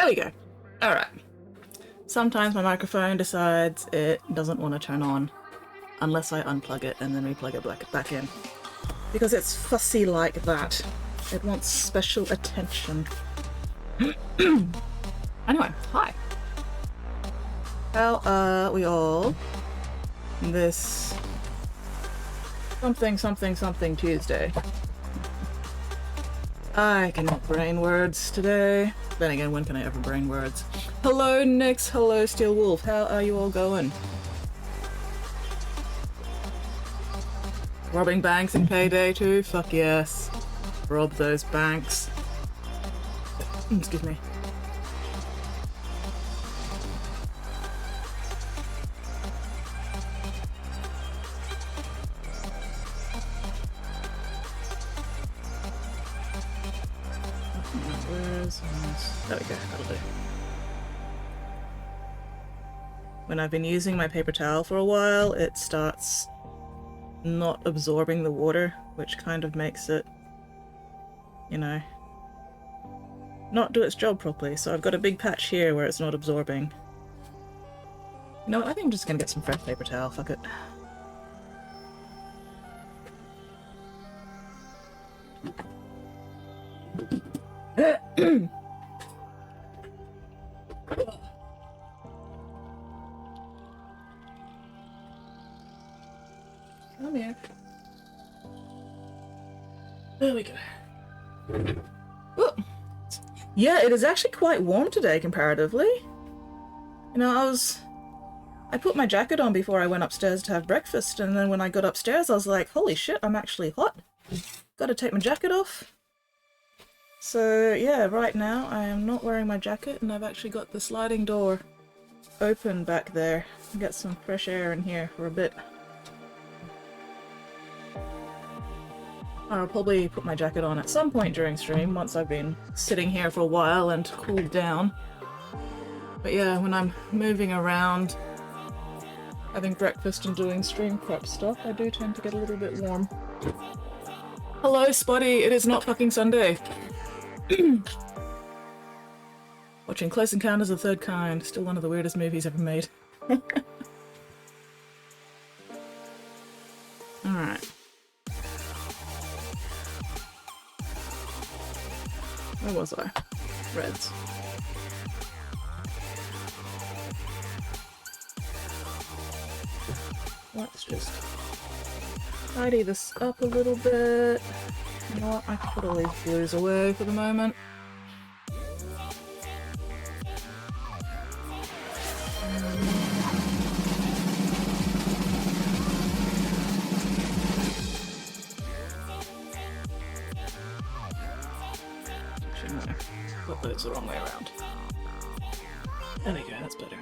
we go. Alright. Sometimes my microphone decides it doesn't want to turn on unless I unplug it and then replug it back in. Because it's fussy like that. It wants special attention. Anyway, hi. How are we all? This something Tuesday. I cannot brain words today. Then again, when can I ever brain words? Hello Nyx, hello Steel Wolf, how are you all going? Robbing banks in payday too? Fuck yes. Rob those banks. Excuse me. There we go, that'll do. When I've been using my paper towel for a while, it starts not absorbing the water, which kind of makes it, you know, not do its job properly. So I've got a big patch here where it's not absorbing. You know what, I think I'm just gonna get some fresh paper towel, fuck it. Come here. There we go. Oh. Yeah, it is actually quite warm today comparatively. You know, I put my jacket on before I went upstairs to have breakfast, and then when I got upstairs I was like, holy shit, I'm actually hot. Gotta take my jacket off. So yeah, right now I am not wearing my jacket and I've actually got the sliding door open back there. Get some fresh air in here for a bit. I'll probably put my jacket on at some point during stream once I've been sitting here for a while and cooled down. But yeah, when I'm moving around, having breakfast and doing stream prep stuff, I do tend to get a little bit warm. Hello, Spotty! It is not fucking Sunday! Watching Close Encounters of the Third Kind, still one of the weirdest movies ever made. Alright. Where was I? Reds. Let's just tidy this up a little bit. You know what, I can put all these blues away for the moment. Actually, no. Put those the wrong way around. There we go, that's better.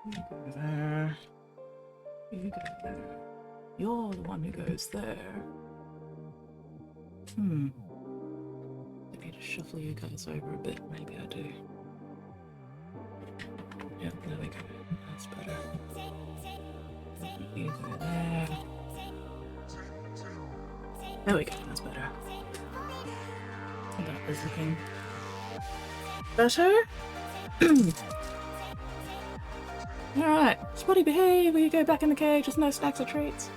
You go there. You go there. You're the one who goes there. I need to shuffle you guys over a bit. Maybe I do. Yep, there we go. That's better. You go there. There we go. That's better. That is looking better. Alright, Spotty, behave! Will you go back in the cage with no snacks or treats?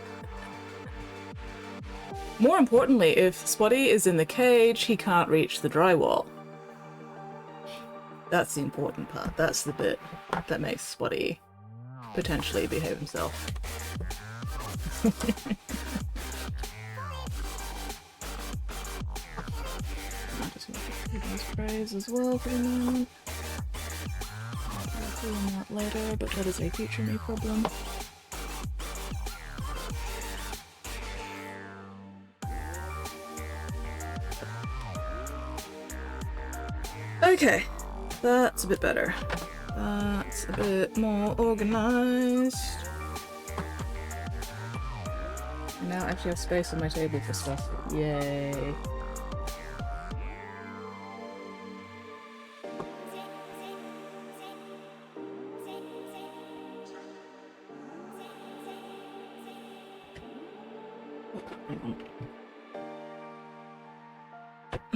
More importantly, if Spotty is in the cage, he can't reach the drywall. That's the important part. That's the bit that makes Spotty potentially behave himself. I'm just going to do those sprays as well for the moment. I'll do that later, but that is a future me problem. Okay, that's a bit better. That's a bit more organized. I now actually have space on my table for stuff. Yay.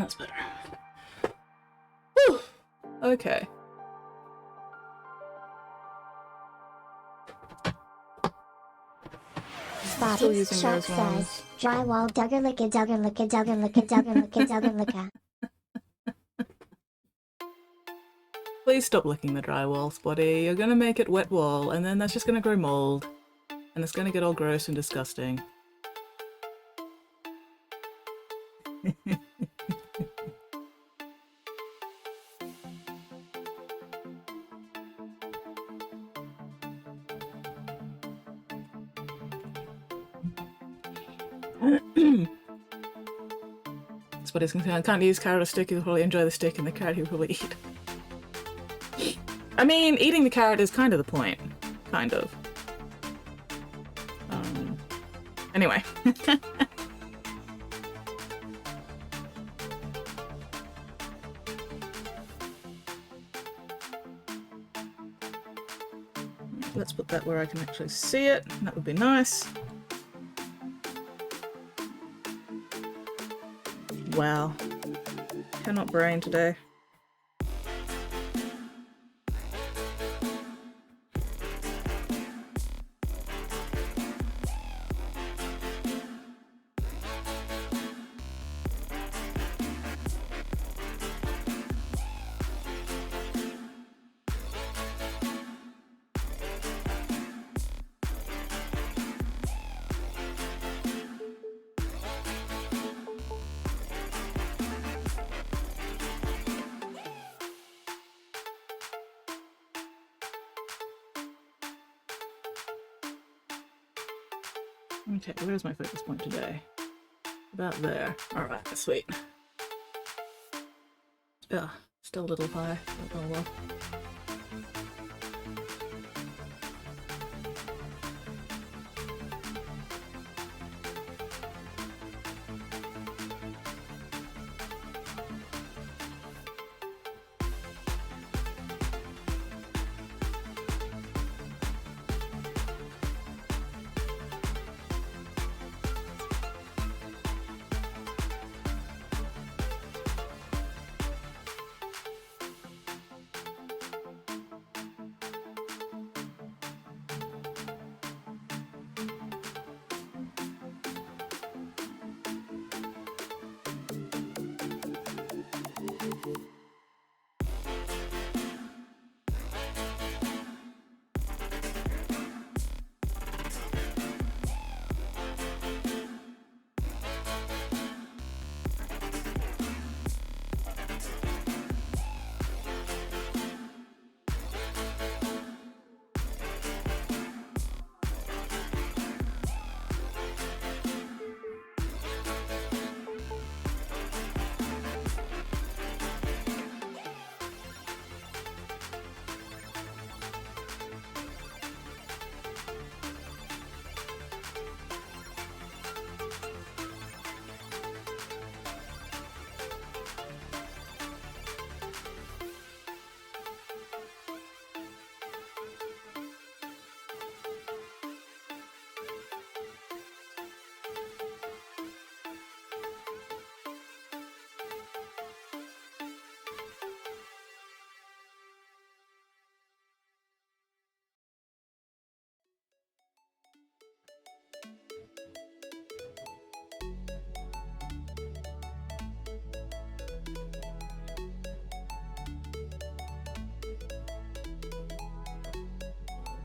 That's better. Whew. Okay. Body shop size, drywall dugger licka dugger licka dugger licka dugger licka dugger licka. Please stop licking the drywall, Spotty. You're gonna make it wet wall, and then that's just gonna grow mold. And it's gonna get all gross and disgusting. Spotty's gonna say, I can't use carrot or stick, he'll probably enjoy the stick, and the carrot he'll probably eat. I mean, eating the carrot is kind of the point. Kind of. Anyway. Let's put that where I can actually see it. That would be nice. Wow. Cannot brain today. Okay, where's my focus point today? About there. Alright, sweet. Ugh, still a little high, but oh well.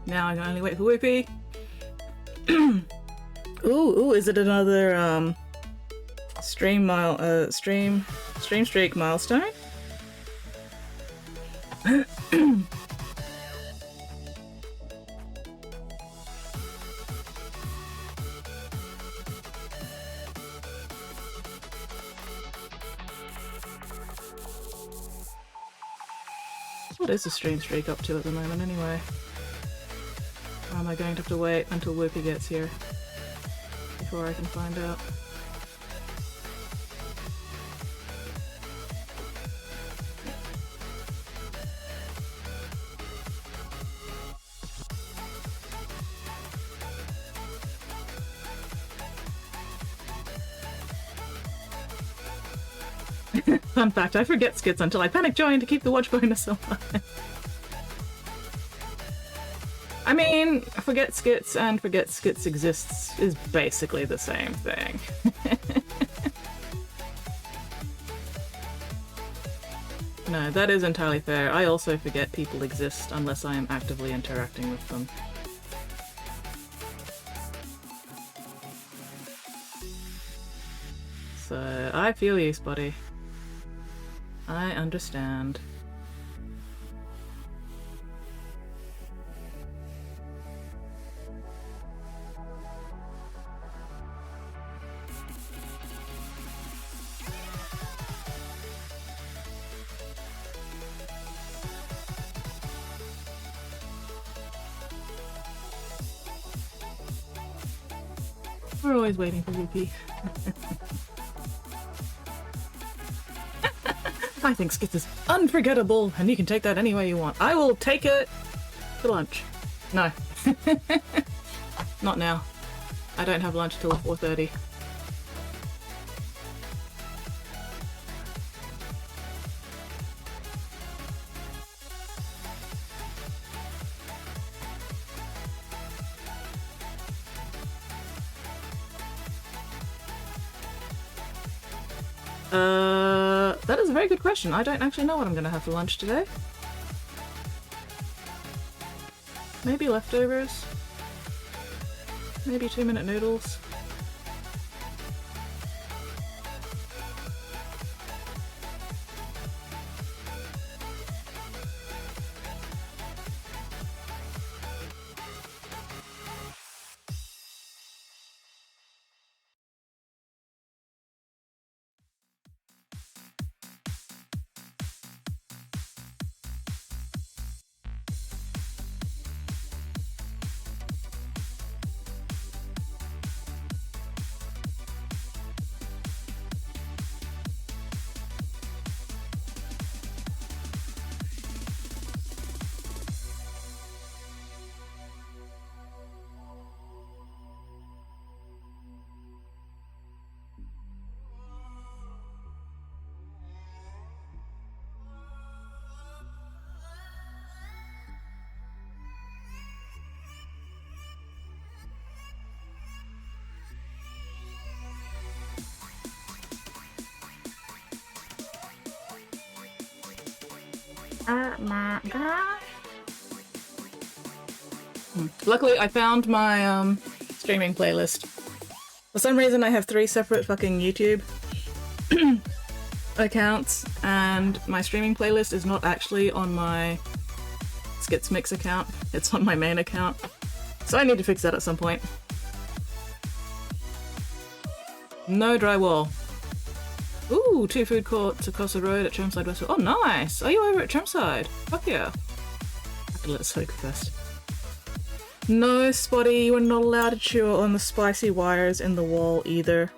Now I can only wait for Whoopi. Ooh, is it another stream streak milestone? What is the stream streak up to at the moment anyway? Or am I going to have to wait until Whoopi gets here before I can find out? Fun fact, I forget skits until I panic join to keep the watch bonus alive. I mean, forget skits and forget skits exists is basically the same thing. No, that is entirely fair. I also forget people exist unless I am actively interacting with them. So, I feel you, Spotty. I understand. We're always waiting for VP. I think skits is unforgettable, and you can take that any way you want. I will take it for lunch. No. Not now. I don't have lunch till 4:30. That is a very good question. I don't actually know what I'm gonna have for lunch today. Maybe leftovers. Maybe 2-minute noodles. My God. Luckily, I found my streaming playlist. For some reason, I have 3 separate fucking YouTube accounts, and my streaming playlist is not actually on my Skits Mix account. It's on my main account. So I need to fix that at some point. No drywall. Ooh, 2 food courts across the road at Chermside West. Oh, nice! Are you over at Chermside? Fuck yeah. I have to let it soak first. No, Spotty, you are not allowed to chew on the spicy wires in the wall either.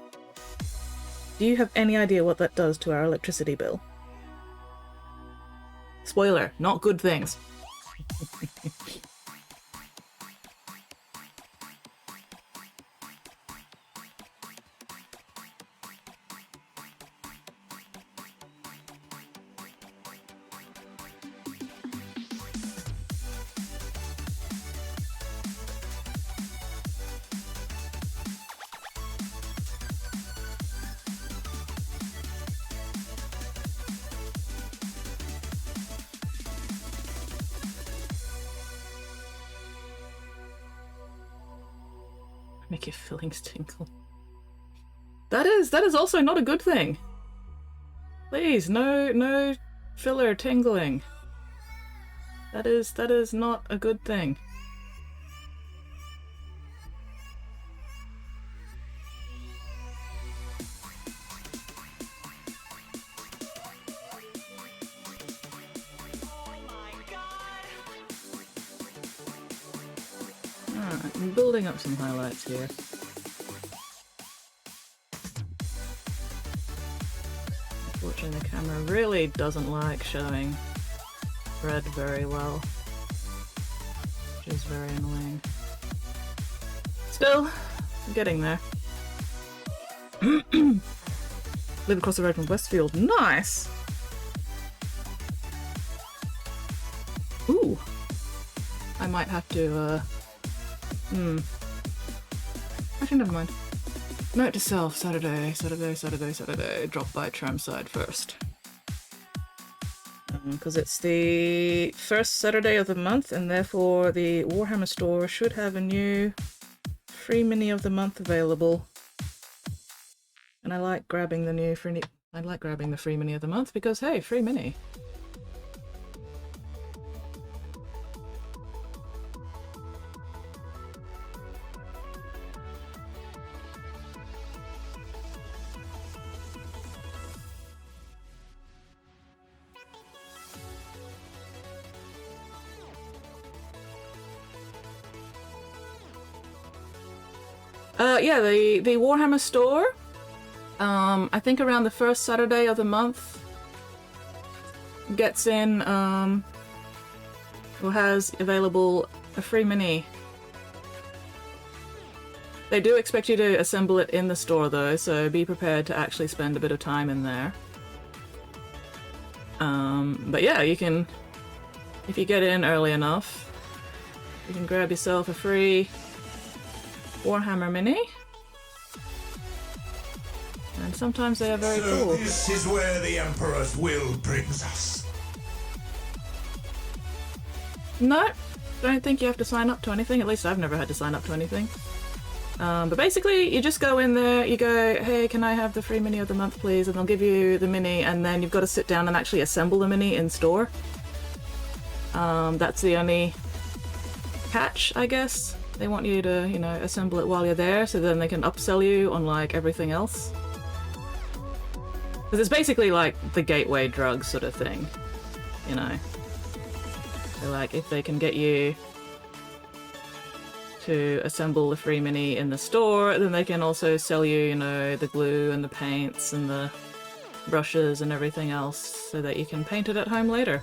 Do you have any idea what that does to our electricity bill? Spoiler, not good things. Make your fillings tingle. That is also not a good thing. Please, no filler tingling. That is not a good thing. Alright, I'm building up some highlights here. Unfortunately, the camera really doesn't like showing red very well, which is very annoying. Still, I'm getting there. Live across the road from Westfield. Nice! Ooh. I might have to, Actually, never mind. Note to self, Saturday. Drop by Tramside first. Because it's the first Saturday of the month, and therefore the Warhammer store should have a new free mini of the month available. And I like grabbing the free mini of the month because, hey, free mini. Yeah, the Warhammer store, I think around the first Saturday of the month, gets in, or has available a free mini. They do expect you to assemble it in the store though, so be prepared to actually spend a bit of time in there. But yeah, you can, if you get in early enough, you can grab yourself a free Warhammer mini. And sometimes they are very cool. This is where the Emperor's will brings us. No, don't think you have to sign up to anything. At least I've never had to sign up to anything. But basically, you just go in there, you go, hey, can I have the free mini of the month, please? And they'll give you the mini, and then you've got to sit down and actually assemble the mini in store. That's the only catch, I guess. They want you to, you know, assemble it while you're there, so then they can upsell you on, like, everything else. Because it's basically like the gateway drug sort of thing, you know. So, like, if they can get you to assemble the free mini in the store, then they can also sell you, you know, the glue and the paints and the brushes and everything else so that you can paint it at home later.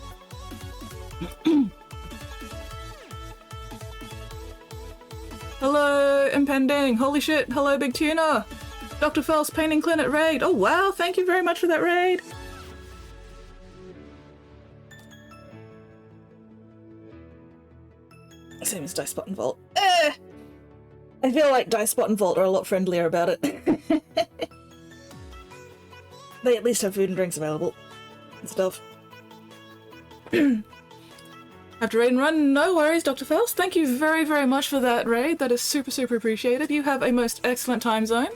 Hello, Impending! Holy shit! Hello, Big Tuna! Dr. Fel's Painting Clinic raid! Oh wow, thank you very much for that raid! Same as Dice Spot and Vault. I feel like Dice Spot and Vault are a lot friendlier about it. They at least have food and drinks available. And stuff. Have to raid and run? No worries, Dr. Fels. Thank you very, very much for that raid. That is super, super appreciated. You have a most excellent time zone.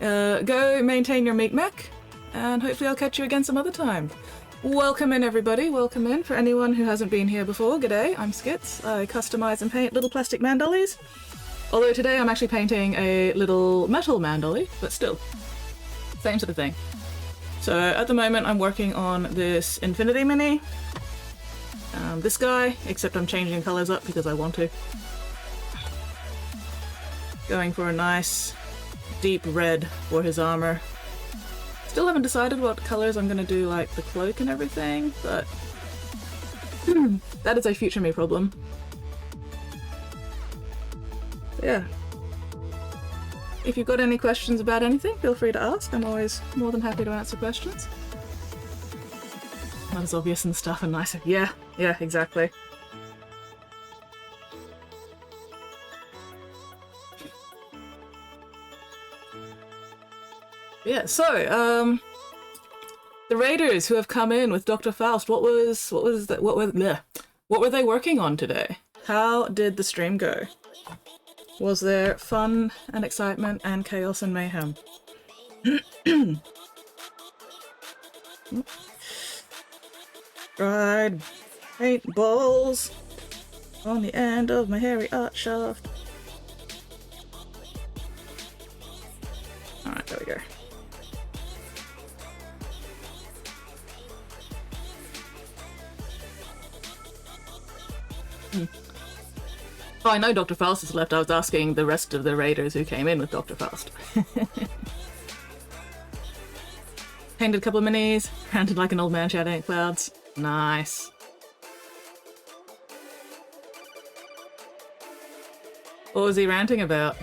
Go maintain your meat mech, and hopefully I'll catch you again some other time. Welcome in, everybody. Welcome in. For anyone who hasn't been here before, g'day. I'm Skits. I customize and paint little plastic man dollies. Although today I'm actually painting a little metal man dolly, but still, same sort of thing. So at the moment I'm working on this Infinity Mini. This guy, except I'm changing colours up because I want to. Going for a nice deep red for his armour. Still haven't decided what colours I'm going to do, like the cloak and everything, but that is a future me problem. Yeah. If you've got any questions about anything, feel free to ask. I'm always more than happy to answer questions. Not as obvious and stuff and nicer. Yeah, exactly. Yeah, so, the raiders who have come in with Dr. Faust, what were they working on today? How did the stream go? Was there fun and excitement and chaos and mayhem? Fried paintballs on the end of my hairy art shaft. Alright, there we go. Oh, I know Dr. Faust is left. I was asking the rest of the raiders who came in with Dr. Faust. Painted a couple of minis, ranted like an old man shouting at clouds. Nice. What was he ranting about?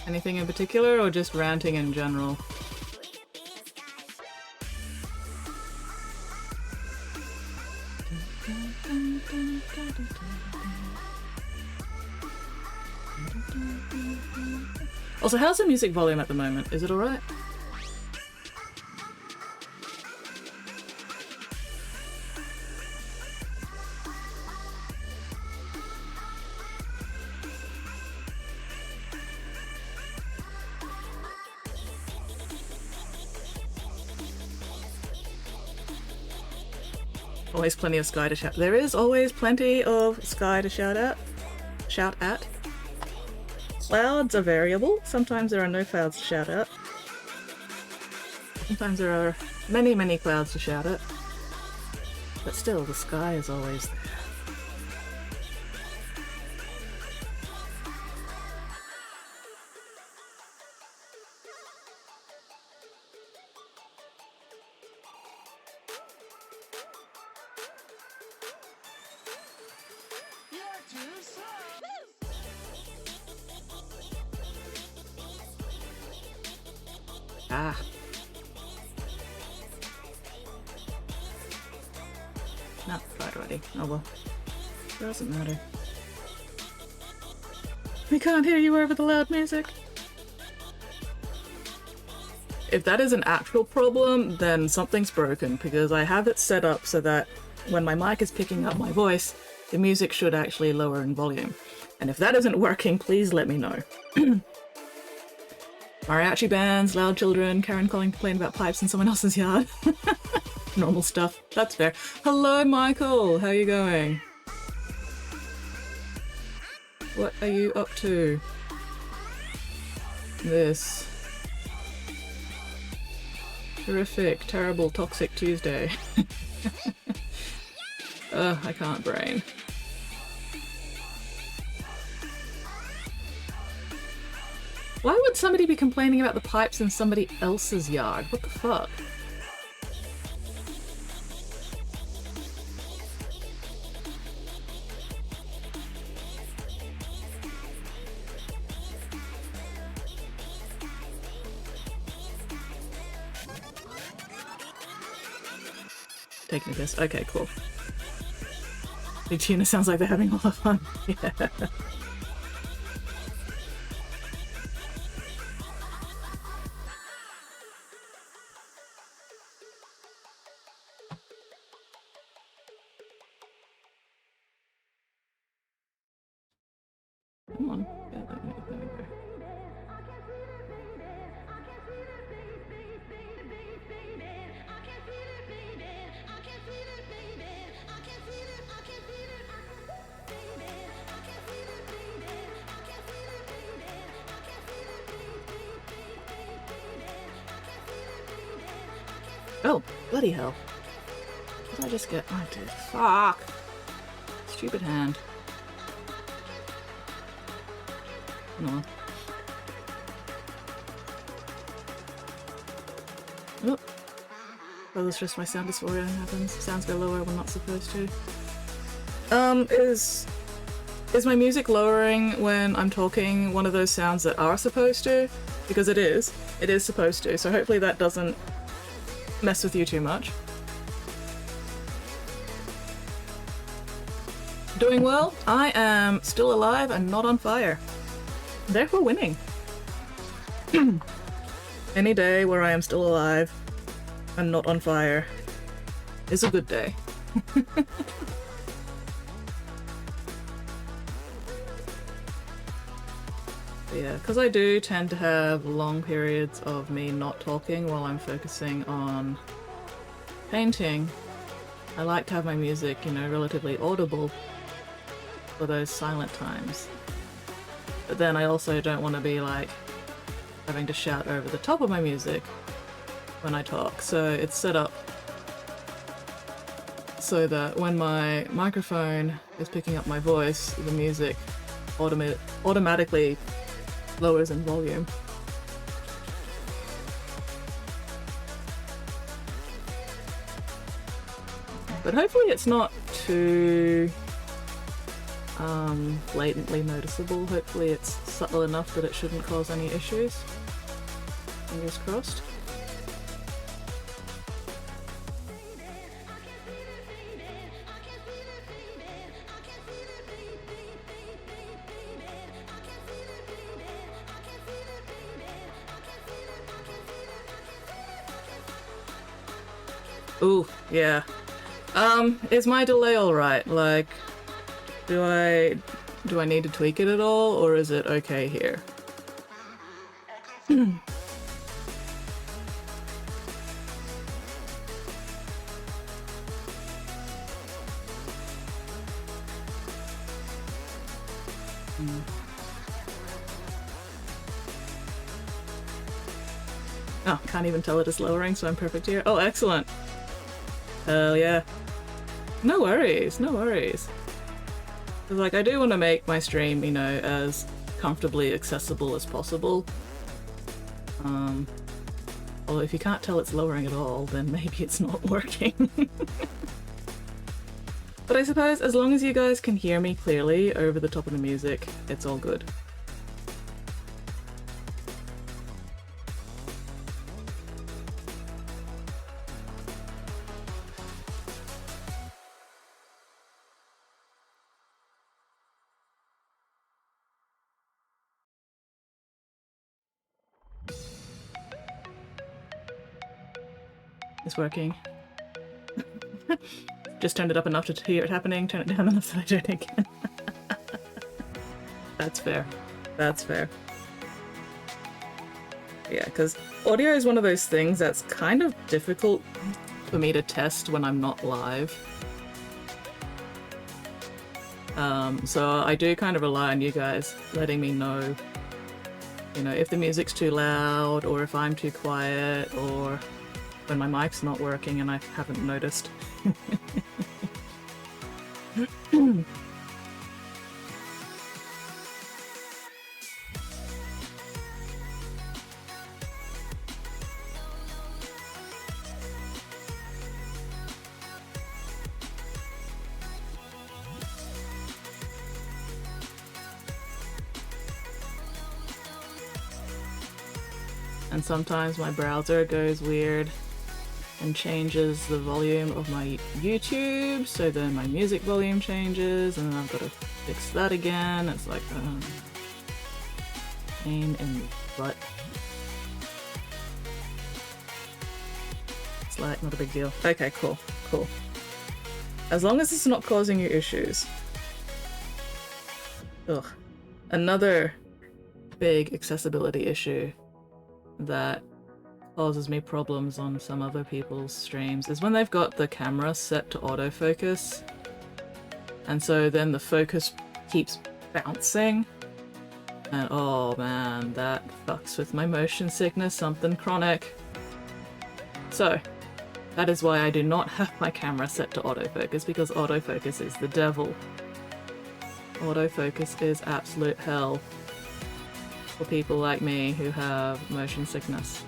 Anything in particular, or just ranting in general? Also, how's the music volume at the moment? Is it alright? Always plenty of sky to shout. There is always plenty of sky to shout at. Clouds are variable. Sometimes there are no clouds to shout at. Sometimes there are many, many clouds to shout at. But still, the sky is always there. Ah. No, tried already. Oh well. Doesn't matter. We can't hear you over the loud music. If that is an actual problem, then something's broken, because I have it set up so that when my mic is picking up my voice, the music should actually lower in volume. And if that isn't working, please let me know. Mariachi bands, loud children, Karen calling to complain about pipes in someone else's yard. Normal stuff. That's fair. Hello, Michael. How are you going? What are you up to? This horrific, terrible, toxic Tuesday. Ugh, I can't brain. Why would somebody be complaining about the pipes in somebody else's yard? What the fuck? Taking a piss. Okay, cool. Big Tuna sounds like they're having a lot of fun. Yeah. Come on. Yeah, there we go. Oh, bloody hell. What did I just get? Oh, dude. Fuck! Stupid hand. No. Oh. Oh, that's just my sound dysphoria happens. Sounds go lower when not supposed to. Is my music lowering when I'm talking one of those sounds that are supposed to? Because it is. It is supposed to, so hopefully that doesn't mess with you too much. Doing well? I am still alive and not on fire. Therefore winning. Any day where I am still alive and not on fire is a good day. Yeah, because I do tend to have long periods of me not talking while I'm focusing on painting. I like to have my music, you know, relatively audible for those silent times. But then I also don't want to be like having to shout over the top of my music when I talk. So it's set up so that when my microphone is picking up my voice, the music automatically lowers in volume. But hopefully it's not too blatantly noticeable. Hopefully it's subtle enough that it shouldn't cause any issues. Fingers crossed. Ooh, yeah. Is my delay alright? Like, do I need to tweak it at all, or is it okay here? Oh, can't even tell it is lowering, so I'm perfect here. Oh, excellent. Hell yeah. No worries, no worries. 'Cause, like, I do want to make my stream, you know, as comfortably accessible as possible. Although if you can't tell it's lowering at all, then maybe it's not working. But I suppose as long as you guys can hear me clearly over the top of the music, it's all good. It's working. Just turned it up enough to hear it happening, turn it down enough so I do it again. That's fair. That's fair. Yeah, because audio is one of those things that's kind of difficult for me to test when I'm not live. So I do kind of rely on you guys letting me know, you know, if the music's too loud, or if I'm too quiet, or when my mic's not working and I haven't noticed. And sometimes my browser goes weird and changes the volume of my YouTube, so then my music volume changes, and then I've got to fix that again. It's like, pain in the butt. It's like, not a big deal. Okay, cool, cool. As long as it's not causing you issues. Ugh. Another big accessibility issue that causes me problems on some other people's streams is when they've got the camera set to autofocus, and so then the focus keeps bouncing, and oh man, that fucks with my motion sickness, something chronic. So that is why I do not have my camera set to autofocus, because autofocus is the devil. Autofocus is absolute hell for people like me who have motion sickness.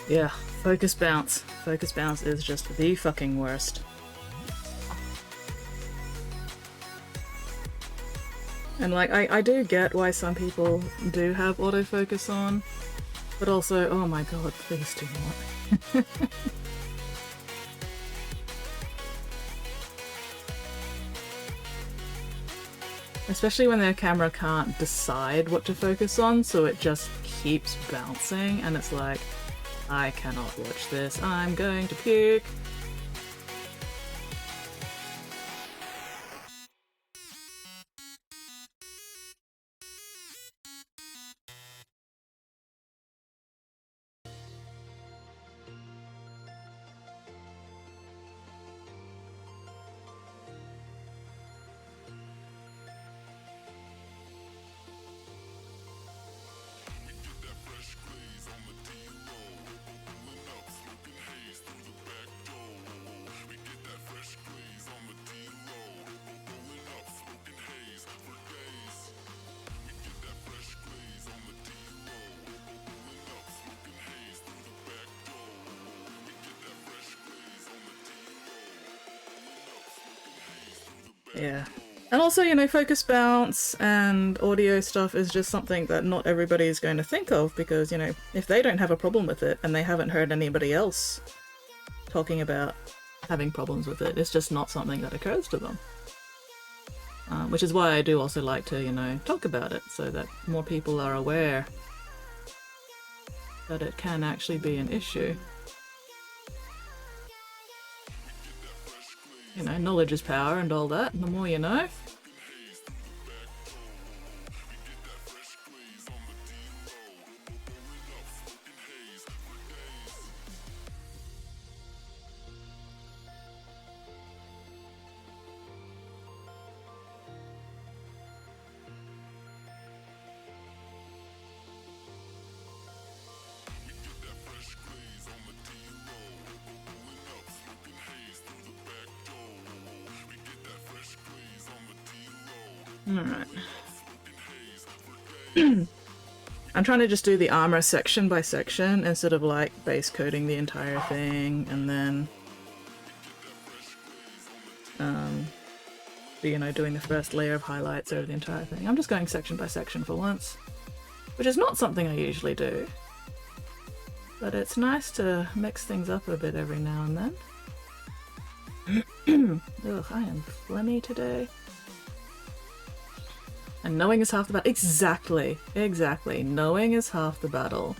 Yeah, focus bounce. Focus bounce is just the fucking worst. And like, I do get why some people do have autofocus on, but also, oh my god, please do not. Especially when their camera can't decide what to focus on, so it just keeps bouncing, and it's like, I cannot watch this, I'm going to puke. Yeah. And also, you know, focus bounce and audio stuff is just something that not everybody is going to think of because, you know, if they don't have a problem with it and they haven't heard anybody else talking about having problems with it, it's just not something that occurs to them. Which is why I do also like to, you know, talk about it so that more people are aware that it can actually be an issue. You know, knowledge is power and all that, and the more you know. Alright. I'm trying to just do the armor section by section instead of like base coating the entire thing and then you know, doing the first layer of highlights over the entire thing. I'm just going section by section for once, which is not something I usually do, but it's nice to mix things up a bit every now and then. Ugh, I am phlegmy today. And knowing is half the battle. Exactly, exactly. Knowing is half the battle.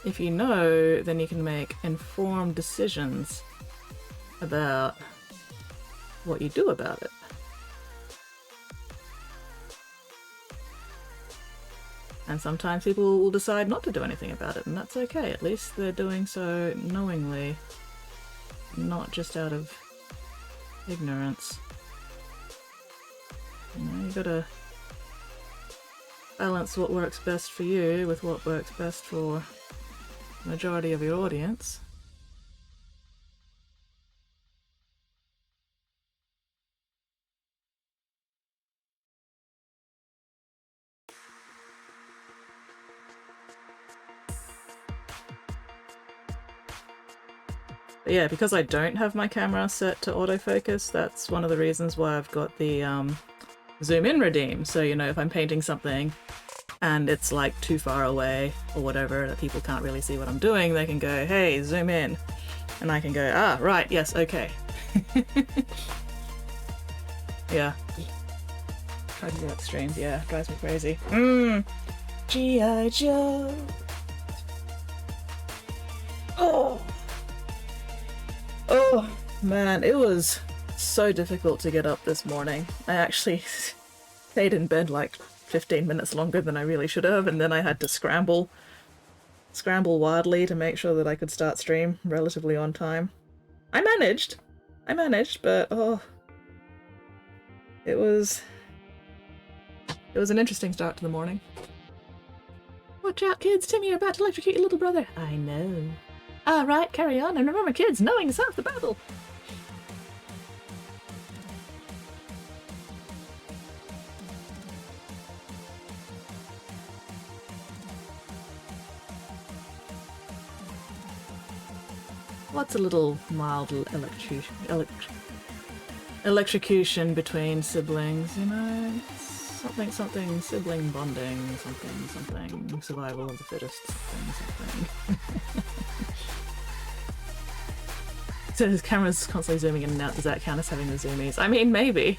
If you know, then you can make informed decisions about what you do about it. And sometimes people will decide not to do anything about it, and that's okay. At least they're doing so knowingly, not just out of ignorance. You know, you gotta balance what works best for you with what works best for the majority of your audience. But yeah, because I don't have my camera set to autofocus, that's one of the reasons why I've got the zoom in redeem. So, you know, if I'm painting something and it's like too far away or whatever that people can't really see what I'm doing, they can go, hey, zoom in. And I can go, ah, right, yes, okay. Yeah. Try to do that stream. Yeah, drives me crazy. G.I. Joe. Oh. Oh, man, it was so difficult to get up this morning. I actually stayed in bed like 15 minutes longer than I really should have, and then I had to scramble wildly to make sure that I could start stream relatively on time. I managed, but oh, it was an interesting start to the morning. Watch out, kids! Timmy, you're about to electrocute your little brother. I know. Alright, carry on, and remember, kids, knowing is half the battle. What's a little mild electrocution between siblings, you know? Something sibling bonding, something survival of the fittest, something. So his camera's constantly zooming in and out. Does that count as having the zoomies? I mean, maybe.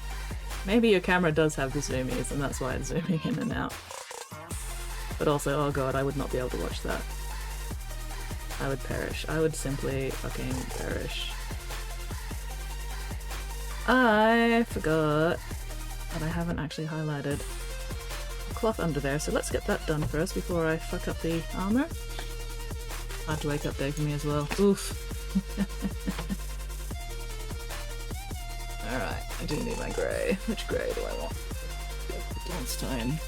Maybe your camera does have the zoomies and that's why it's zooming in and out. But also, oh god, I would not be able to watch that. I would perish. I would simply fucking perish. I forgot that I haven't actually highlighted the cloth under there, so let's get that done first before I fuck up the armor. Hard to wake up day for me as well. Oof. Alright, I do need my grey. Which grey do I want? Dawnstein.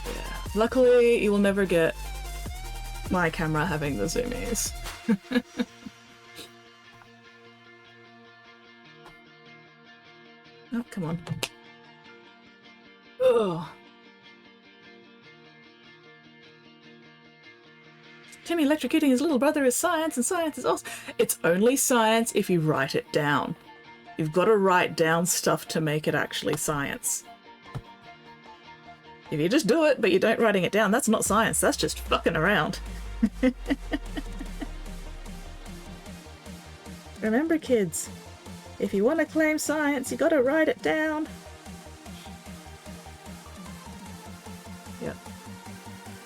Yeah. Luckily, you will never get my camera having the zoomies. Oh, come on. Ugh. Timmy electrocuting his little brother is science, and science is awesome. It's only science if you write it down. You've got to write down stuff to make it actually science. If you just do it, but you don't writing it down, that's not science. That's just fucking around. Remember, kids, if you want to claim science, you got to write it down. Yep.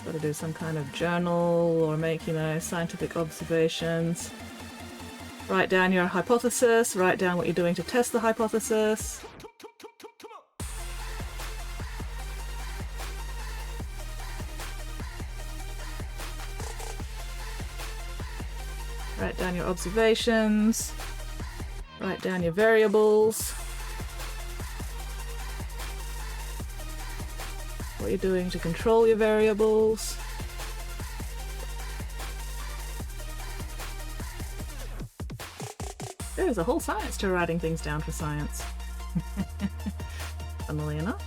Got to do some kind of journal or make, you know, scientific observations. Write down your hypothesis, write down what you're doing to test the hypothesis. Write down your observations. Write down your variables. What you're doing to control your variables. There's a whole science to writing things down for science. Funnily enough.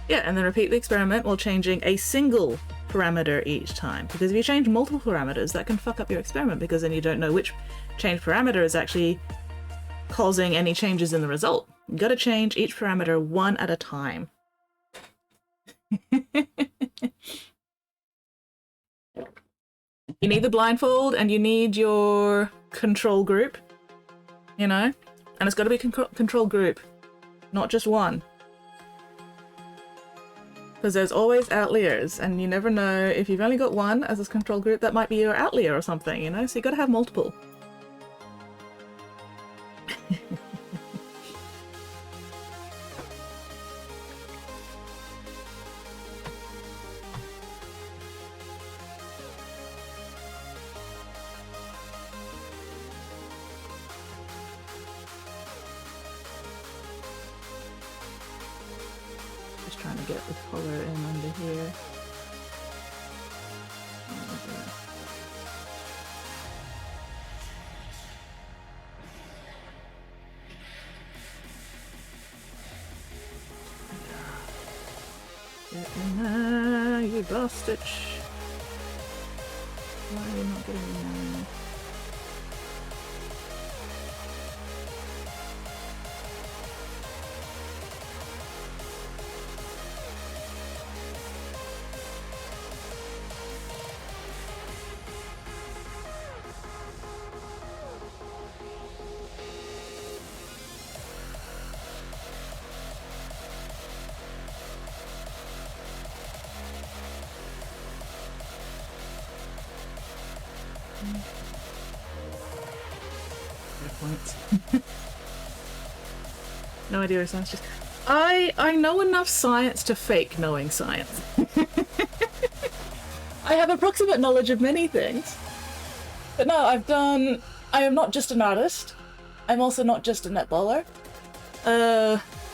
Yeah, and then repeat the experiment while changing a single parameter each time. Because if you change multiple parameters, that can fuck up your experiment, because then you don't know which change parameter is actually causing any changes in the result. You gotta change each parameter one at a time. You need the blindfold and you need your control group, you know? And it's gotta be control group, not just one. Because there's always outliers, and you never know if you've only got one as a control group, that might be your outlier or something, you know? So you gotta have multiple. Trying to get the color in under here. Get in there, you bastard! Why are you not getting in there? No idea what science just... I know enough science to fake knowing science. I have approximate knowledge of many things. But no, I am not just an artist. I'm also not just a netballer.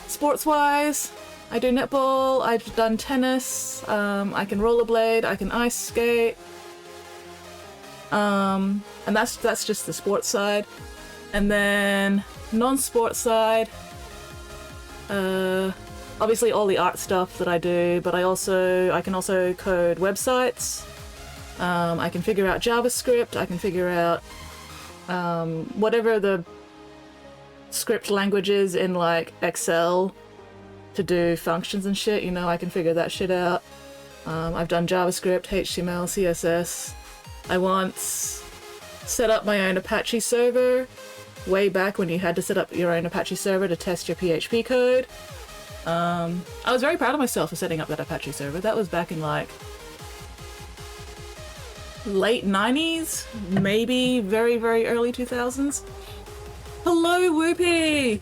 Sports-wise, I do netball, I've done tennis, I can rollerblade, I can ice skate. And that's just the sports side. And then non-sports side, obviously all the art stuff that I do, but I can also code websites. I can figure out JavaScript, I can figure out whatever the script languages in like Excel to do functions and shit, you know, I can figure that shit out. I've done JavaScript, HTML, CSS. I once set up my own Apache server way back when you had to set up your own Apache server to test your PHP code. I was very proud of myself for setting up that Apache server. That was back in like late 90s, maybe very, very early 2000s. Hello, Whoopi!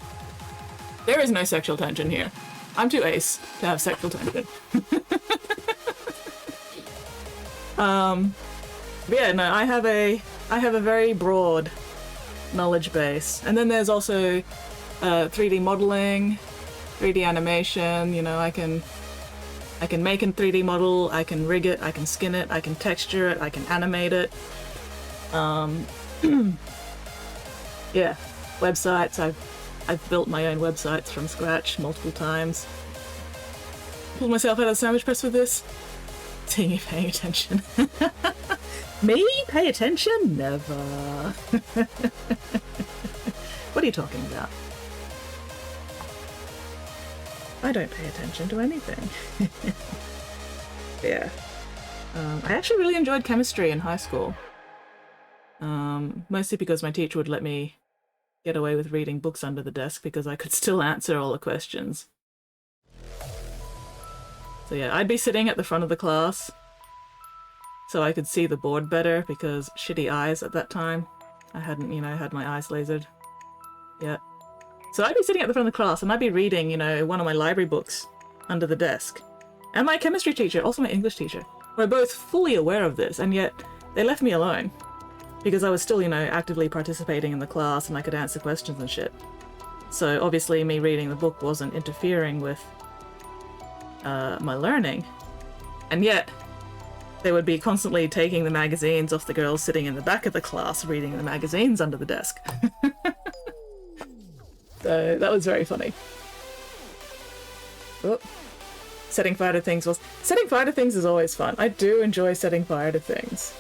There is no sexual tension here. I'm too ace to have sexual tension. But yeah, no, I have a very broad knowledge base. And then there's also 3D modeling, 3D animation, you know, I can make a 3D model, I can rig it, I can skin it, I can texture it, I can animate it. Yeah, websites, I've built my own websites from scratch multiple times. Pulled myself out of the sandwich press with this. Seeing you paying attention. Me? Pay attention? Never. What are you talking about? I don't pay attention to anything. Yeah. I actually really enjoyed chemistry in high school. Mostly because my teacher would let me get away with reading books under the desk because I could still answer all the questions. So yeah, I'd be sitting at the front of the class so I could see the board better because shitty eyes at that time. I hadn't, had my eyes lasered. Yeah. So I'd be sitting at the front of the class and I'd be reading, one of my library books under the desk. And my chemistry teacher, also my English teacher, were both fully aware of this, and yet they left me alone. Because I was still, actively participating in the class and I could answer questions and shit. So obviously me reading the book wasn't interfering with my learning. And yet, they would be constantly taking the magazines off the girls sitting in the back of the class reading the magazines under the desk. So that was very funny. Oh. Setting fire to things is always fun. I do enjoy setting fire to things.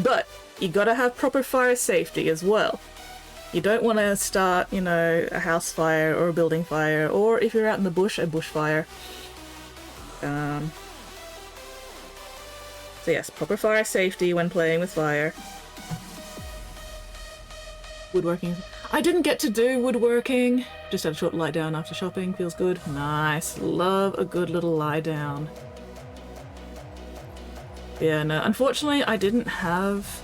But you gotta have proper fire safety as well. You don't want to start, a house fire or a building fire, or if you're out in the bush, a bushfire. So yes, proper fire safety when playing with fire. Woodworking. I didn't get to do woodworking. Just had a short lie down after shopping. Feels good. Nice. Love a good little lie down. Yeah, no, unfortunately I didn't have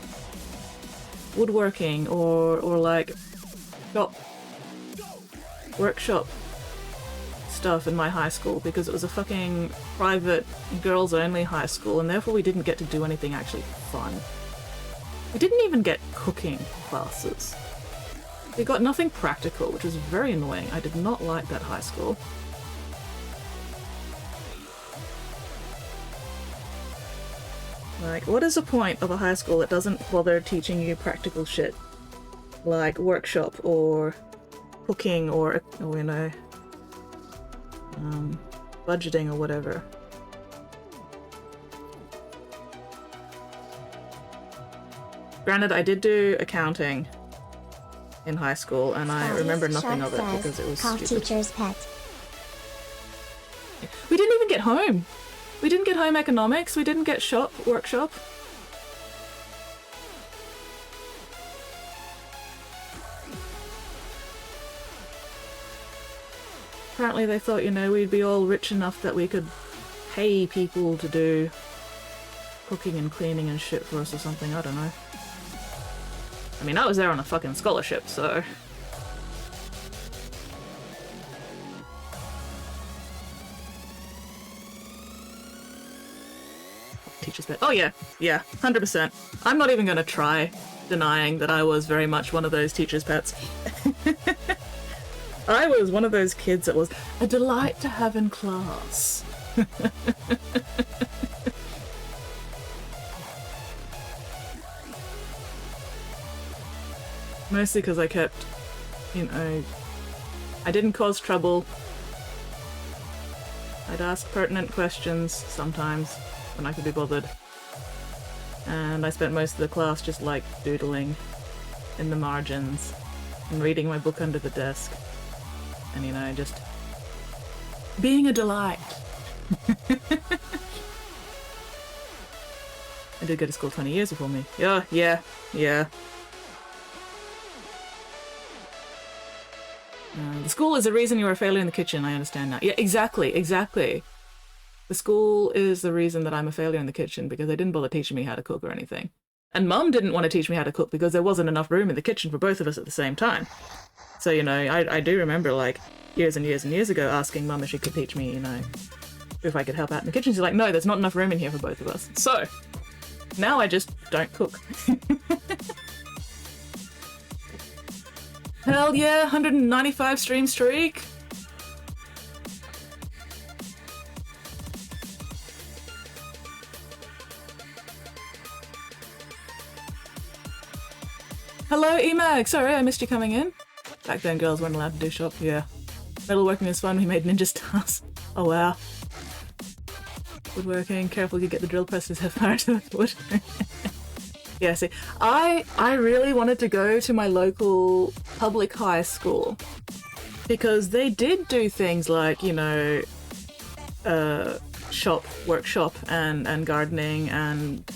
woodworking or like workshop stuff in my high school because it was a fucking private girls only high school and therefore we didn't get to do anything actually fun. We didn't even get cooking classes. We got nothing practical, which was very annoying. I did not like that high school. Like, what is the point of a high school that doesn't bother teaching you practical shit? Like workshop or cooking or budgeting or whatever. Granted, I did do accounting in high school, and I remember nothing of it because it was stupid. Teacher's pet. We didn't even get home. We didn't get home economics. We didn't get workshop. Apparently they thought, we'd be all rich enough that we could pay people to do cooking and cleaning and shit for us or something. I don't know. I mean, I was there on a fucking scholarship, so... Teacher's pet. Oh yeah, 100%. I'm not even gonna try denying that I was very much one of those teacher's pets. I was one of those kids that was a delight to have in class. Mostly because I kept, I didn't cause trouble. I'd ask pertinent questions sometimes when I could be bothered. And I spent most of the class just like doodling in the margins and reading my book under the desk. And just being a delight. I did go to school 20 years before me. Yeah. The school is the reason you are a failure in the kitchen, I understand now. Yeah, exactly. The school is the reason that I'm a failure in the kitchen because they didn't bother teaching me how to cook or anything. And Mum didn't want to teach me how to cook because there wasn't enough room in the kitchen for both of us at the same time. So, I do remember, like, years and years and years ago asking Mum if she could teach me, if I could help out in the kitchen. She's like, no, there's not enough room in here for both of us. So, now I just don't cook. Hell yeah, 195 stream streak. Hello, Emag. Sorry, I missed you coming in. Back then, girls weren't allowed to do shop. Yeah. Metalworking is fun. We made ninja stars. Oh wow. Woodworking. Careful, you get the drill press to set fire to the wood. Yeah, see, I really wanted to go to my local public high school because they did do things like, you know, workshop and gardening and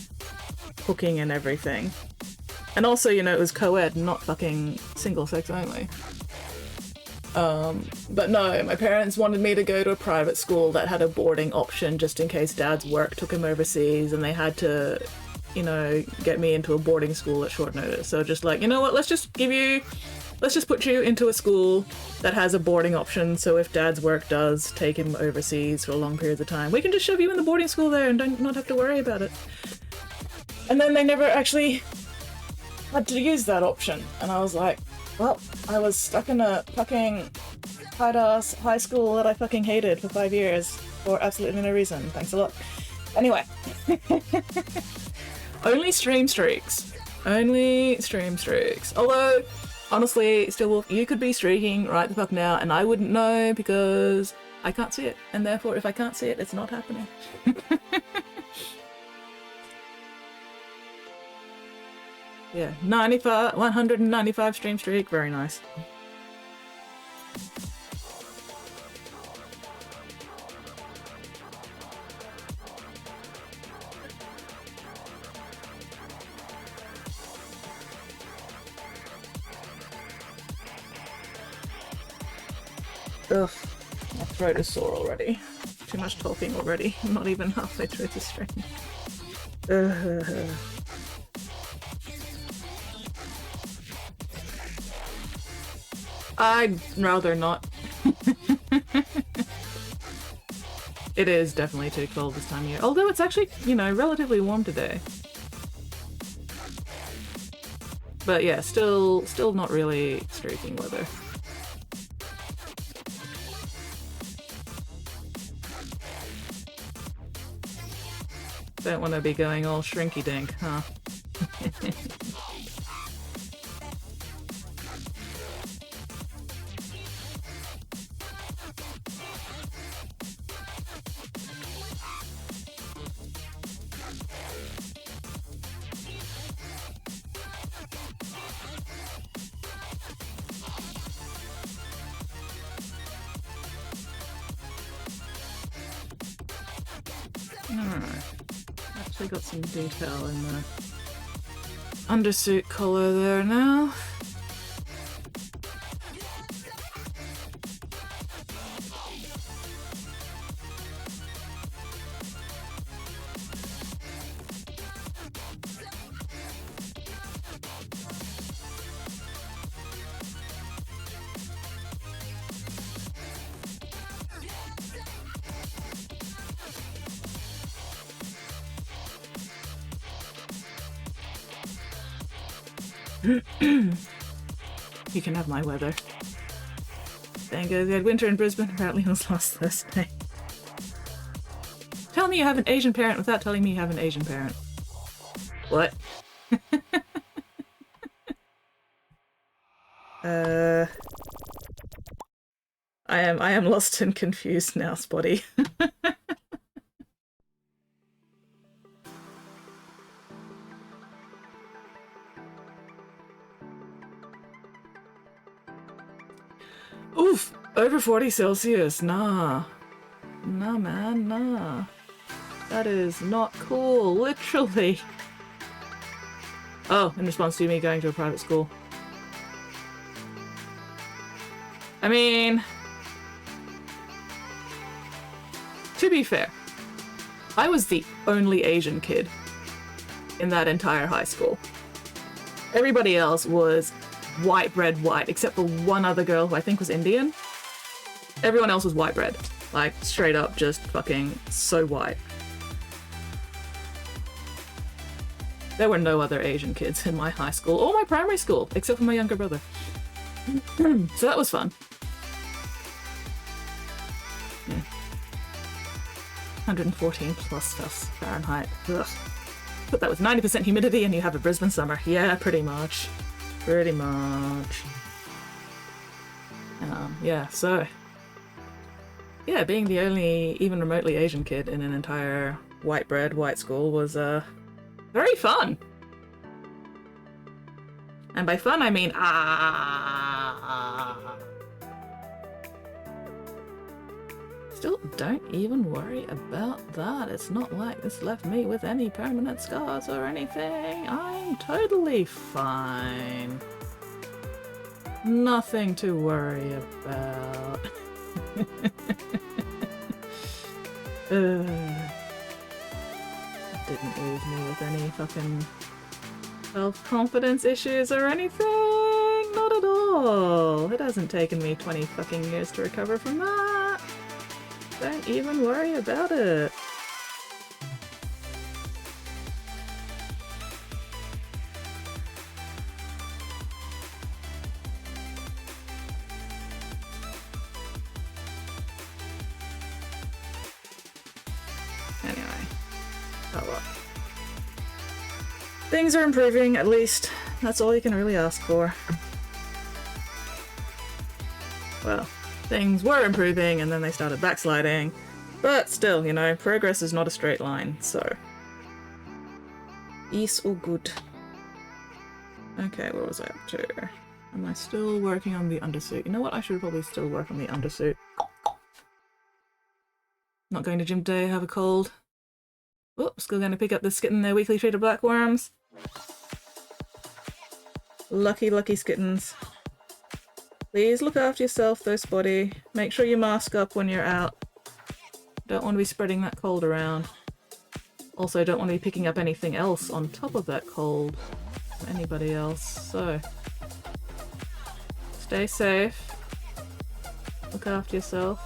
cooking and everything. And also, you know, it was co-ed, not fucking single sex only. But no, my parents wanted me to go to a private school that had a boarding option just in case dad's work took him overseas and they had to, you know, get me into a boarding school at short notice. So just like, you know what, let's just put you into a school that has a boarding option, so if dad's work does take him overseas for long periods of time, we can just shove you in the boarding school there and not have to worry about it. And then they never actually had to use that option. And I was like, well, I was stuck in a fucking tight-ass high school that I fucking hated for 5 years for absolutely no reason. Thanks a lot. Anyway. Only stream streaks. Only stream streaks. Although, honestly, Stillwolf, you could be streaking right the fuck now and I wouldn't know because I can't see it. And therefore, if I can't see it, it's not happening. Yeah, 195 stream streak. Very nice. Ugh, my throat is sore already. Too much talking already. I'm not even halfway through the stream. I'd rather not. It is definitely too cold this time of year. Although it's actually, you know, relatively warm today. But yeah, still not really streaking weather. Don't want to be going all shrinky dink, huh? Got some detail in the undersuit collar there now. You can have my weather. There goes, we had winter in Brisbane, apparently it was last Thursday. Tell me you have an Asian parent without telling me you have an Asian parent. What? I am lost and confused now, Spotty. Oof! Over 40 Celsius. Nah. Nah, man, nah. That is not cool, literally. Oh, in response to me going to a private school. I mean, to be fair, I was the only Asian kid in that entire high school. Everybody else was white bread white, except for one other girl who I think was Indian. Everyone else was white bread. Like, straight up just fucking so white. There were no other Asian kids in my high school or my primary school, except for my younger brother. So that was fun. 114 plus Fahrenheit. Ugh. But that was 90% humidity and you have a Brisbane summer. Yeah, pretty much. Pretty much. Yeah, so... Yeah, being the only even remotely Asian kid in an entire white bread, white school was, very fun! And by fun, I mean, Still, don't even worry about that. It's not like this left me with any permanent scars or anything. I'm totally fine. Nothing to worry about. Didn't leave me with any fucking self-confidence issues or anything. Not at all. It hasn't taken me 20 fucking years to recover from that. Don't even worry about it. Anyway. Oh well. Things are improving, at least. That's all you can really ask for. Well, things were improving and then they started backsliding. But still, you know, progress is not a straight line, so... Is all good. Okay, what was I up to? Am I still working on the undersuit? You know what? I should probably still work on the undersuit. Not going to gym today, have a cold. Oh, still going to pick up the Skitten, their weekly treat of blackworms. Lucky, lucky Skittens. Please look after yourself though, Spotty. Make sure you mask up when you're out. Don't want to be spreading that cold around. Also, don't want to be picking up anything else on top of that cold from anybody else, so... Stay safe. Look after yourself.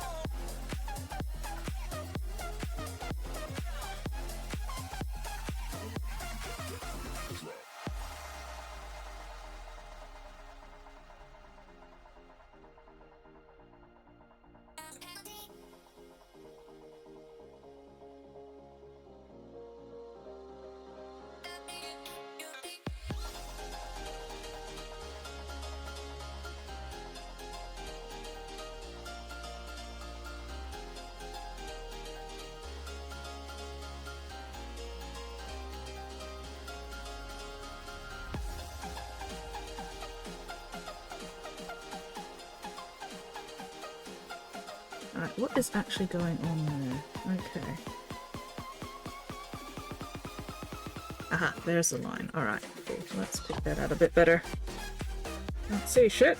Alright, what is actually going on there? Okay. Aha, there's the line. Alright, cool. Let's pick that out a bit better. Can't see shit.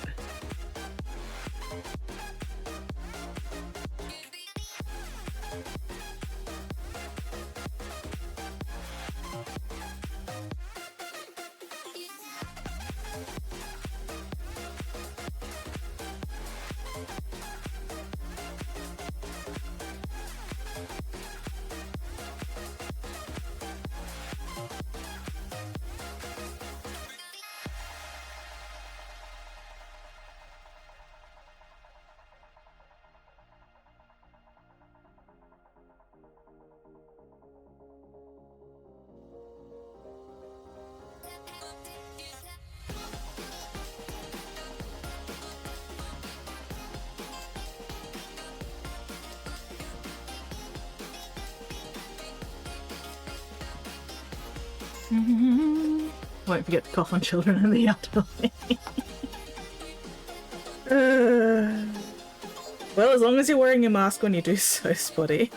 Won't forget to cough on children in the afterlife. Well, as long as you're wearing your mask when you do so, Spotty.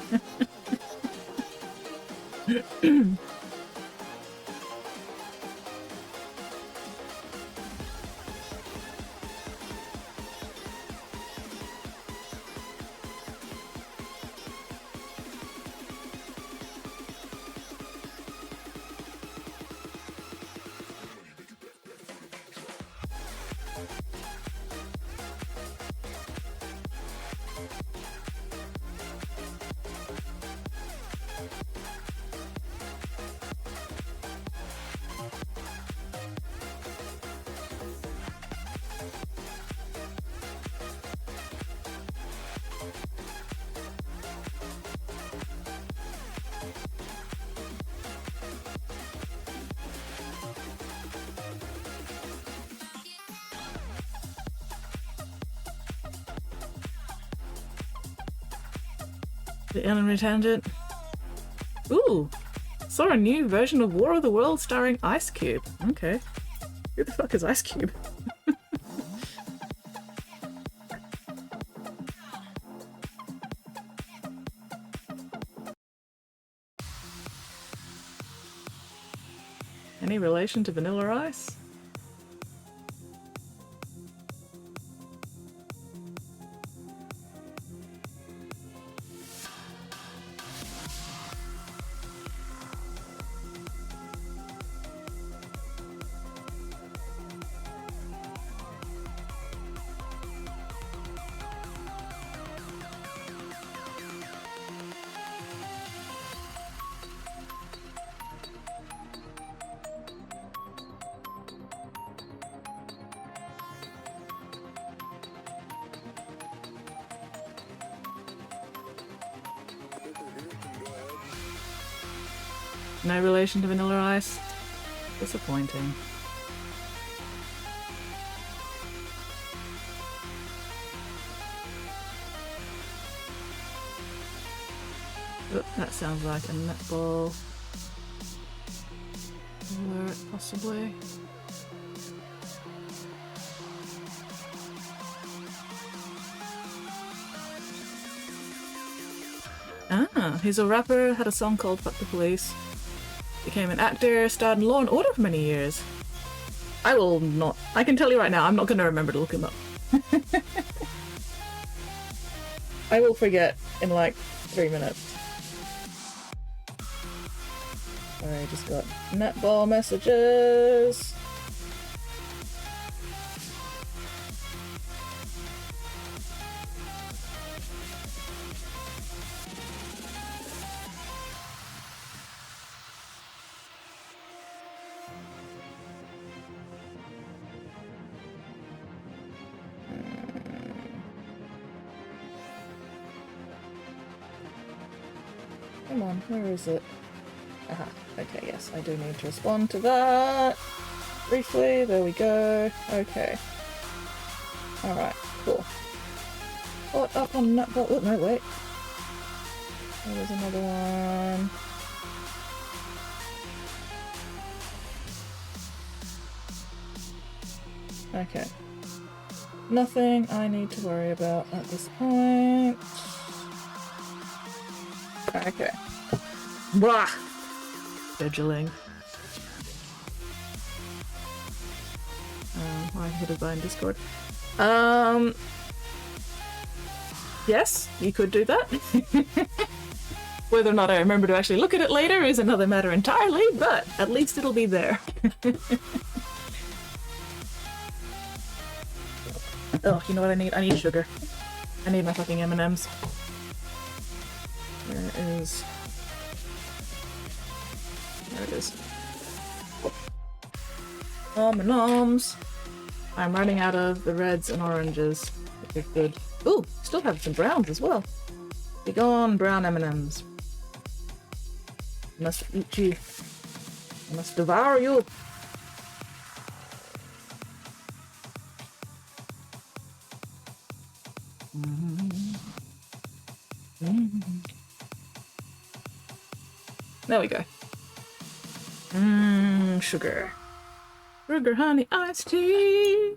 The enemy tangent. Ooh! Saw a new version of War of the Worlds starring Ice Cube. Okay. Who the fuck is Ice Cube? Any relation to Vanilla Ice? No relation to Vanilla Ice? Disappointing. Oh, that sounds like a netball. Alert, possibly. Ah, he's a rapper, had a song called Fuck the Police. Became an actor, starred in Law and Order for many years. I will not. I can tell you right now, I'm not going to remember to look him up. I will forget in like 3 minutes. I just got netball messages. Come on, where is it? Aha, okay, yes, I do need to respond to that. Briefly, there we go. Okay. Alright, cool. Caught up on netball. Oh, no, wait. There was another one. Okay. Nothing I need to worry about at this point. Okay. Blah! Scheduling. Why could have in Discord? Yes, you could do that. Whether or not I remember to actually look at it later is another matter entirely, but at least it'll be there. Oh, you know what I need? I need sugar. I need my fucking M&Ms. Where is... There it is. M&Ms. I'm running out of the reds and oranges, which are good. Ooh, still have some browns as well. Be gone, brown M&Ms. I must eat you. I must devour you. There we go. Sugar. Sugar, honey, iced tea.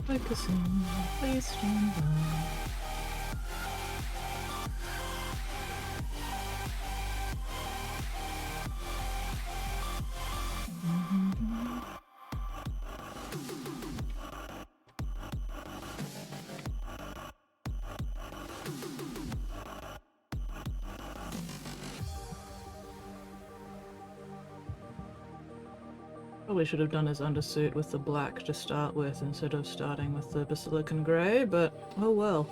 Focusing, please stand by. Probably should have done his undersuit with the black to start with instead of starting with the Basilican Grey, but oh well.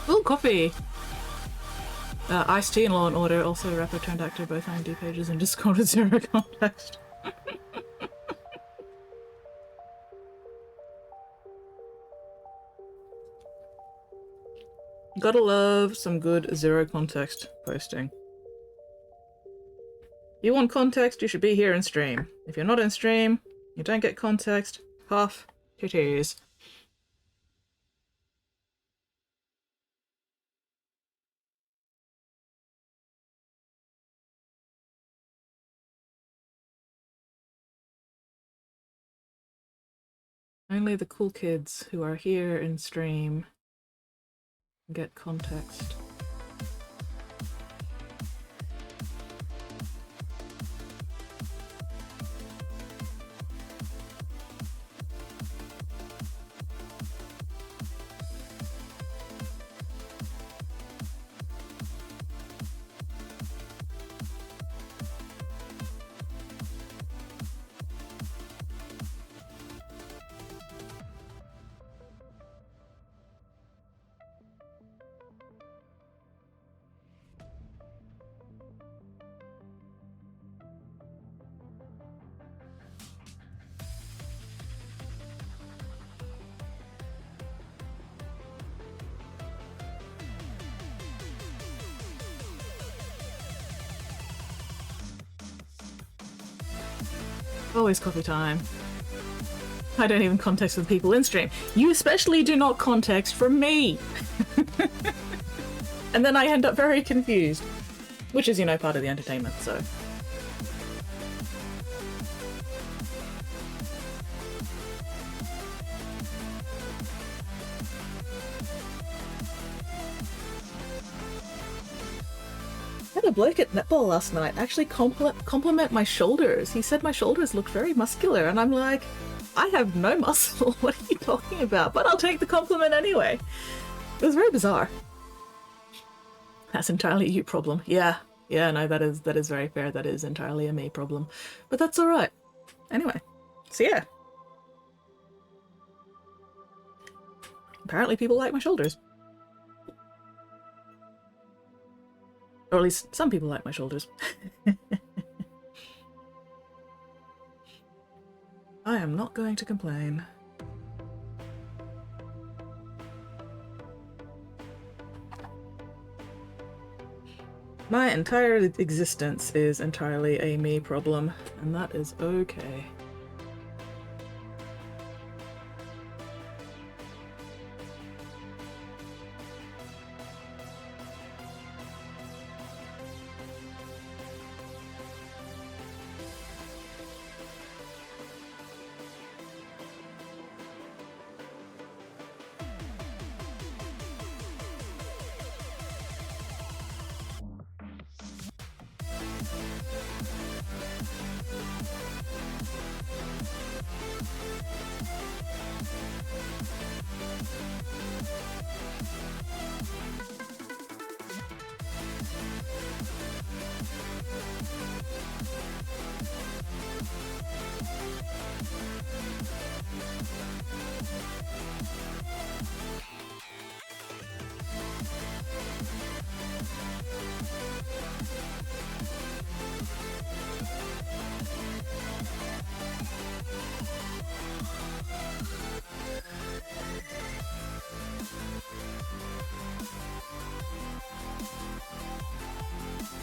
Ooh, coffee! Iced Tea and Law and Order, also rapper turned actor, both IMD pages and Discord with zero context. Gotta love some good zero context posting. You want context, you should be here in stream. If you're not in stream, you don't get context, half titties. Only the cool kids who are here in stream get context. Always coffee time. I don't even context with people in stream. You especially do not context from me! And then I end up very confused. Which is, you know, part of the entertainment, so... I had a bloke at netball last night actually compliment my shoulders. He said my shoulders looked very muscular, and I'm like, I have no muscle. What are you talking about? But I'll take the compliment anyway. It was very bizarre. That's entirely a you problem. Yeah, no, that is very fair. That is entirely a me problem. But that's alright. Anyway, so yeah. Apparently people like my shoulders. Or at least some people like my shoulders. I am not going to complain. My entire existence is entirely a me problem, and that is okay.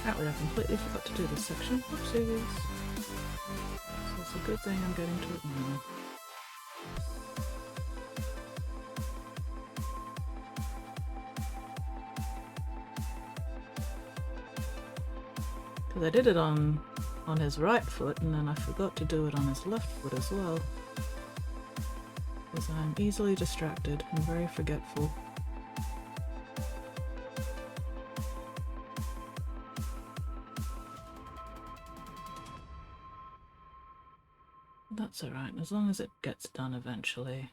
Apparently I completely forgot to do this section. Oopsies. So it's a good thing I'm getting to it now. Because I did it on his right foot and then I forgot to do it on his left foot as well. Because I'm easily distracted and very forgetful. That's alright, as long as it gets done eventually.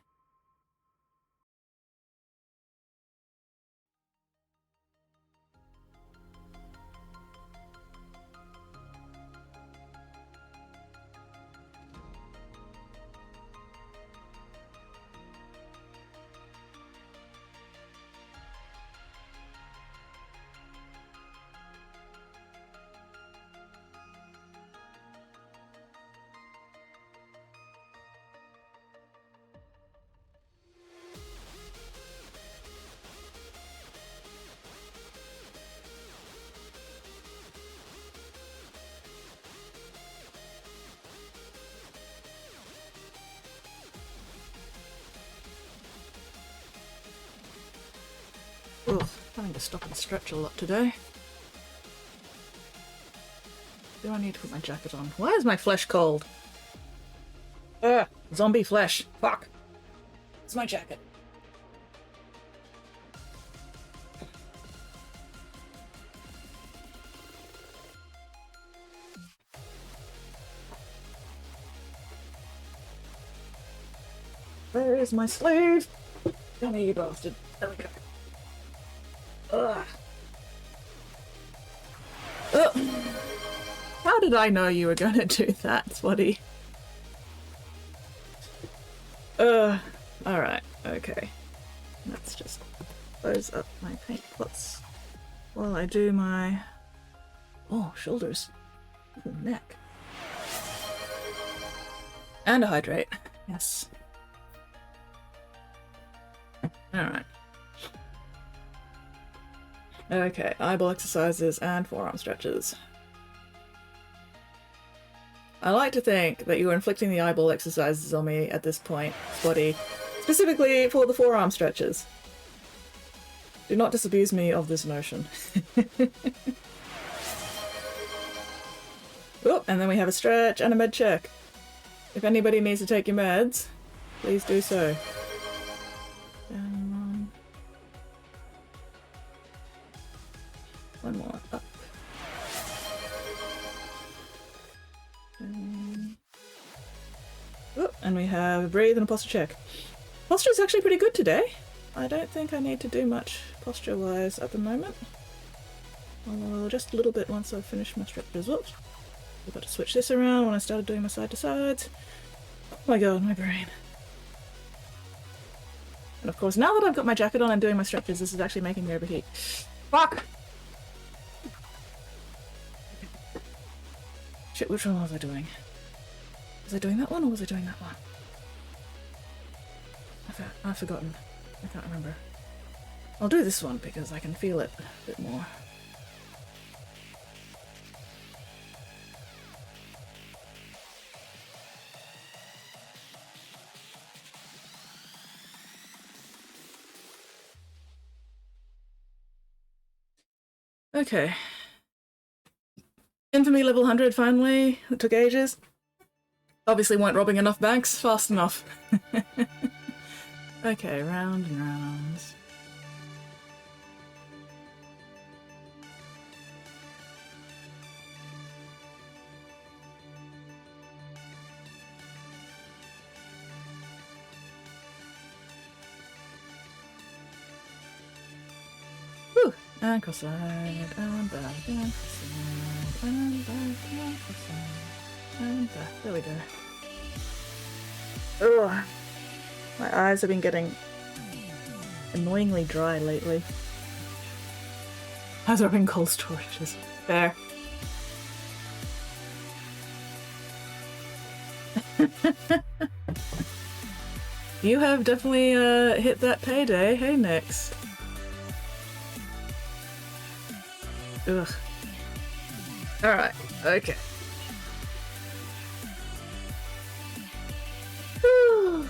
Ugh, having to stop and stretch a lot today. Do I need to put my jacket on? Why is my flesh cold? Ugh, zombie flesh. Fuck. It's my jacket. Where is my sleeve? Come here, you bastard. There we go. Ugh. Ugh. How did I know you were gonna do that, Swatty? Alright, okay. Let's just close up my paint pots while I do my... Oh, shoulders. Ooh, neck. And a hydrate. Yes. Alright. Okay, eyeball exercises and forearm stretches. I like to think that you are inflicting the eyeball exercises on me at this point, Spotty, specifically for the forearm stretches. Do not disabuse me of this notion. Oh, and then we have a stretch and a med check. If anybody needs to take your meds, please do so. One more up. Oh, and we have a breathe and a posture check. Posture is actually pretty good today. I don't think I need to do much posture-wise at the moment. Although just a little bit once I've finished my stretches. Whoops. I've got to switch this around when I started doing my side-to-sides. Oh my god, my brain. And of course, now that I've got my jacket on and doing my stretches, this is actually making me overheat. Fuck! Shit, which one was I doing? Was I doing that one or was I doing that one? I've forgotten. I can't remember. I'll do this one because I can feel it a bit more. Okay. Infamy level 100 finally. It took ages. Obviously weren't robbing enough banks fast enough. Okay, round and rounds. Whew! And cross-side, and back, and cross-side, and back, and cross-side, and back. There we go. Ugh. My eyes have been getting annoyingly dry lately. As are in cold storages. There. You have definitely hit that payday, hey Nix? Ugh. Alright, okay. Whew.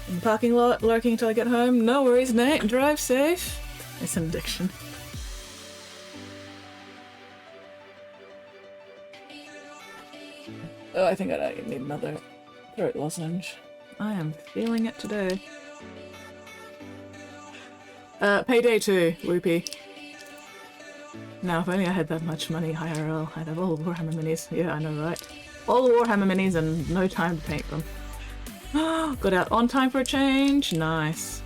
In the parking lot, lurking until I get home. No worries, Nate. Drive safe. It's an addiction. Oh, I think I need another throat lozenge. I am feeling it today. Payday 2, Whoopie. Now, if only I had that much money IRL, I'd have all the Warhammer minis. Yeah, I know, right? All the Warhammer minis and no time to paint them. Got out on time for a change. Nice.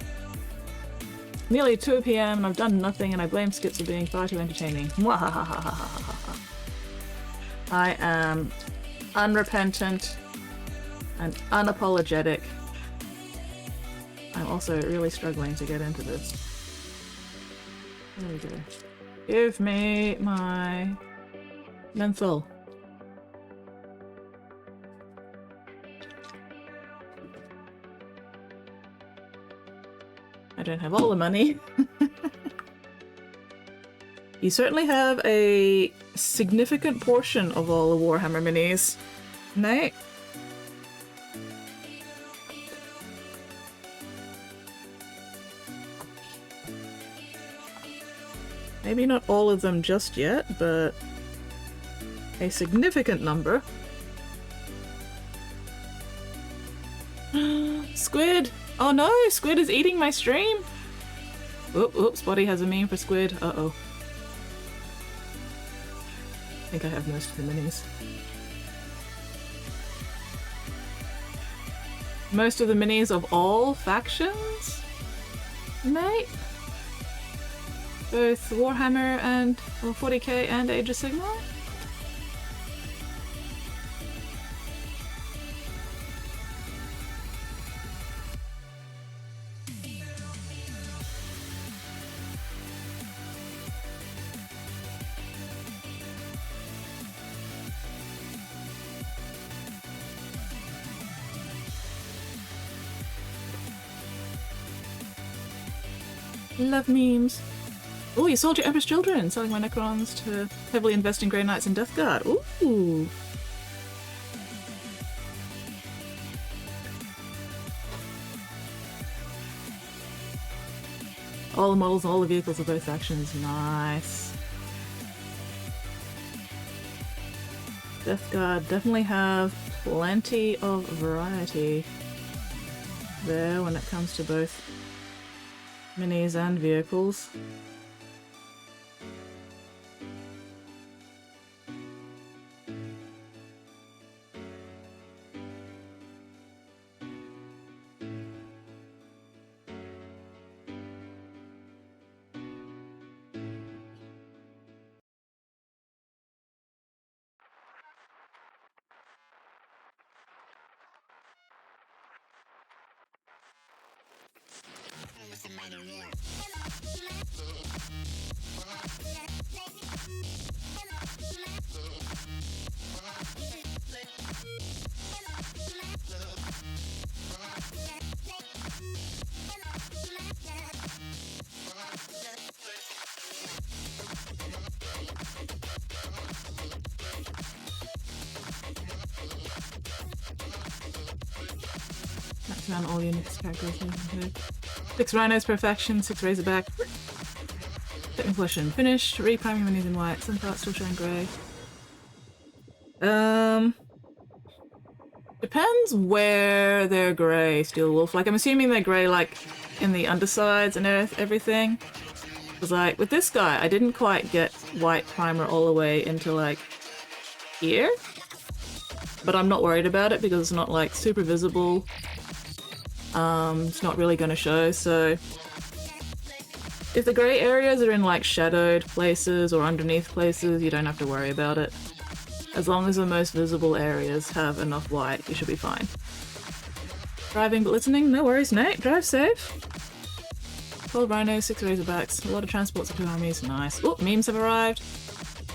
Nearly 2 PM and I've done nothing and I blame skits for being far too entertaining. Mwahahahahaha. I am unrepentant and unapologetic. I'm also really struggling to get into this. There we go. Give me my menthol. I don't have all the money. You certainly have a significant portion of all the Warhammer minis, Nate. Maybe not all of them just yet, but a significant number. Squid! Oh no! Squid is eating my stream! Oops, Spotty has a meme for Squid. Uh-oh. I think I have most of the minis. Most of the minis of all factions? Mate? Both Warhammer and 40k and Age of Sigmar? Love memes. Oh, you sold your Empress Children! Selling my Necrons to heavily invest in Grey Knights and Death Guard. Ooh! All the models and all the vehicles of both factions. Nice. Death Guard definitely have plenty of variety there when it comes to both minis and vehicles. Max down all units, characters, 6 Rhinos per faction, 6 Razorback. Technical question. Finished. Repriming minis in white. Some parts still showing grey. Depends where they're grey, Steel Wolf. Like, I'm assuming they're grey, like, in the undersides and everything. Because, like, with this guy, I didn't quite get white primer all the way into, like, here. But I'm not worried about it because it's not, like, super visible. It's not really gonna show, so... If the grey areas are in, like, shadowed places or underneath places, you don't have to worry about it. As long as the most visible areas have enough white, you should be fine. Driving but listening? No worries, Nate. Drive safe. 12 Rhinos, 6 Razorbacks. A lot of transports of 2 armies. Nice. Oh, memes have arrived.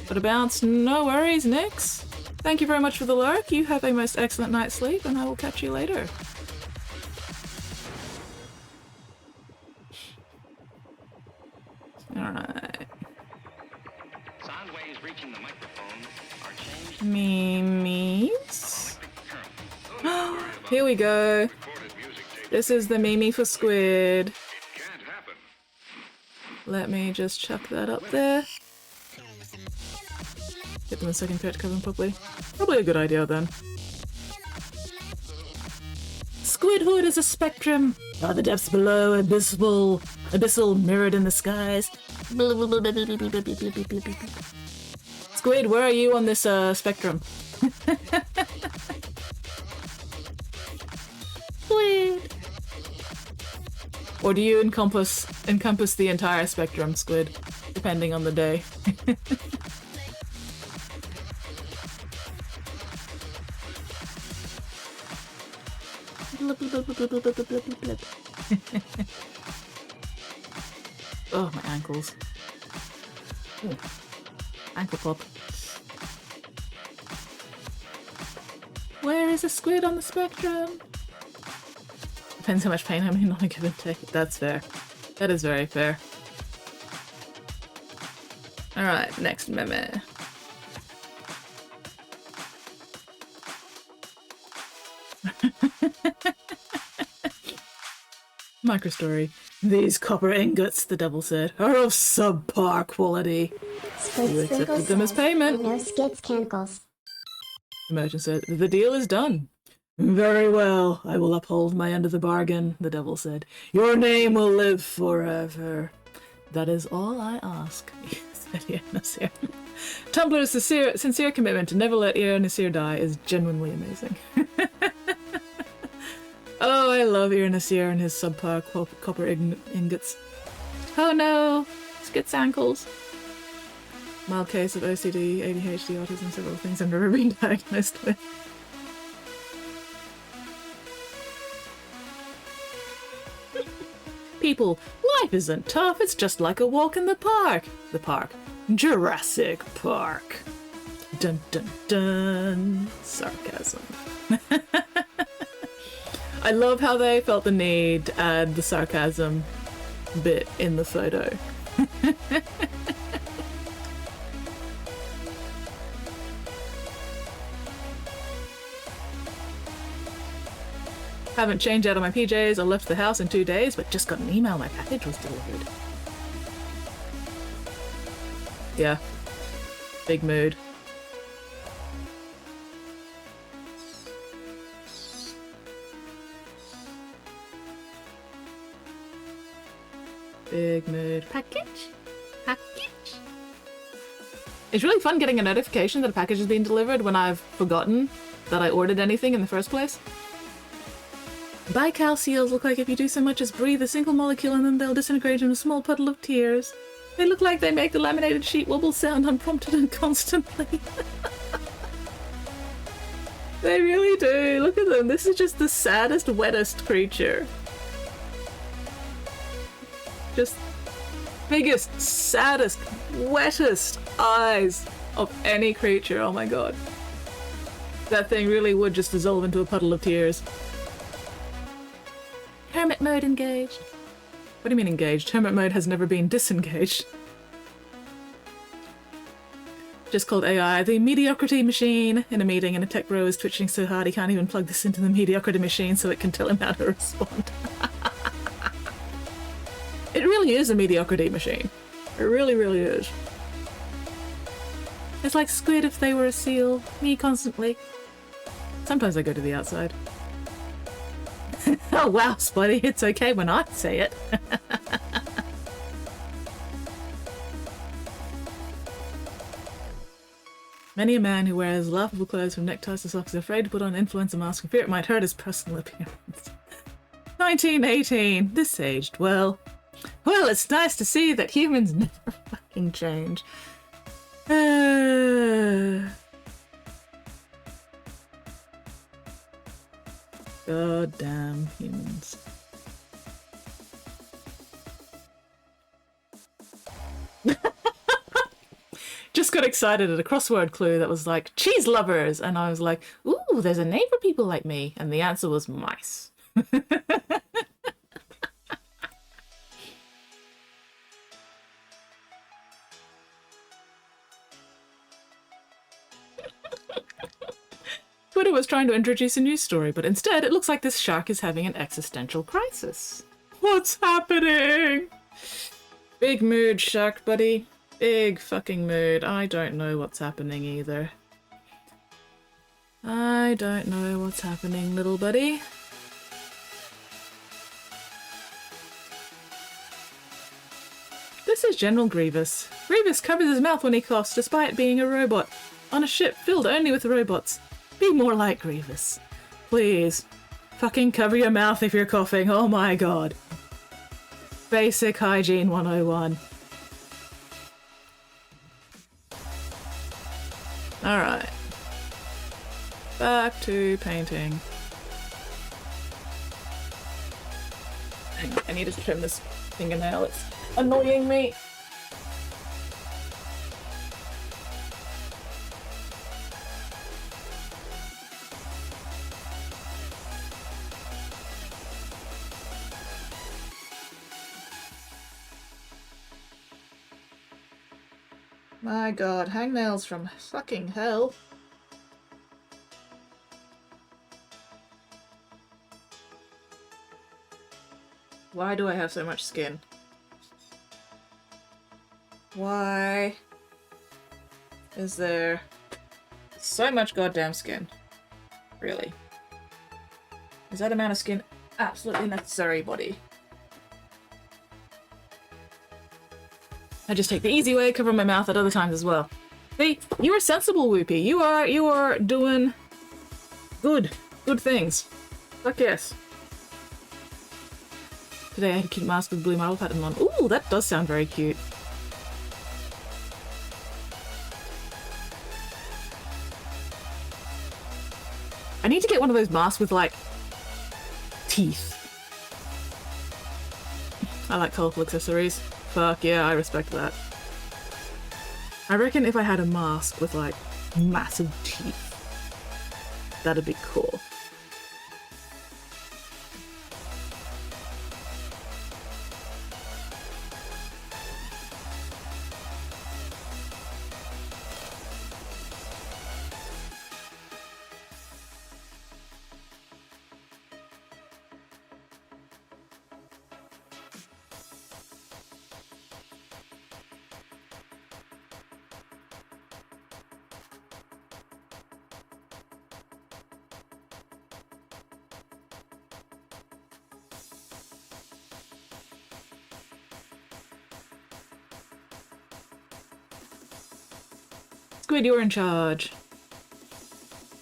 Got a bounce. No worries, Nix. Thank you very much for the lurk. You have a most excellent night's sleep, and I will catch you later. Alright. Sound waves reaching the microphone are we go. This is the Mimi for squid. Let me just chuck that up there. Get them a second pair to cover them properly. Probably a good idea then. Squidhood is a spectrum. Are the depths below abyssal mirrored in the skies? Squid, where are you on this spectrum? Squid. Or do you encompass the entire spectrum, Squid, depending on the day? Oh, my ankles. Ooh. Ankle pop. Where is a squid on the spectrum? Depends how much pain I'm in on a given day. That's fair. That is very fair. Alright, next meme. Microstory. These copper ingots, the devil said, are of subpar quality. You accepted them as payment. No skids cankles. The merchant said, the deal is done. Very well, I will uphold my end of the bargain, the devil said. Your name will live forever. That is all I ask, said Nasir. Tumblr's sincere commitment to never let Nasir die is genuinely amazing. Oh, I love Nasir and his subpar copper ingots. Oh no, skits ankles. Mild case of OCD, ADHD, autism, several things I've never been diagnosed with. People, life isn't tough, it's just like a walk in the park. The park. Jurassic Park. Dun dun dun. Sarcasm. I love how they felt the need to add the sarcasm bit in the photo. Haven't changed out of my PJs or left the house in 2 days, but just got an email my package was delivered. Yeah. Big mood. Big mood. Package? Package? It's really fun getting a notification that a package has been delivered when I've forgotten that I ordered anything in the first place. Bical seals look like if you do so much as breathe a single molecule and then they'll disintegrate in a small puddle of tears. They look like they make the laminated sheet wobble sound unprompted and constantly. They really do. Look at them. This is just the saddest, wettest creature. Just biggest, saddest, wettest eyes of any creature. Oh my god. That thing really would just dissolve into a puddle of tears. Hermit mode engaged. What do you mean engaged? Hermit mode has never been disengaged. Just called AI the mediocrity machine in a meeting, and a tech bro is twitching so hard he can't even plug this into the mediocrity machine so it can tell him how to respond. It really is a mediocrity machine. It really, really is. It's like squid if they were a seal. Me constantly. Sometimes I go to the outside. Oh wow, Spotty, it's okay when I say it. Many a man who wears laughable clothes from neckties to socks is afraid to put on an influencer mask for fear it might hurt his personal appearance. 1918. This aged well. Well, it's nice to see that humans never fucking change. God damn humans. Just got excited at a crossword clue that was like, cheese lovers! And I was like, ooh, there's a name for people like me. And the answer was mice. Twitter was trying to introduce a news story, but instead it looks like this shark is having an existential crisis. What's happening? Big mood, shark buddy. Big fucking mood. I don't know what's happening either. I don't know what's happening, little buddy. This is General Grievous. Grievous covers his mouth when he coughs despite being a robot. On a ship filled only with robots. Be more like Grievous. Please. Fucking cover your mouth if you're coughing. Oh my god. Basic Hygiene 101. Alright. Back to painting. Hang on, I need to trim this fingernail. It's annoying me. My god, hangnails from fucking hell. Why do I have so much skin? Why is there so much goddamn skin? Really? Is that amount of skin absolutely necessary, buddy? I just take the easy way, cover my mouth at other times as well. See, you are sensible, Whoopi. You are doing good things. Fuck yes. Today I had a cute mask with blue marble pattern on. Ooh, that does sound very cute. I need to get one of those masks with, like, teeth. I like colourful accessories. Fuck yeah, I respect that. I reckon if I had a mask with, like, massive teeth, that'd be cool. Squid, you're in charge.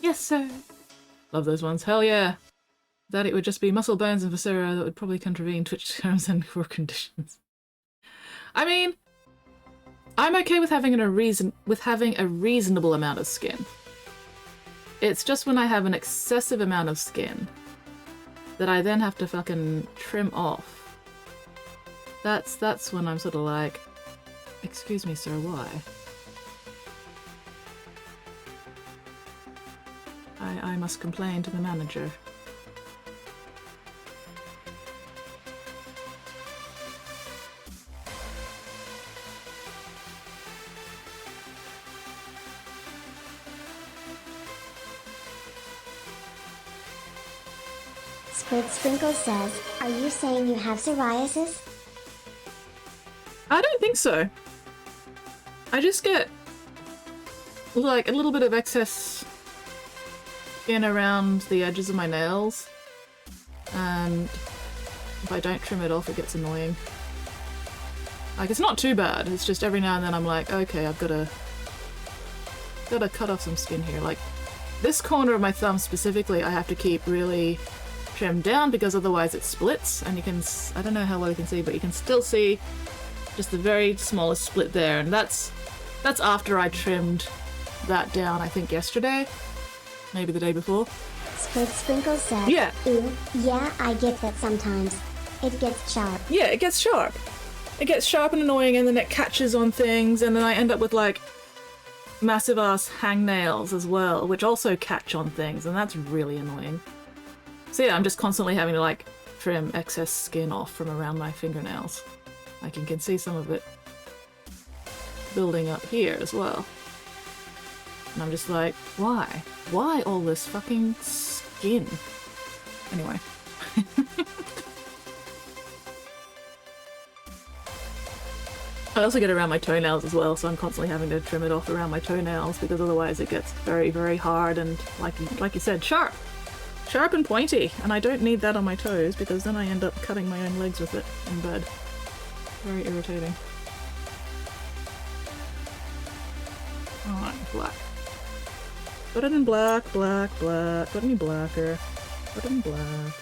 Yes, sir. Love those ones. Hell yeah. That it would just be muscle, bones, and viscera that would probably contravene Twitch terms and core conditions. I mean, I'm okay with having a reasonable amount of skin. It's just when I have an excessive amount of skin that I then have to fucking trim off. That's when I'm sort of like, excuse me, sir, why? I must complain to the manager. Squid Sprinkle says, are you saying you have psoriasis? I don't think so. I just get like a little bit of excess skin around the edges of my nails, and if I don't trim it off it gets annoying. Like, it's not too bad, it's just every now and then I'm like, okay, I've gotta cut off some skin here. Like, this corner of my thumb specifically I have to keep really trimmed down because otherwise it splits, and you can, I don't know how well you can see, but you can still see just the very smallest split there, and that's after I trimmed that down, I think yesterday. Maybe the day before. Squid Sprinkle says, yeah. Ooh, yeah, I get that sometimes. It gets sharp. Yeah, it gets sharp. It gets sharp and annoying, and then it catches on things, and then I end up with, like, massive ass hangnails as well, which also catch on things, and that's really annoying. So yeah, I'm just constantly having to, like, trim excess skin off from around my fingernails. Like, you can see some of it building up here as well. And I'm just like, why? Why all this fucking skin? Anyway. I also get around my toenails as well, so I'm constantly having to trim it off around my toenails because otherwise it gets very, very hard and, like you said, sharp. Sharp and pointy. And I don't need that on my toes because then I end up cutting my own legs with it in bed. Very irritating. Alright, black. Put it in black, black, black. Put it in blacker. Put it in black.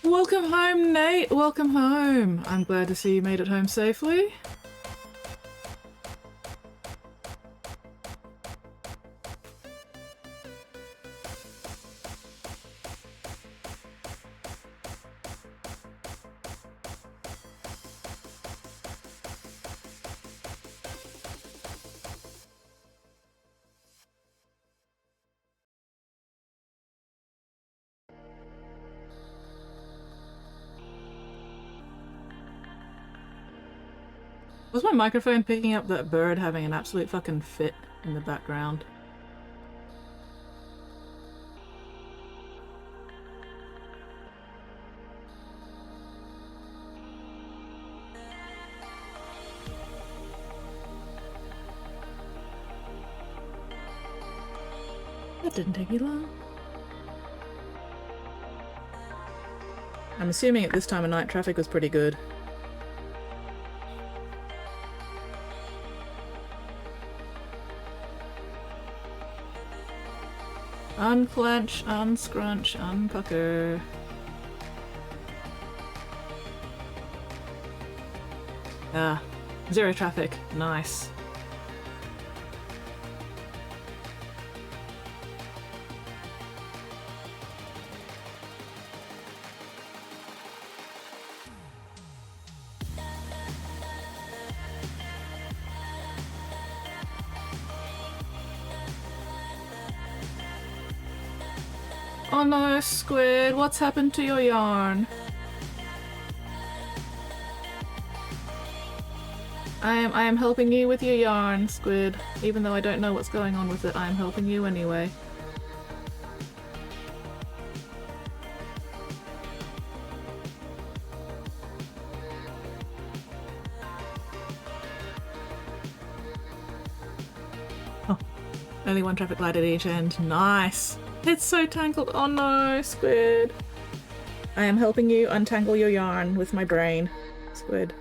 Welcome home, Nate! Welcome home! I'm glad to see you made it home safely. Was my microphone picking up that bird having an absolute fucking fit in the background? That didn't take me long. I'm assuming at this time of night traffic was pretty good. Unclench, unscrunch, unpucker. Ah, zero traffic. Nice. Oh no, Squid, what's happened to your yarn? I am helping you with your yarn, Squid. Even though I don't know what's going on with it, I am helping you anyway. Oh, only one traffic light at each end. Nice! It's so tangled. Oh no, Squid. I am helping you untangle your yarn with my brain, Squid.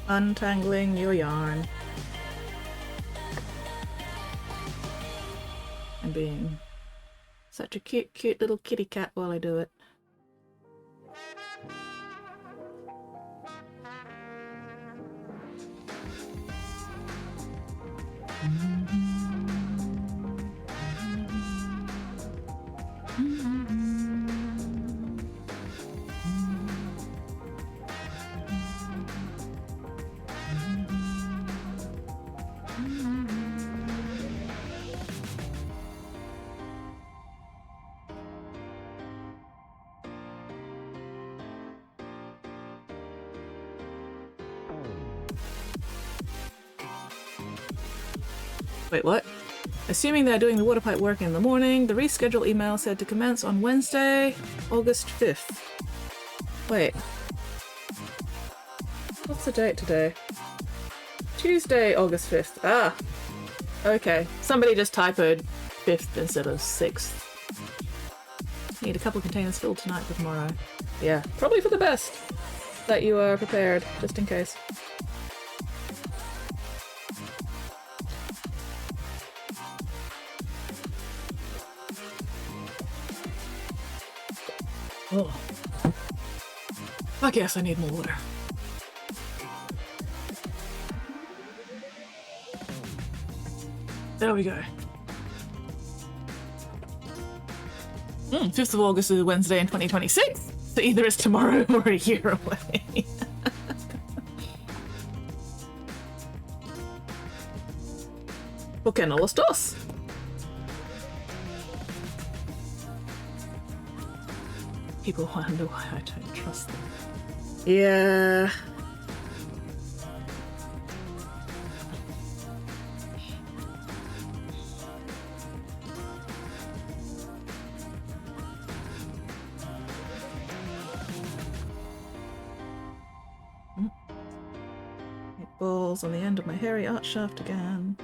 Untangling your yarn. And being such a cute, cute little kitty cat while I do it. Wait, what? Assuming they're doing the water pipe work in the morning, the reschedule email said to commence on Wednesday, August 5th. Wait. What's the date today? Tuesday, August 5th. Ah! Okay. Somebody just typoed 5th instead of 6th. Need a couple containers filled tonight for tomorrow. Yeah, probably for the best that you are prepared, just in case. Oh. I guess I need more water. There we go. 5th of August is Wednesday in 2026, so either it's tomorrow or a year away. ¿Por qué no los dos? People wonder why I don't trust them. Yeah. Balls on the end of my hairy art shaft again.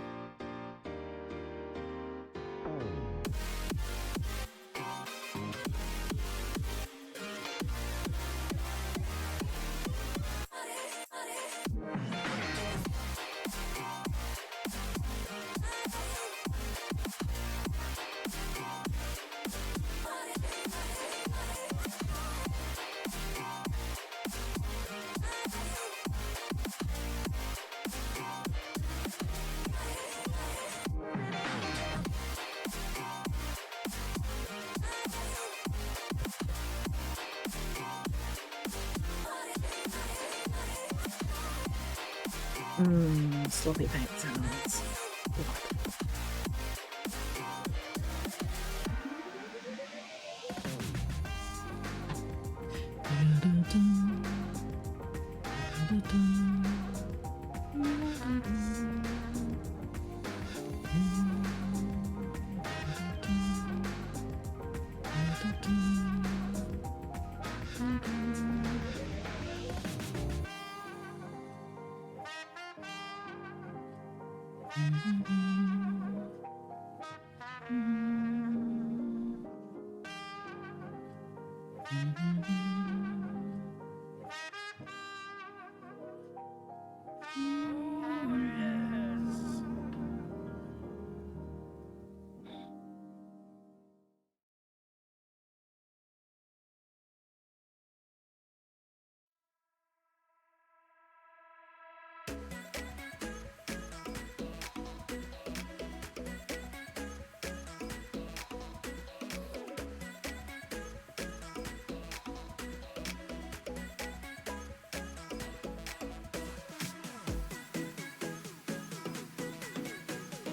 Sloppy paint sounds.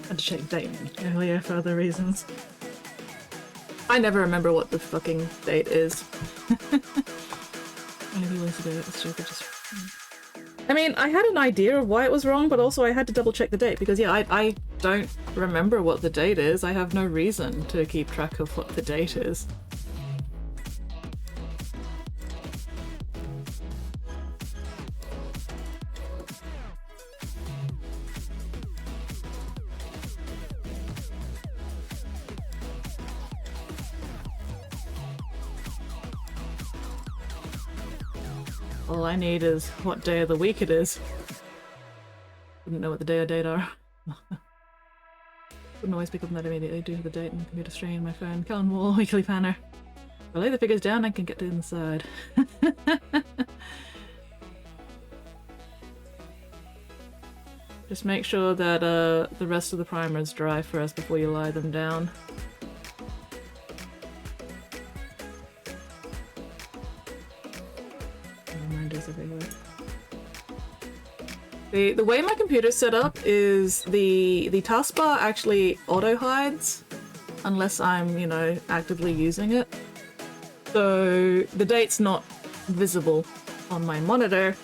Had to check date earlier for other reasons. I never remember what the fucking date is. Only few ways to do it. It's stupid. I mean, I had an idea of why it was wrong, but also I had to double check the date because, yeah, I don't remember what the date is. I have no reason to keep track of what the date is. All I need is what day of the week it is. Wouldn't know what the day or date are. Wouldn't always pick up on that immediately due to the date and computer screen, my phone, calendar wall, weekly planner. If I lay the figures down, I can get to the inside. Just make sure that the rest of the primer is dry first before you lie them down. Reminders everywhere. The way my computer's set up is the taskbar actually auto hides unless I'm, you know, actively using it. So the date's not visible on my monitor.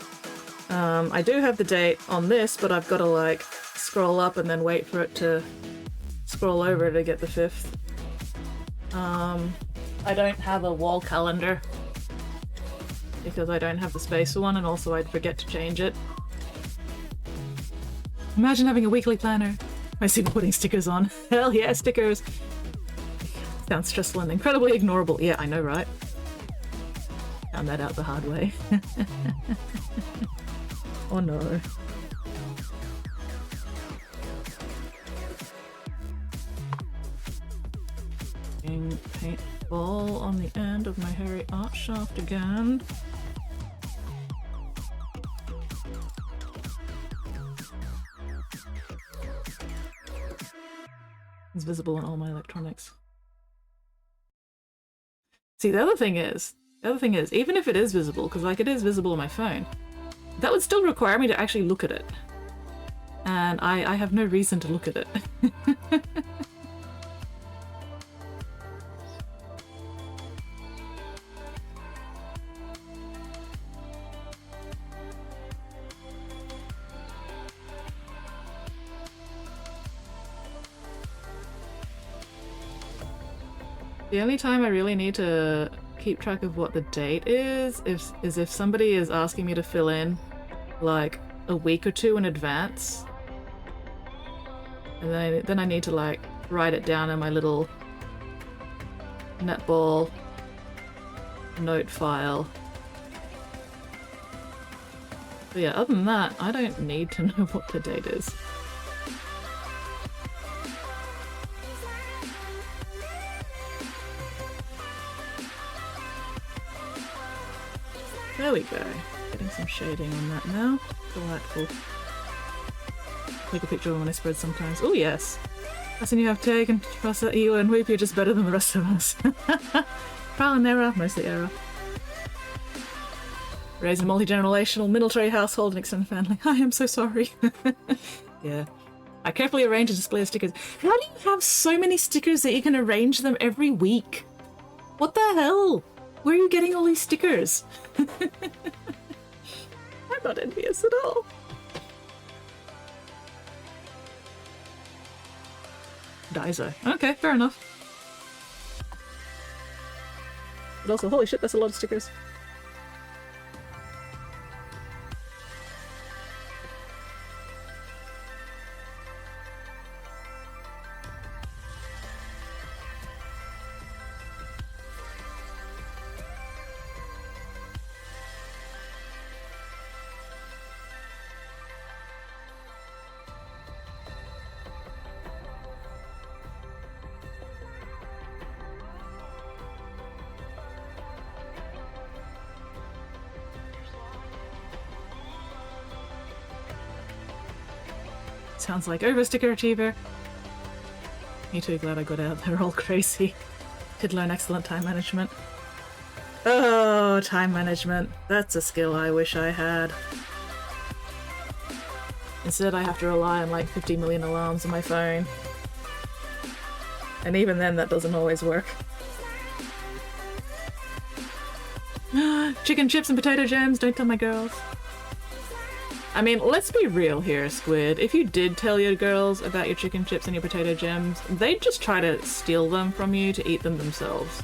I do have the date on this, but I've got to like scroll up and then wait for it to scroll over to get the 5th. I don't have a wall calendar because I don't have the space for one, and also I'd forget to change it. Imagine having a weekly planner. I see putting stickers on. Hell yeah, stickers! Sounds stressful and incredibly ignorable. Yeah, I know, right? Found that out the hard way. Oh no. Paintball on the end of my hairy art shaft again. It's visible on all my electronics. See, the other thing is, even if it is visible, because like it is visible on my phone, that would still require me to actually look at it. And I have no reason to look at it. The only time I really need to keep track of what the date is if somebody is asking me to fill in like a week or two in advance, and then I need to like write it down in my little netball note file. But yeah, other than that, I don't need to know what the date is. There we go. Getting some shading on that now. Delightful. Take a picture when I spread sometimes. Oh yes! Lesson you have taken. Trust that you and Whoop, you're just better than the rest of us. Trial and error, mostly error. Raised in a multi-generational military household and extended family. I am so sorry. Yeah. I carefully arrange a display of stickers. How do you have so many stickers that you can arrange them every week? What the hell? Where are you getting all these stickers? I'm not envious at all. Daiso. Okay, fair enough. But also, holy shit, that's a lot of stickers. Sounds like over sticker achiever. Me too, glad I got out. They're all crazy. Did learn excellent time management. Oh, time management. That's a skill I wish I had. Instead I have to rely on like 50 million alarms on my phone. And even then that doesn't always work. Chicken chips and potato jams, don't tell my girls. I mean, let's be real here, Squid. If you did tell your girls about your chicken chips and your potato gems, they'd just try to steal them from you to eat them themselves.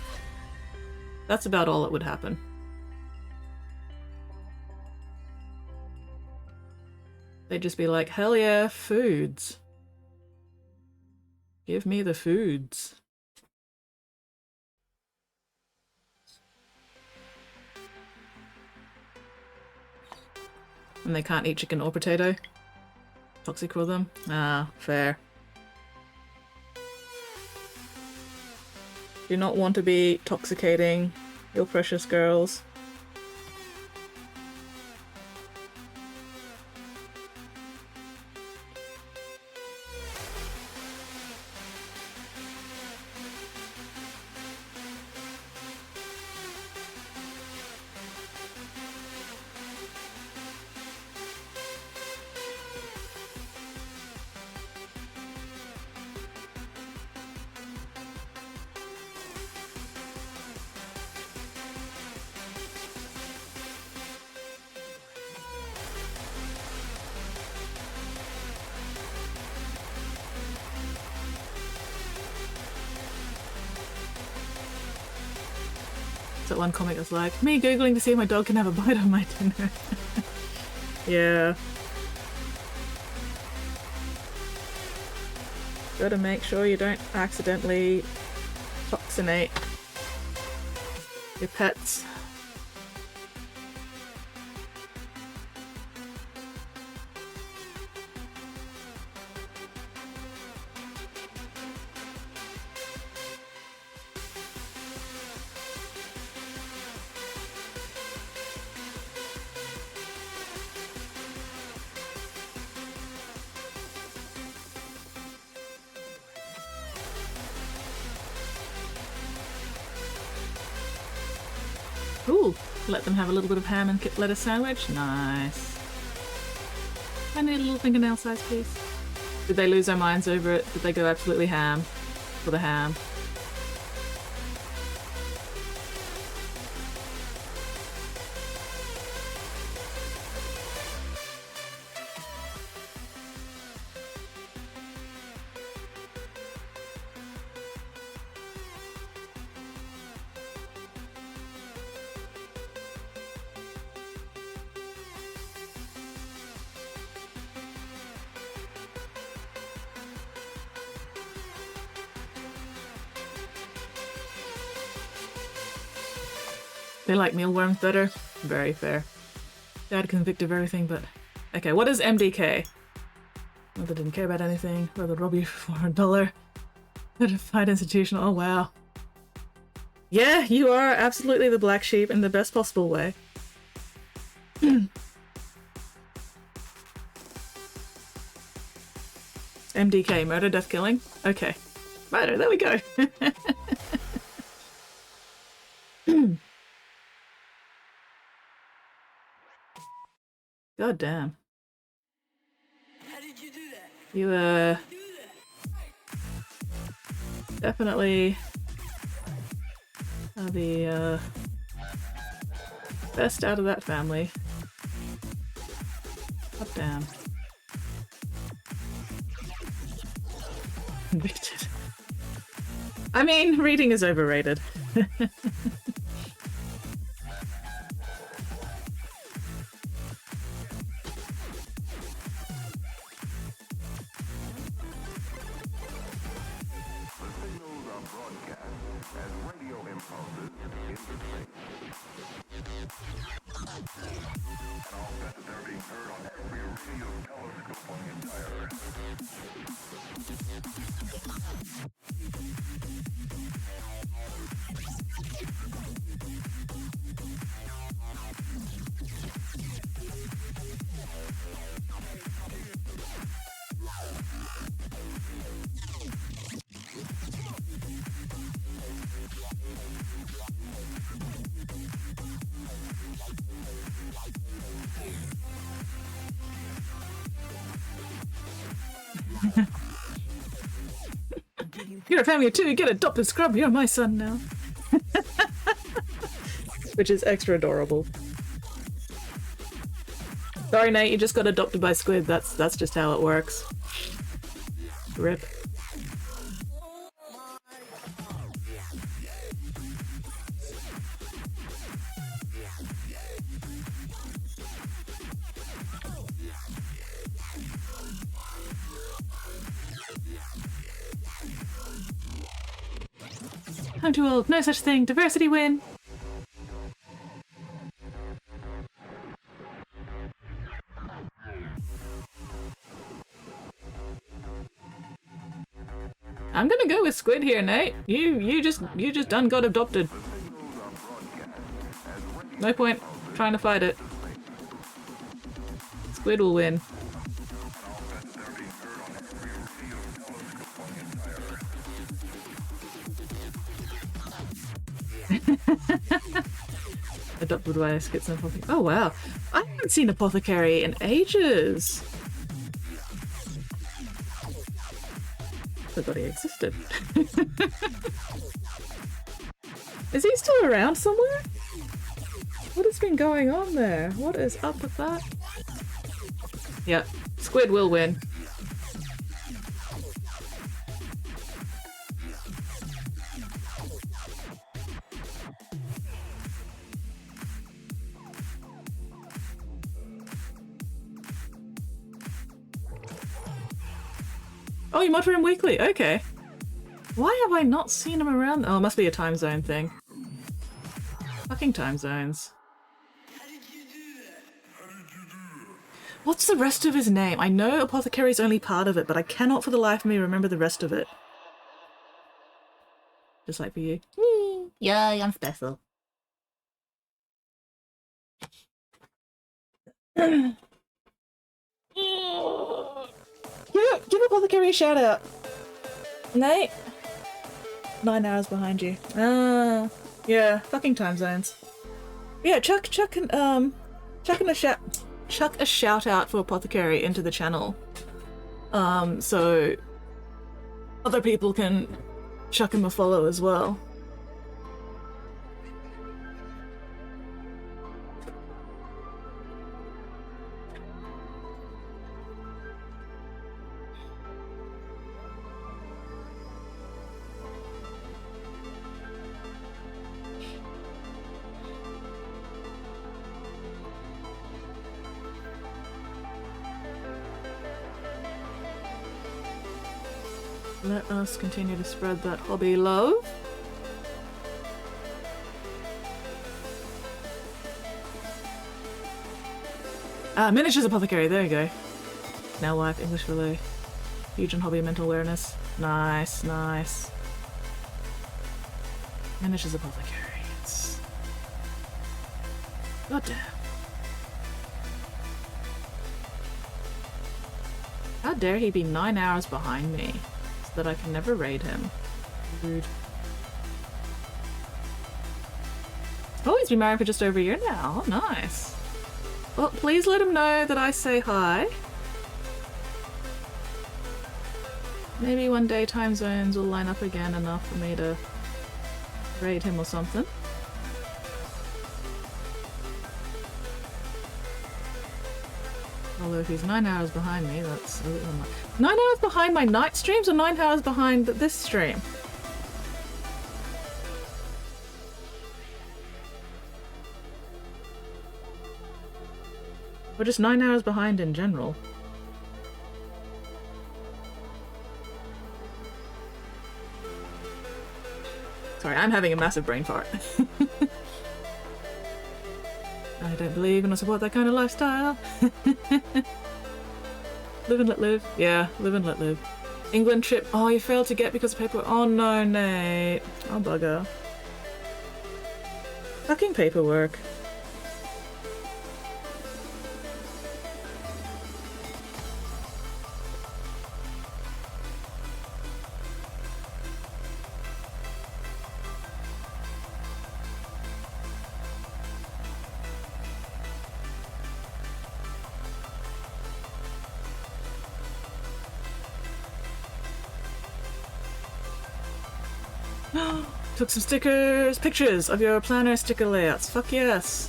That's about all that would happen. They'd just be like, hell yeah, foods. Give me the foods. And they can't eat chicken or potato. Toxic for them. Ah, fair. Do not want to be toxicating your precious girls. That one comic was like, me googling to see if my dog can have a bite of my dinner. Yeah. Gotta make sure you don't accidentally toxinate your pets. Ooh, let them have a little bit of ham and lettuce sandwich. Nice. I need a little fingernail size piece. Did they lose their minds over it? Did they go absolutely ham for the ham? They like mealworms better. Very fair. Dad convict of everything, but... Okay, what is MDK? Mother didn't care about anything. Brother rob you for $1. Certified institutional. Oh, wow. Yeah, you are absolutely the black sheep in the best possible way. MDK, murder, death, killing? Okay. Murder, there we go. God damn. How did you do that? You, definitely are the, best out of that family. God damn. Convicted. I mean, reading is overrated. You're a family of two, get adopted scrub, you're my son now. Which is extra adorable. Sorry Nate, you just got adopted by Squid, that's just how it works. RIP. I'm too old. No such thing. Diversity win. I'm gonna go with Squid here, Nate. You just done got adopted. No point trying to fight it. Squid will win. Adopted by a skits and apothecary. Oh wow, I haven't seen Apothecary in ages. Forgot he existed. Is he still around somewhere? What has been going on there? What is up with that? Yeah, Squid will win. Oh, you mod for him weekly? Okay. Why have I not seen him around? Oh, it must be a time zone thing. Fucking time zones. What's the rest of his name? I know Apothecary's only part of it, but I cannot for the life of me remember the rest of it. Just like for you. Yeah, I'm special. Give Apothecary a shout out. Nate? 9 hours behind you. Yeah, fucking time zones. Yeah, chuck a shout out for Apothecary into the channel. So other people can chuck him a follow as well. Let us continue to spread that hobby love. Miniatures Apothecary, there you go. Now wife, English relay. Huge on hobby mental awareness. Nice, nice. Miniatures Apothecary. It's... God damn. How dare he be 9 hours behind me, so that I can never raid him. Rude. Oh, he's been married for just over a year now. Oh, nice. Well, please let him know that I say hi. Maybe one day time zones will line up again enough for me to raid him or something. Although if he's 9 hours behind me, that's a little much. 9 hours behind my night streams or 9 hours behind this stream? Or just 9 hours behind in general? Sorry, I'm having a massive brain fart. I don't believe in or support that kind of lifestyle. Live and let live. Yeah, live and let live. England trip. Oh, you failed to get because of paperwork. Oh no, Nate. Oh, bugger. Fucking paperwork. Took some pictures of your planner sticker layouts. Fuck yes.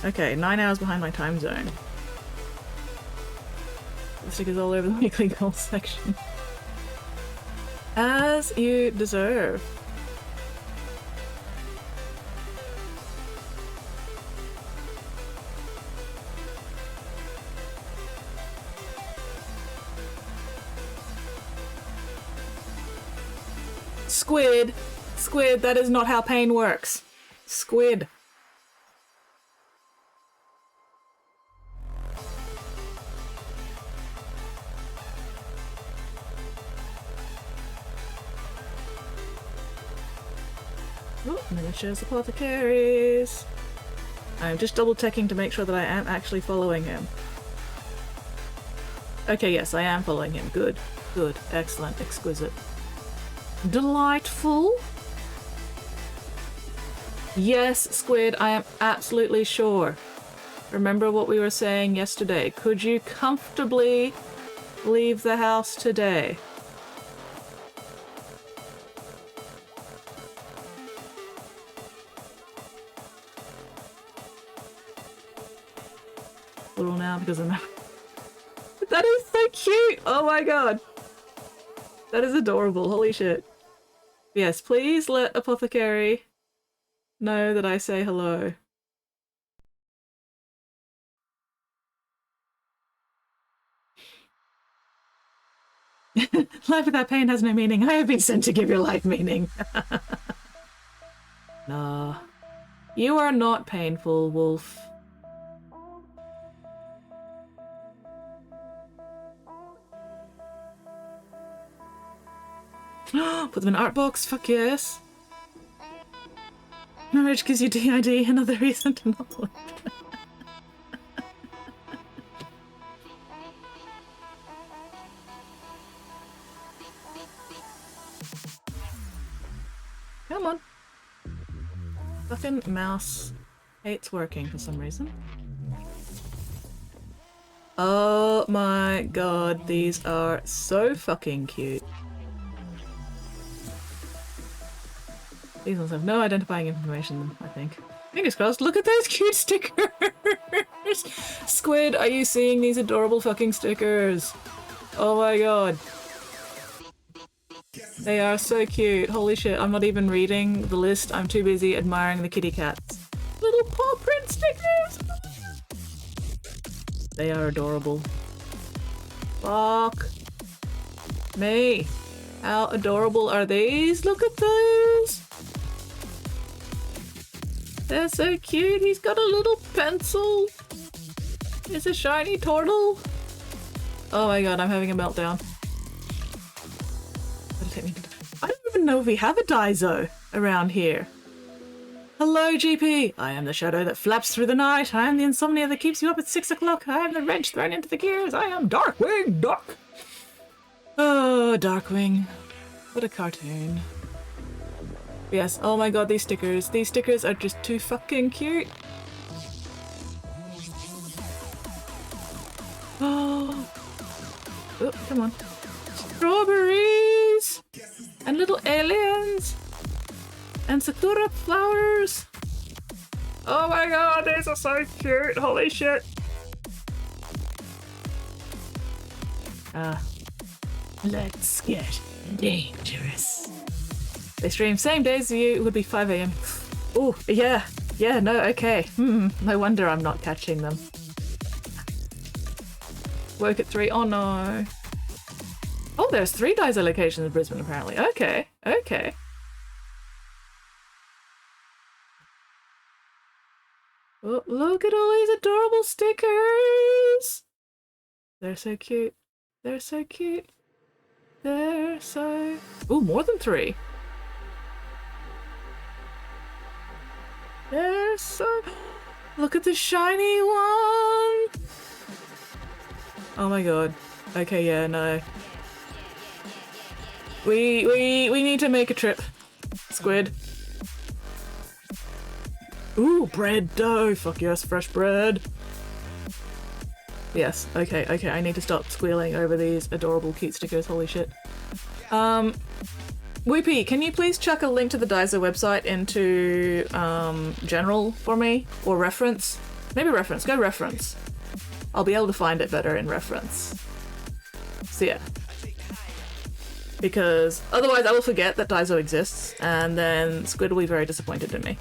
Okay, 9 hours behind my time zone. The stickers all over the weekly goals section. As you deserve. Squid. Squid, that is not how pain works. Squid. Oh, miniatures apothecaries. I'm just double checking to make sure that I am actually following him. Okay, yes, I am following him. Good, good, excellent, exquisite. Delightful. Yes, Squid, I am absolutely sure. Remember what we were saying yesterday. Could you comfortably leave the house today? Little now because I'm... That is so cute! Oh my god! That is adorable, holy shit. Yes, please let Apothecary know that I say hello. Life without pain has no meaning. I have been sent to give your life meaning. Nah. You are not painful, Wolf. Put them in an art box, fuck yes. Marriage gives you DID, another reason to not want. Come on. Fucking mouse hates working for some reason. Oh my god, these are so fucking cute. These ones have no identifying information, I think. Fingers crossed, look at those cute stickers! Squid, are you seeing these adorable fucking stickers? Oh my god. They are so cute. Holy shit, I'm not even reading the list. I'm too busy admiring the kitty cats. Little paw print stickers! They are adorable. Fuck me. How adorable are these? Look at those! They're so cute. He's got a little pencil. It's a shiny turtle. Oh my god, I'm having a meltdown. I don't even know if we have a Daiso around here. Hello, GP. I am the shadow that flaps through the night. I am the insomnia that keeps you up at 6 o'clock. I am the wrench thrown into the gears. I am Darkwing Duck. Oh, Darkwing. What a cartoon. Yes, oh my god, these stickers. These stickers are just too fucking cute. Oh, come on. Strawberries! And little aliens! And sakura flowers! Oh my god, these are so cute! Holy shit! Let's get dangerous. They stream same days as you, it would be 5 AM. Oh, yeah. Yeah, no, okay. No wonder I'm not catching them. Work at 3. Oh no. Oh, there's 3 Daiso locations in Brisbane apparently. Okay, okay. Oh, look at all these adorable stickers! They're so cute. They're so cute. They're so... Ooh, more than 3. They're so... Look at the shiny one! Oh my god. Okay, yeah, no. We need to make a trip. Squid. Ooh, bread dough! Fuck yes, fresh bread! Yes, okay, okay, I need to stop squealing over these adorable cute stickers, holy shit. Whoopie, can you please chuck a link to the Daiso website into, general for me? Or reference? Maybe reference, go reference. I'll be able to find it better in reference. So yeah. Because otherwise I will forget that Daiso exists, and then Squid will be very disappointed in me.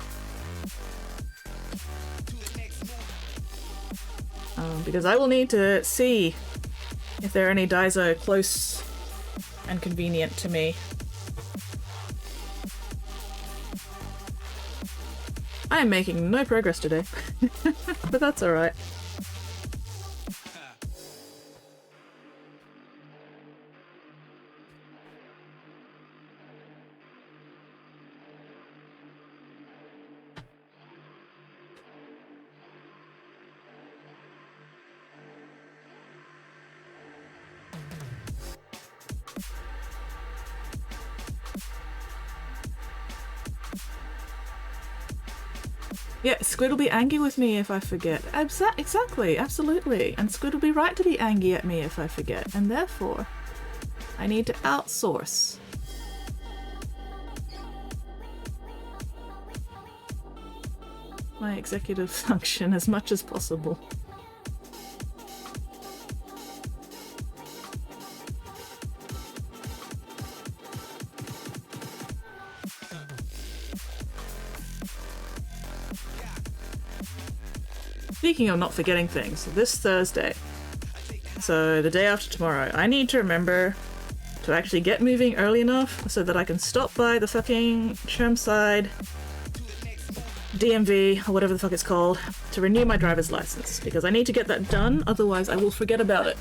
Because I will need to see if there are any Daiso close and convenient to me. I am making no progress today, but that's alright. Yeah, Squid will be angry with me if I forget. Exactly, absolutely. And Squid will be right to be angry at me if I forget. And therefore, I need to outsource. My executive function as much as possible. Speaking of not forgetting things, this Thursday, so the day after tomorrow, I need to remember to actually get moving early enough so that I can stop by the fucking Chermside DMV, or whatever the fuck it's called, to renew my driver's license, because I need to get that done, otherwise I will forget about it.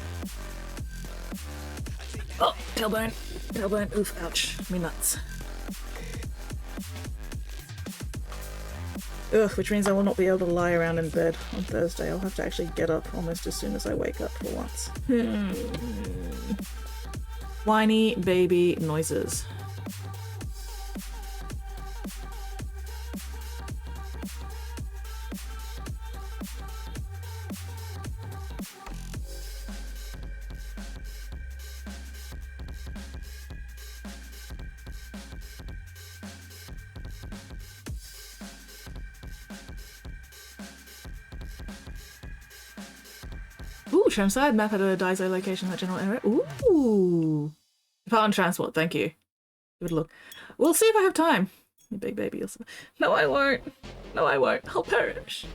Oh, tailbone, oof, ouch, me nuts. Ugh, which means I will not be able to lie around in bed on Thursday. I'll have to actually get up almost as soon as I wake up for once. Whiny baby noises. Ooh, Chermside map had a Daiso location in that general area. Ooh. Department of Transport, thank you. Good look. We'll see if I have time. You big baby. No, I won't. No, I won't. I'll perish.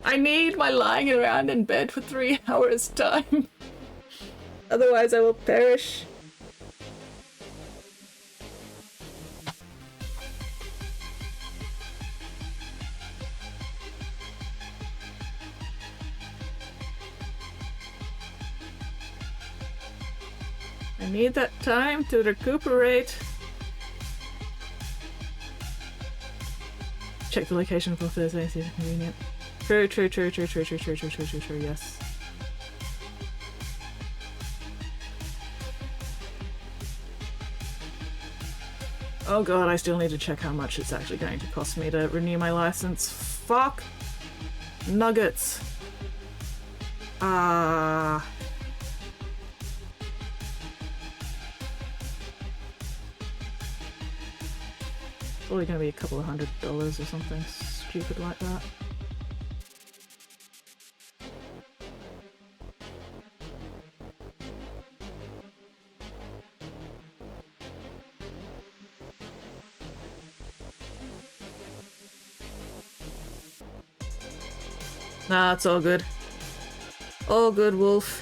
I need my lying around in bed for 3 hours time. Otherwise I will perish. I need that time to recuperate. Check the location for Thursday, see if it's convenient. True, yes. Oh god, I still need to check how much it's actually going to cost me to renew my license. Fuck! Nuggets! Probably gonna be a couple of $100 or something stupid like that. Nah, it's all good. All good, Wolf.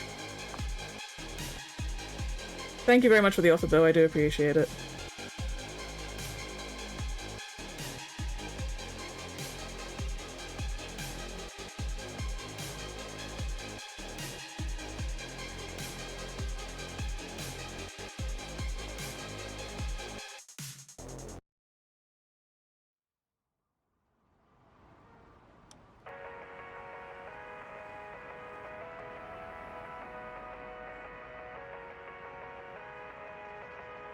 Thank you very much for the offer, though. I do appreciate it.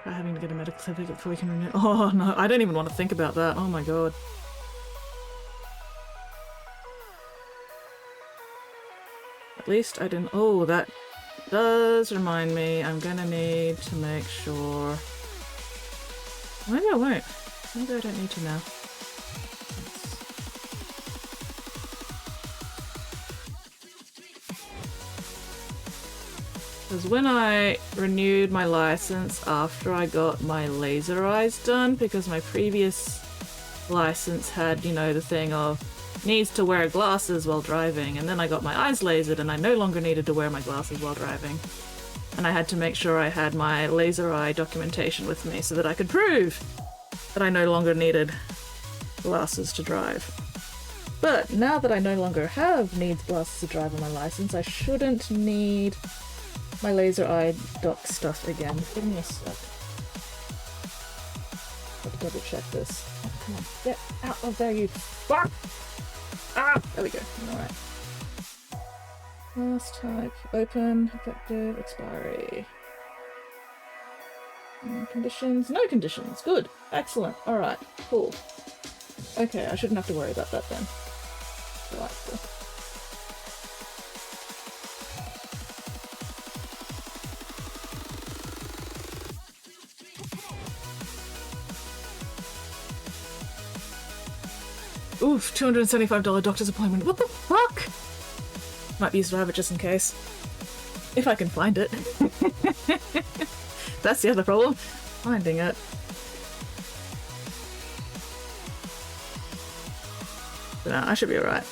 Having to get a medical certificate before we can renew. Oh no, I don't even want to think about that. Oh my god. At least I didn't. Oh, that does remind me. I'm gonna need to make sure. Maybe I won't. Maybe I don't need to now. Because when I renewed my license after I got my laser eyes done, because my previous license had, you know, the thing of needs to wear glasses while driving, and then I got my eyes lasered and I no longer needed to wear my glasses while driving. And I had to make sure I had my laser eye documentation with me so that I could prove that I no longer needed glasses to drive. But now that I no longer have needs glasses to drive on my license, I shouldn't need my laser eye doc stuff again. Give me a sec. Got to double check this. Oh, come on, get out of there, you fuck! Ah! There we go. Alright. Last type. Open. Effective. Expiry. Conditions. No conditions. Good. Excellent. Alright. Cool. Okay, I shouldn't have to worry about that then. Delightful. Oof, $275 doctor's appointment. What the fuck? Might be used to have it just in case. If I can find it. That's the other problem. Finding it. But no, I should be alright.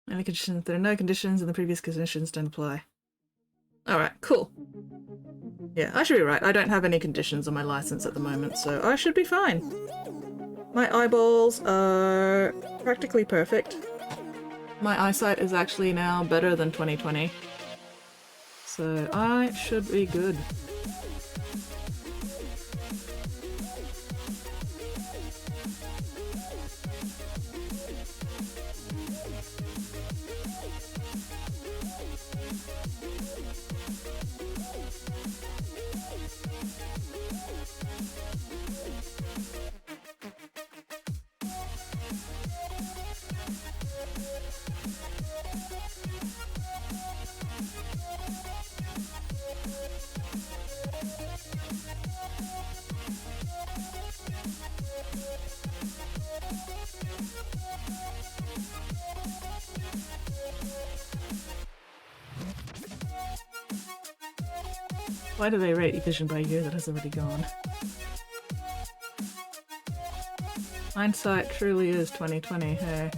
Any conditions? There are no conditions, and the previous conditions don't apply. Alright, cool. Yeah, I should be right. I don't have any conditions on my license at the moment, so I should be fine. My eyeballs are practically perfect. My eyesight is actually now better than 2020. So I should be good. Why do they rate vision by year that has already gone? Hindsight truly is 2020, hey.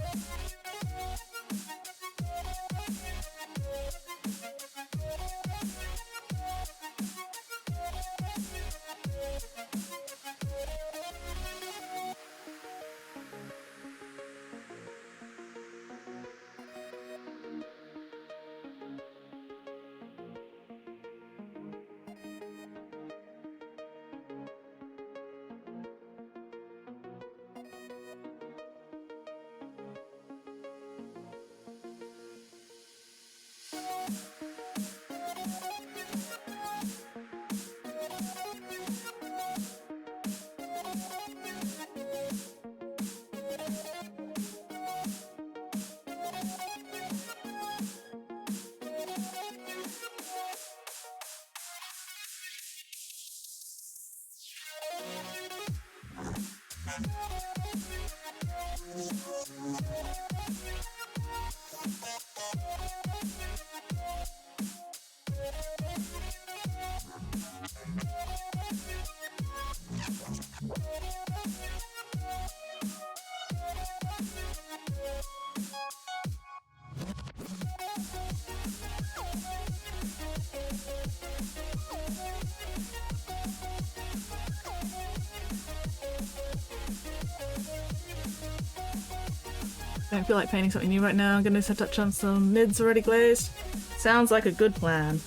Don't feel like painting something new right now. I'm gonna touch on some mids already glazed. Sounds like a good plan.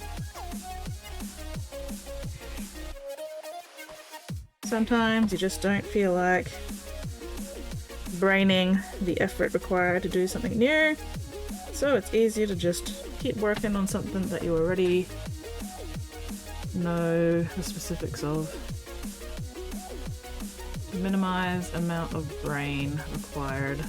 Sometimes you just don't feel like braining the effort required to do something new. So it's easier to just keep working on something that you already know the specifics of. Minimize amount of brain required.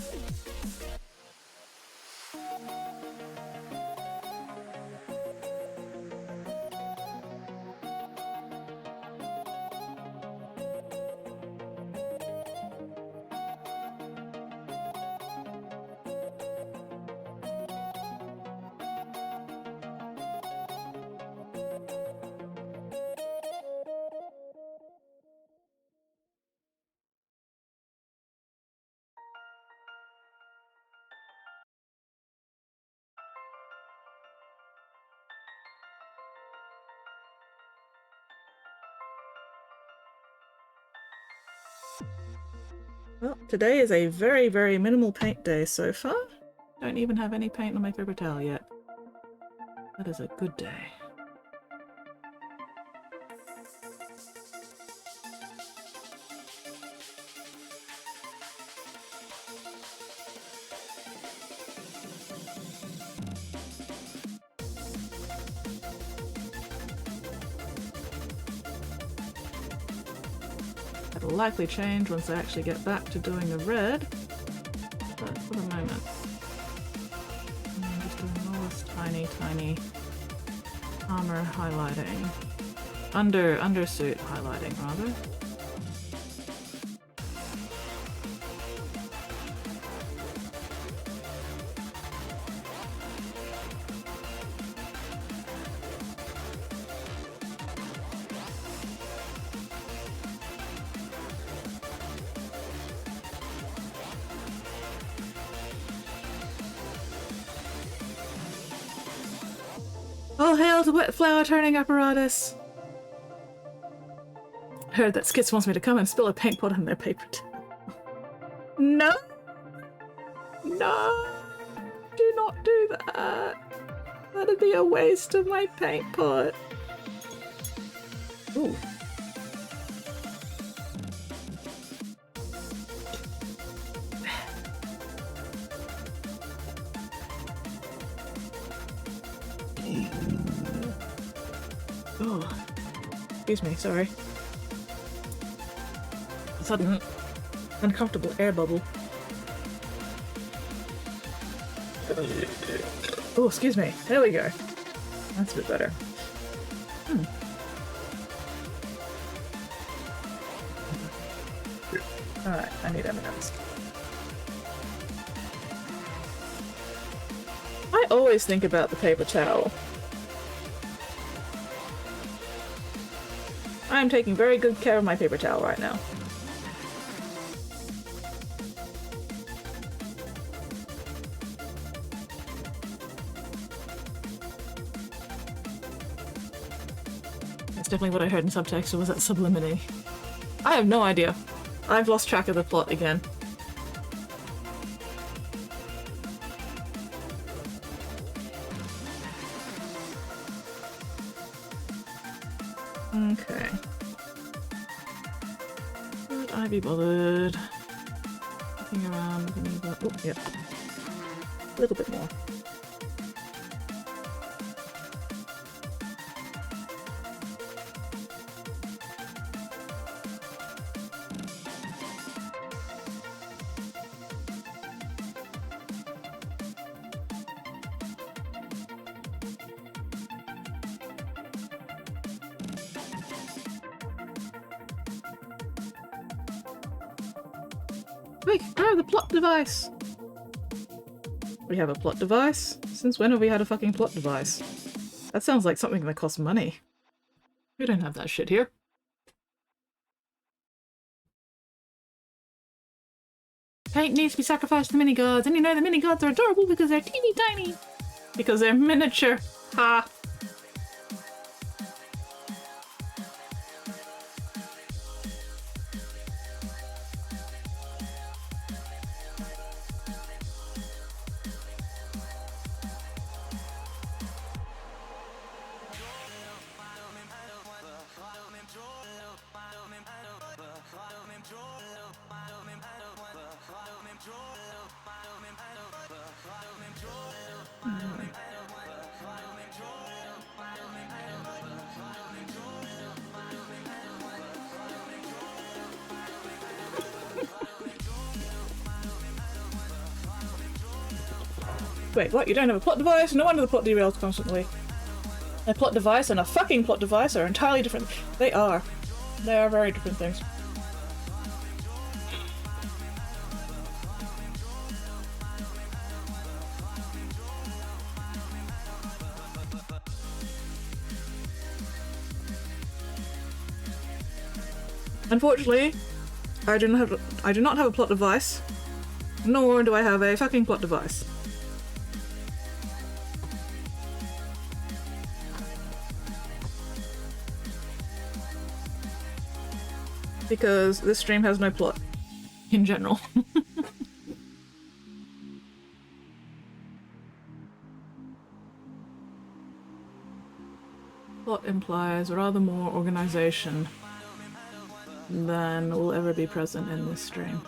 Well, today is a very, very minimal paint day so far. Don't even have any paint on my paper towel yet. That is a good day. That'll likely change once I actually get back to doing the red, but for the moment I'm just doing all this tiny armor highlighting. Undersuit highlighting, rather. All hail to wet flower turning apparatus! Heard that Skits wants me to come and spill a paint pot on their paper towel. No! No! Do not do that! That'd be a waste of my paint pot. Ooh. Oh, excuse me, sorry. A sudden uncomfortable air bubble. Oh, excuse me. There we go. That's a bit better. Alright, I need M&Ms. I always think about the paper towel. I'm taking very good care of my paper towel right now. That's definitely what I heard in subtext, or was that subliminally? I have no idea. I've lost track of the plot again. Okay. Would I be bothered looking around? Oh, yeah. A little bit more. Quick, grab the plot device! We have a plot device? Since when have we had a fucking plot device? That sounds like something that costs money. We don't have that shit here. Paint needs to be sacrificed to the mini-gods, and you know the mini-gods are adorable because they're teeny tiny! Because they're miniature. Ha! Wait, what? You don't have a plot device? No wonder the plot derails constantly. A plot device and a fucking plot device are entirely different. They are. They are very different things. Unfortunately, I do not have a plot device, nor do I have a fucking plot device. Because this stream has no plot. in general. Plot implies rather more organization than will ever be present in this stream.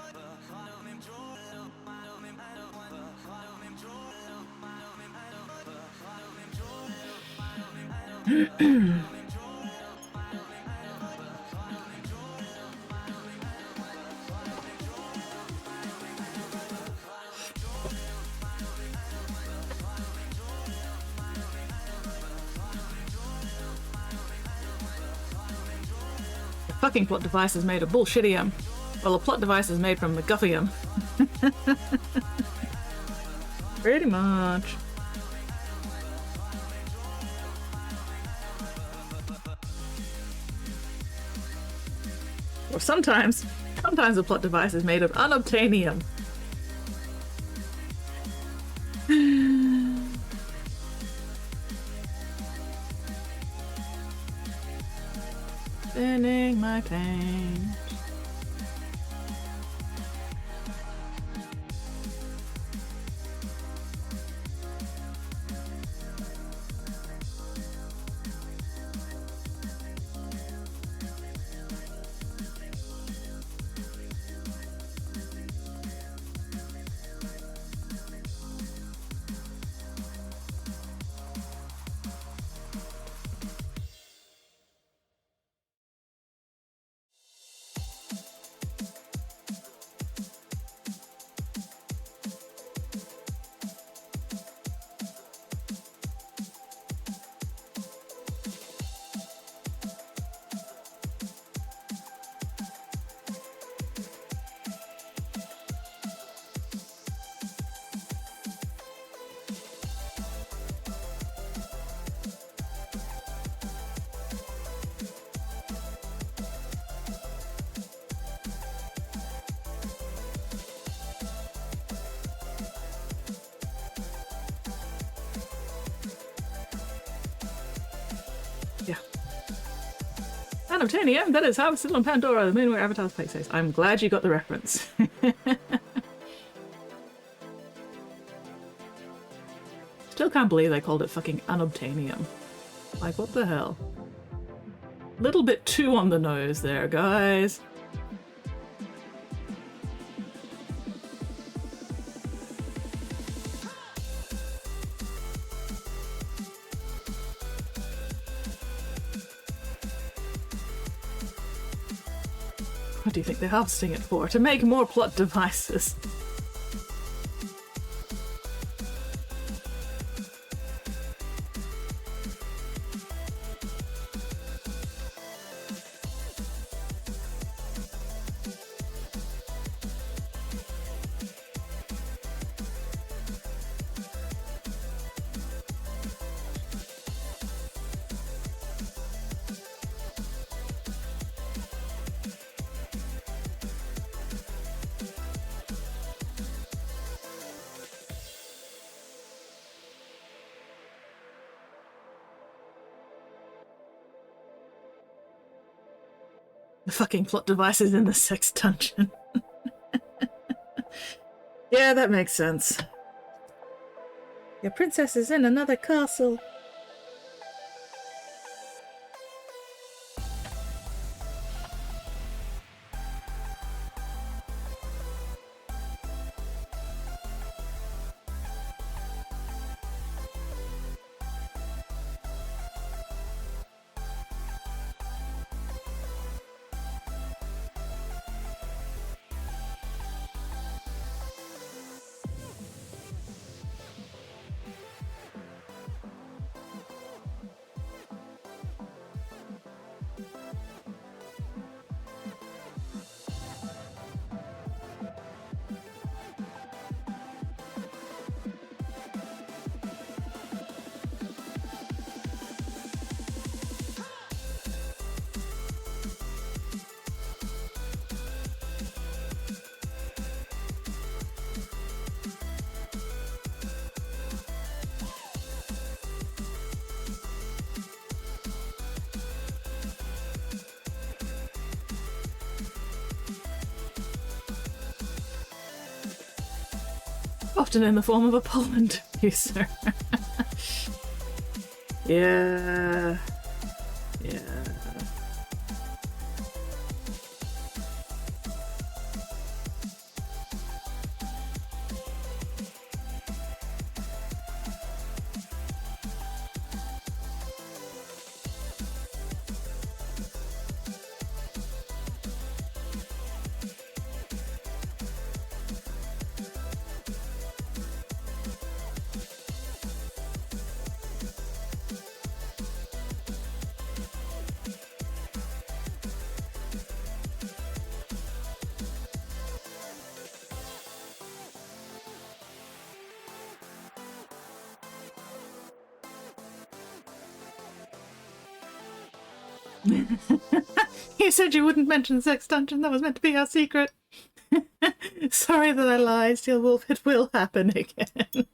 Fucking plot device is made of bullshitium. Well, a plot device is made from MacGuffium. Pretty much. Or sometimes a plot device is made of unobtainium. Spinning my paint. Unobtainium, that is harvested on Pandora, the moon where Avatar's place is. I'm glad you got the reference. Still can't believe they called it fucking unobtainium. Like, what the hell? Little bit too on the nose there, guys. What do you think they're harvesting it for? To make more plot devices. The fucking plot devices in the sex dungeon. Yeah, that makes sense. Your princess is in another castle. Often in the form of a pollen diffuser. Yeah. Yeah. You said you wouldn't mention Sex Dungeon. That was meant to be our secret. Sorry that I lied, Steel Wolf. It will happen again.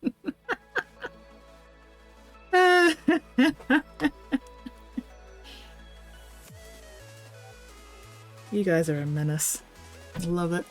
You guys are a menace. Love it.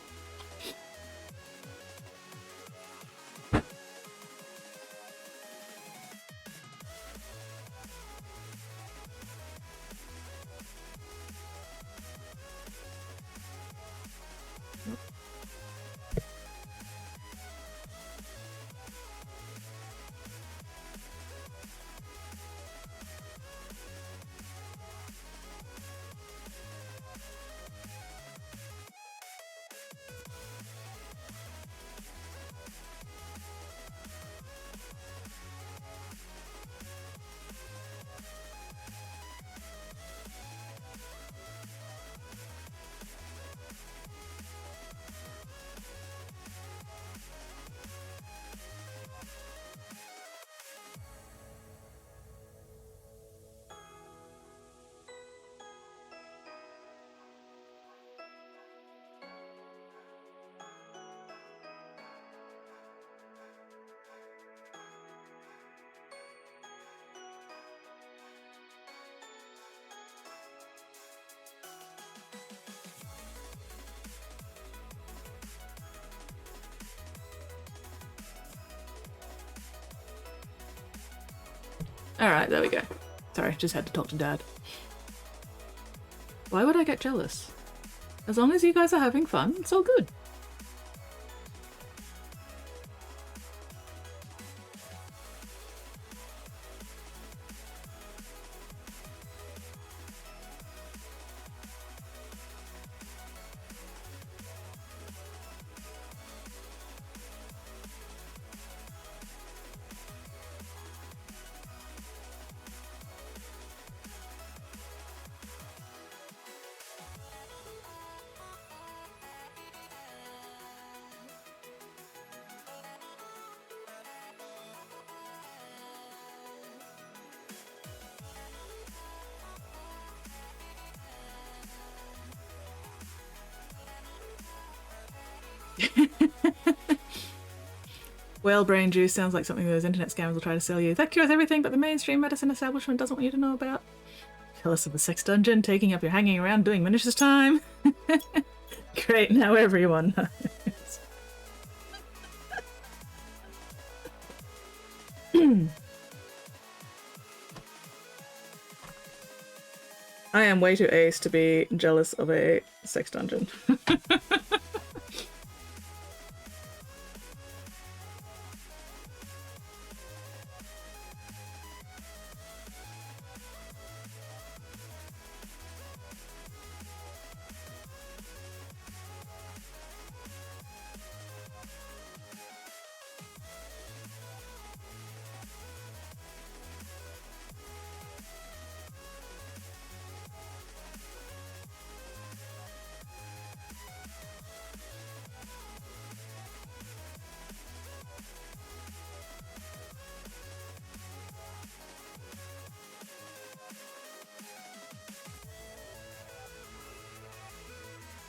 Alright, there we go. Sorry, just had to talk to Dad. Why would I get jealous? As long as you guys are having fun, it's all good. Whale brain juice sounds like something those internet scammers will try to sell you. That cures everything but the mainstream medicine establishment doesn't want you to know about. Jealous of the sex dungeon, taking up your hanging around doing miniatures time. Great, now everyone knows. I am way too ace to be jealous of a sex dungeon.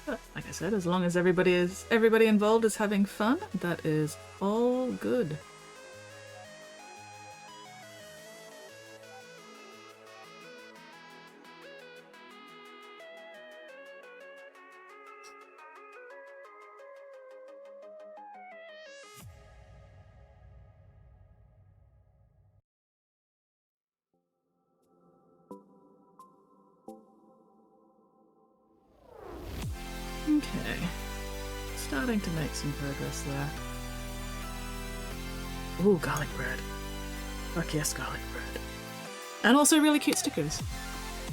But like I said, as long as everybody involved is having fun, that is all good. Okay. Starting to make some progress there. Ooh, garlic bread. Fuck yes, garlic bread. And also really cute stickers.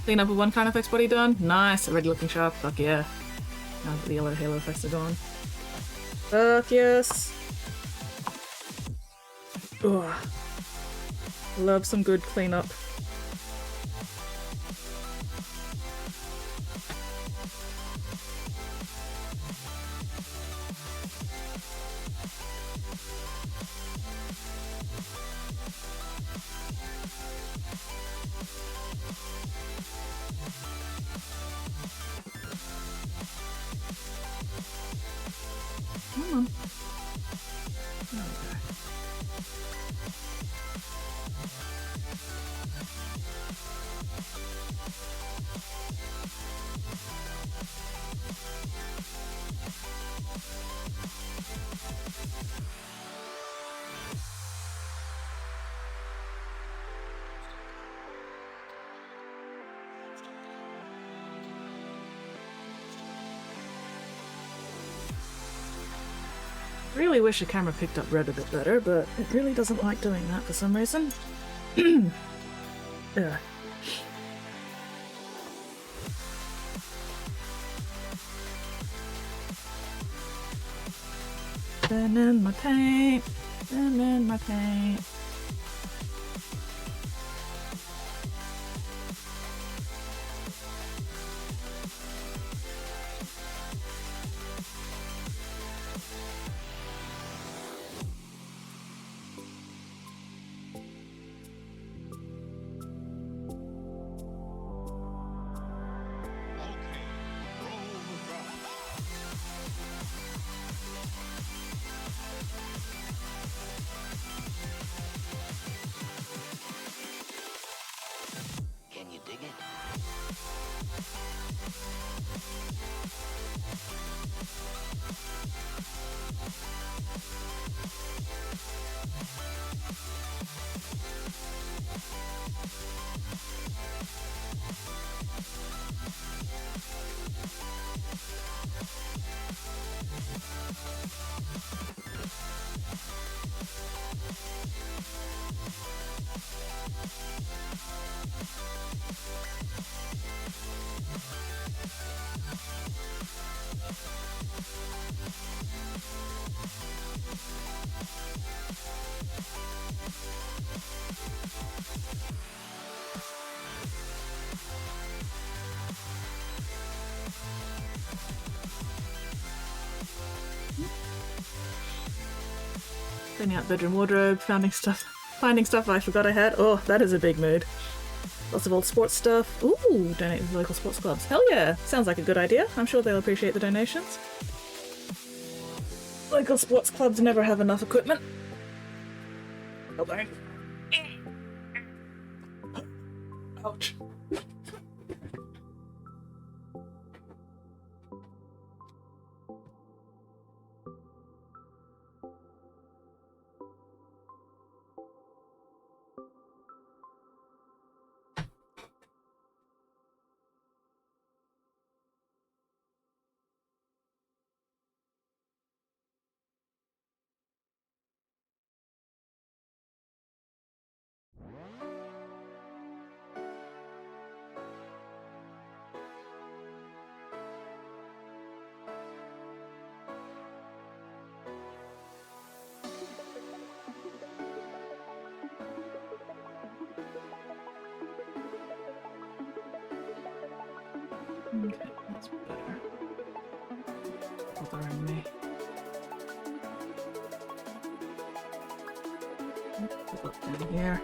Clean up with one kind effects body done. Nice, already looking sharp. Fuck yeah. Now that the yellow halo effects are gone. Fuck yes. Ugh. Love some good cleanup. Come on. Okay. Really wish the camera picked up red a bit better, but it really doesn't like doing that for some reason. Ugh. Been in my paint, been in my paint. Can you dig it? Cleaning out bedroom wardrobe, finding stuff I forgot I had. Oh, that is a big mood. Lots of old sports stuff. Ooh, donate to the local sports clubs. Hell yeah! Sounds like a good idea. I'm sure they'll appreciate the donations. Local sports clubs never have enough equipment. Hold on. Ouch. Okay, that's better. Bothering me. Put up down here.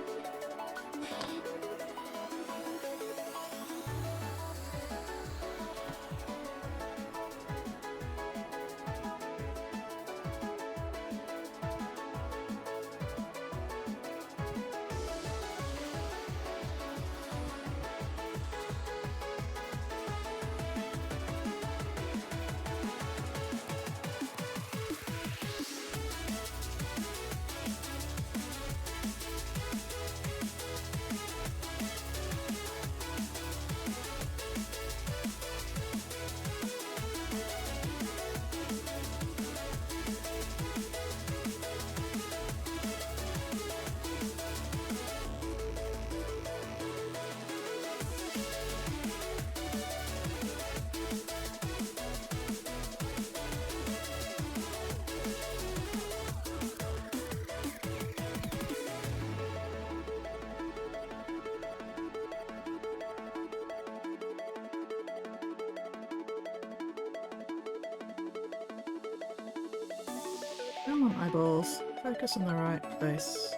Come on, eyeballs. Focus on the right face.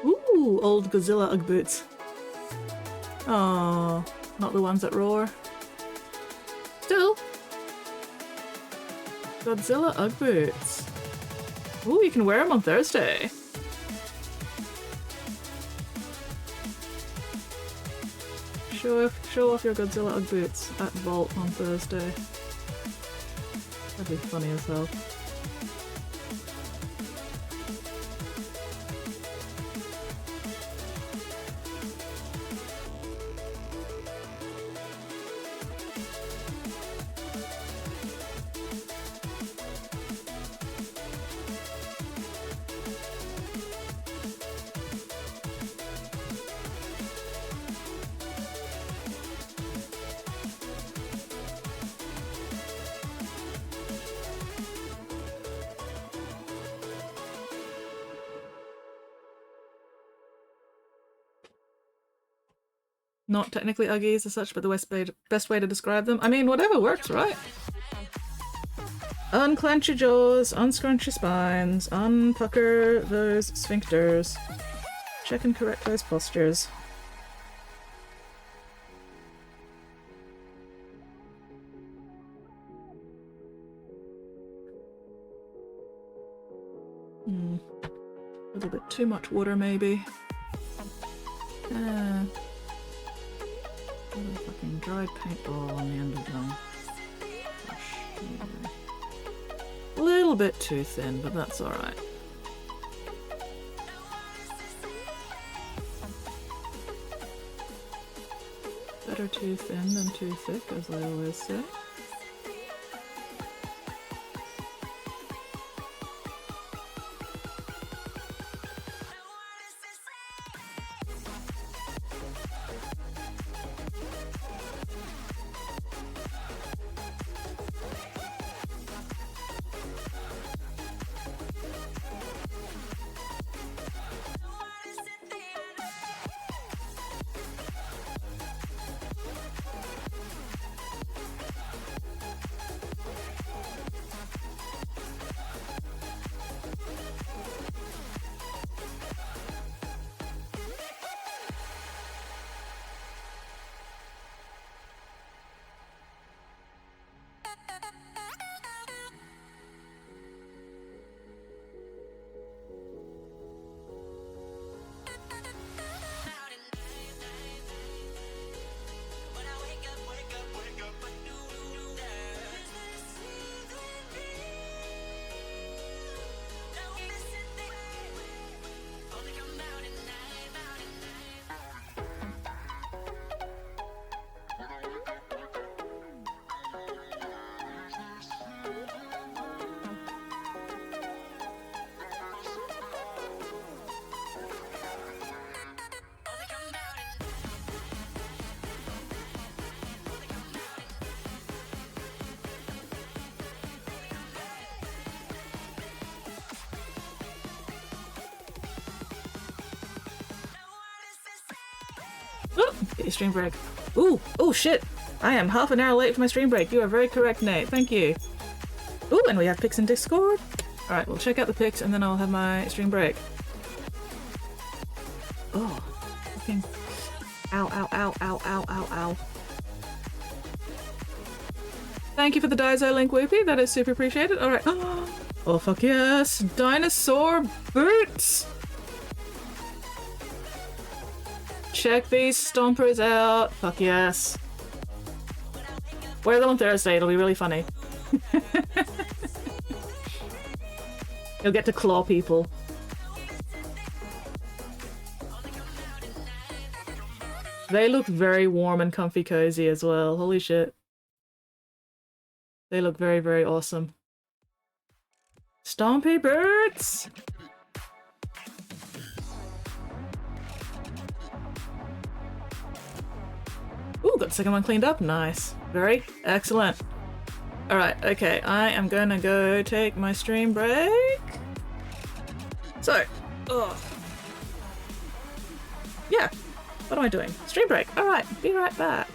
Ooh, old Godzilla Ugg boots. Oh, not the ones that roar. Still. Godzilla Ugg boots. Ooh, you can wear them on Thursday. Show off your Godzilla Ugg boots at Vault on Thursday. That'd be funny as hell. Not technically Uggies as such, but the best way to describe them. I mean, whatever works, right? Unclench your jaws, unscrunch your spines, unpucker those sphincters. Check and correct those postures. A little bit too much water, maybe. Fucking dried paintball on the end of them. A little bit too thin, but that's alright. Better too thin than too thick, as I always say. Get your stream break. Ooh, oh shit! I am half an hour late for my stream break. You are very correct, Nate. Thank you. Ooh, and we have pics in Discord. Alright, we'll check out the pics and then I'll have my stream break. Oh, fucking. Ow, ow, ow, ow, ow, ow, ow. Thank you for the Daiso link, Whoopie. That is super appreciated. Alright. Oh, fuck yes. Dinosaur boots! Check these stompers out. Fuck yes. Wear them on Thursday. It'll be really funny. You'll get to claw people. They look very warm and comfy cozy as well. Holy shit. They look very, very awesome. Stompy birds! Ooh, got the second one cleaned up. Nice. Very excellent. Alright, okay. I am gonna go take my stream break. So, yeah. What am I doing? Stream break. Alright, be right back.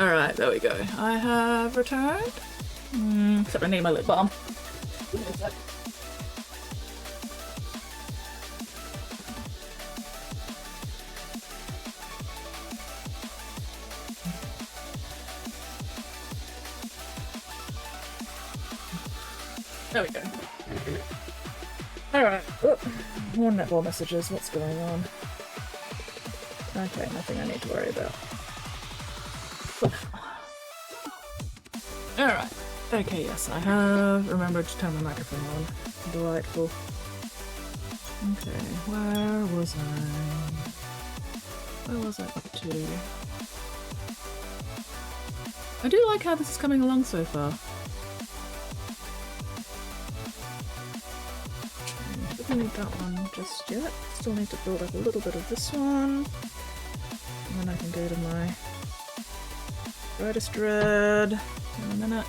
Alright, there we go. I have returned. Except I need my lip balm. There we go. Alright. More netball messages. What's going on? Okay, nothing I need to worry about. Alright. Okay, yes, I have remembered to turn my microphone on. Delightful. Okay, where was I? Where was I up to? I do like how this is coming along so far. Don't need that one just yet. Still need to build up a little bit of this one. And then I can go to my brightest red in a minute.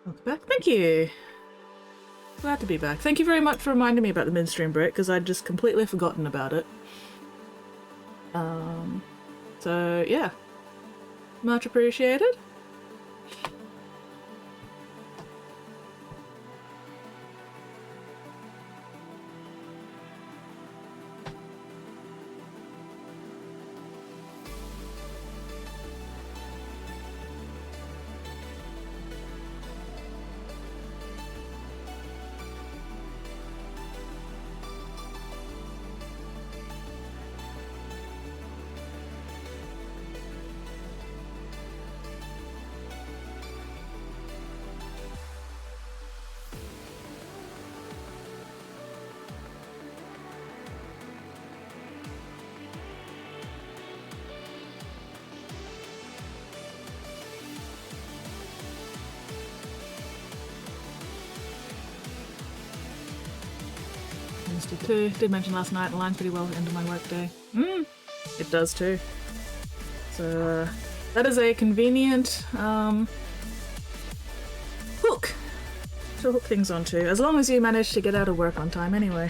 Welcome back. Thank you. Glad to be back. Thank you very much for reminding me about the midstream break, because I'd just completely forgotten about it. So yeah. Much appreciated. Too. Did mention last night, it aligns pretty well with the end of my workday. It does too. So that is a convenient hook to hook things onto, as long as you manage to get out of work on time anyway.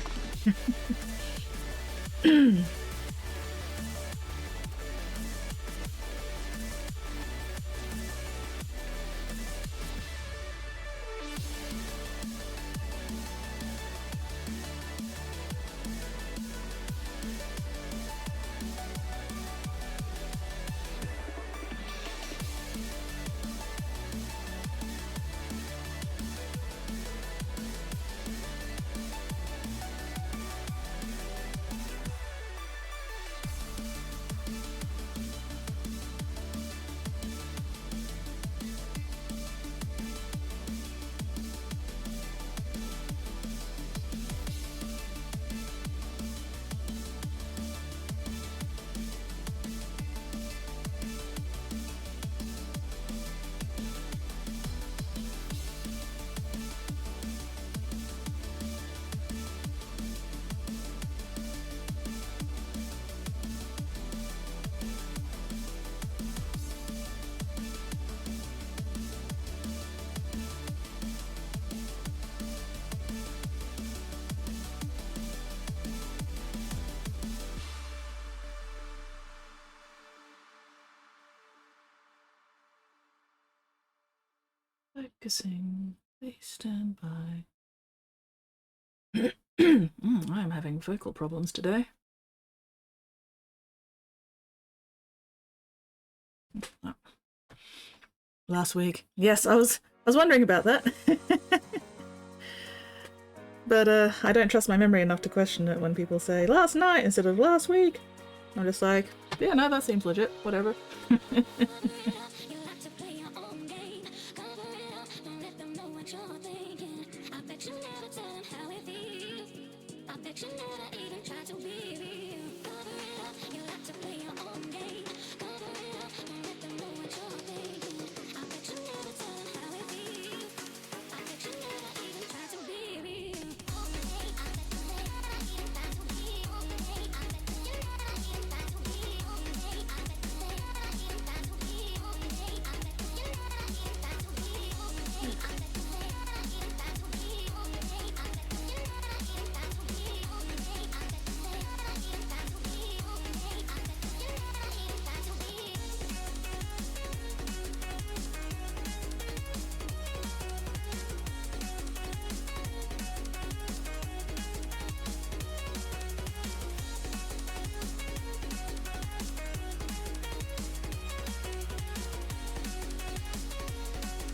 Focusing. Please stand by. I am having vocal problems today. Oh. Last week. Yes, I was wondering about that. But I don't trust my memory enough to question it when people say last night instead of last week. I'm just like, yeah, no, that seems legit. Whatever.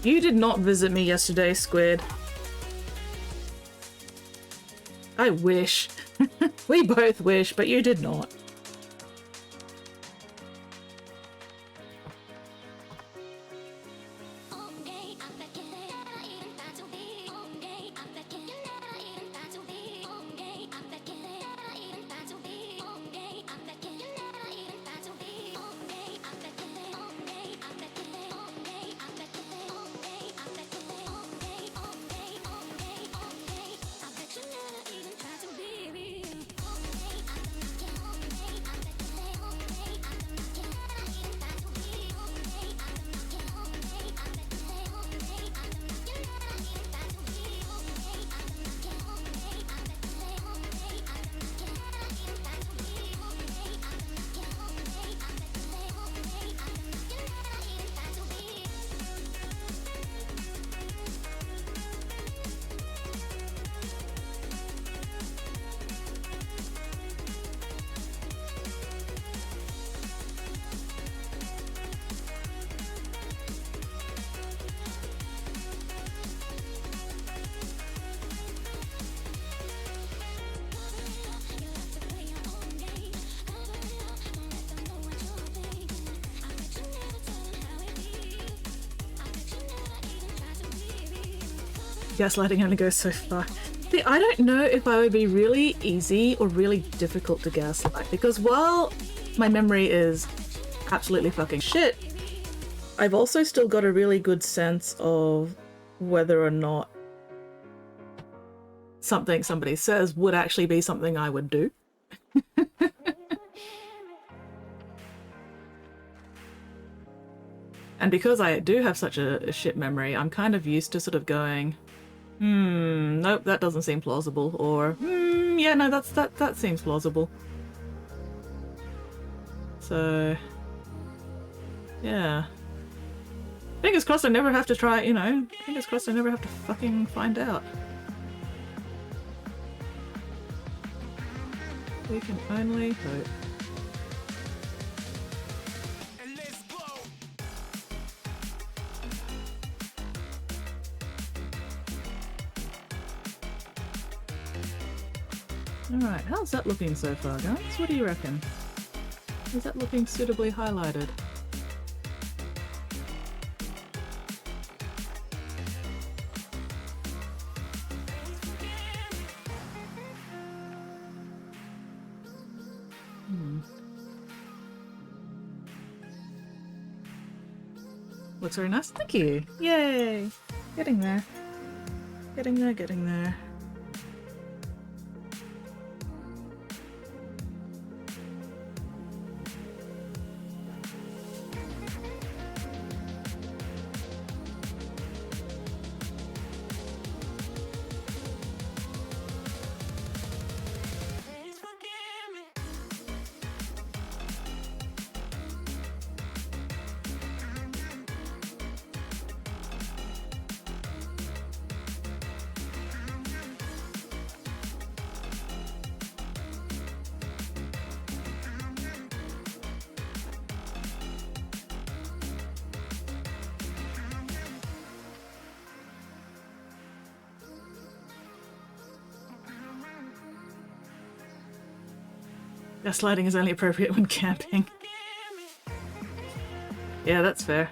You did not visit me yesterday, Squid. I wish. We both wish, but you did not. Gaslighting only goes so far. See, I don't know if I would be really easy or really difficult to gaslight, because while my memory is absolutely fucking shit, I've also still got a really good sense of whether or not something somebody says would actually be something I would do. And because I do have such a shit memory, I'm kind of used to sort of going, nope, that doesn't seem plausible, or yeah, no, that seems plausible. So yeah, fingers crossed I never have to try, you know, fingers crossed I never have to fucking find out. We can only hope. Alright, how's that looking so far, guys? What do you reckon? Is that looking suitably highlighted? Looks very nice. Thank you. Yay! Getting there. Getting there, getting there. Gaslighting is only appropriate when camping. Yeah, that's fair.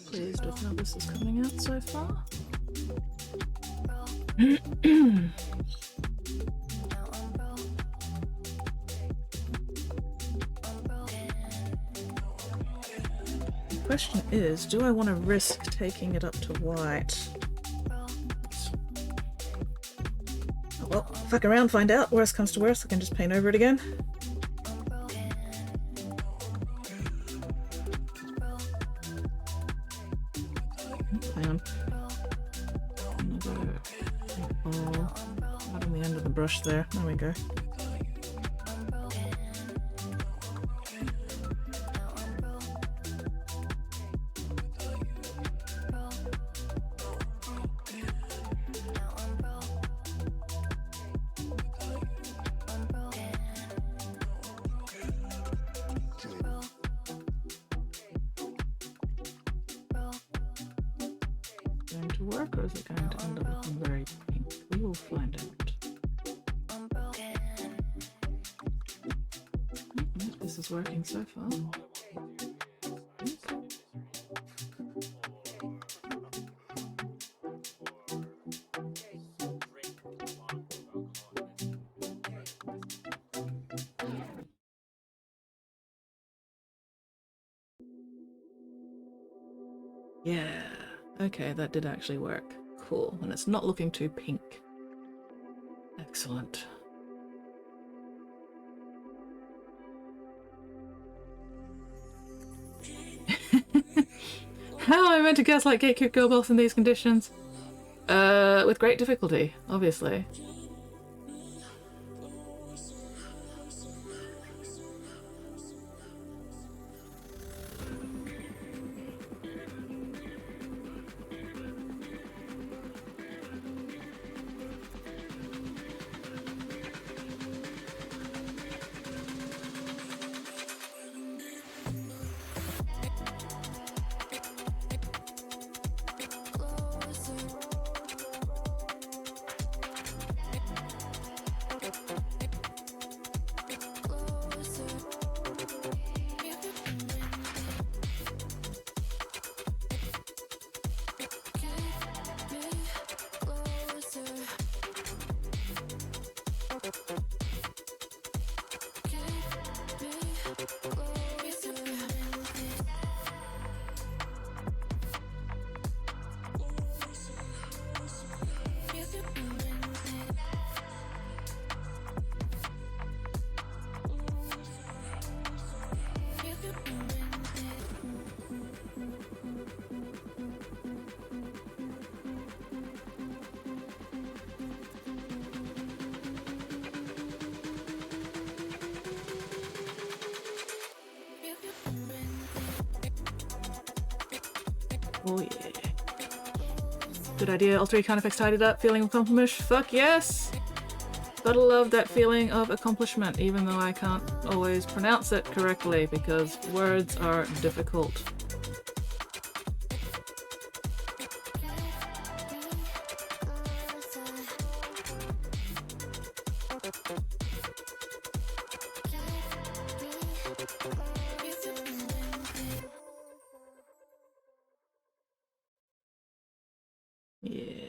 Pleased with how this is coming out so far. The question is, do I want to risk taking it up to white? Oh, well, fuck around, find out. Worst comes to worst, I can just paint over it again. Hang on. Another ball right on the end of the brush there. There we go. Going to work, or is it going to end up looking very pink? We will find out. This is working so far. Yeah, okay, that did actually work. Cool, and it's not looking too pink. Excellent. How am I meant to gaslight Gatekeep Girl Boss in these conditions? With great difficulty, obviously. Oh yeah. Good idea. All three kind effects tidied up. Feeling accomplished. Fuck yes! Gotta love that feeling of accomplishment, even though I can't always pronounce it correctly because words are difficult. Yeah.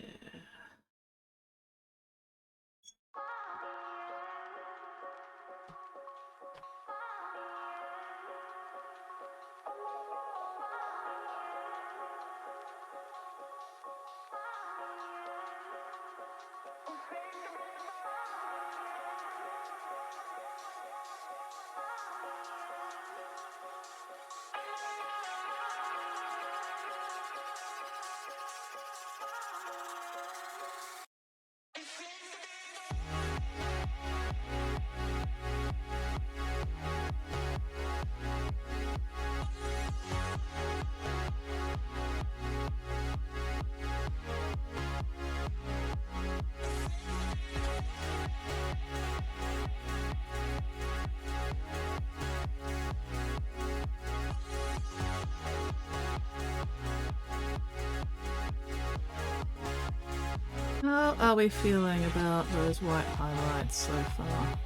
How are we feeling about those white highlights so far?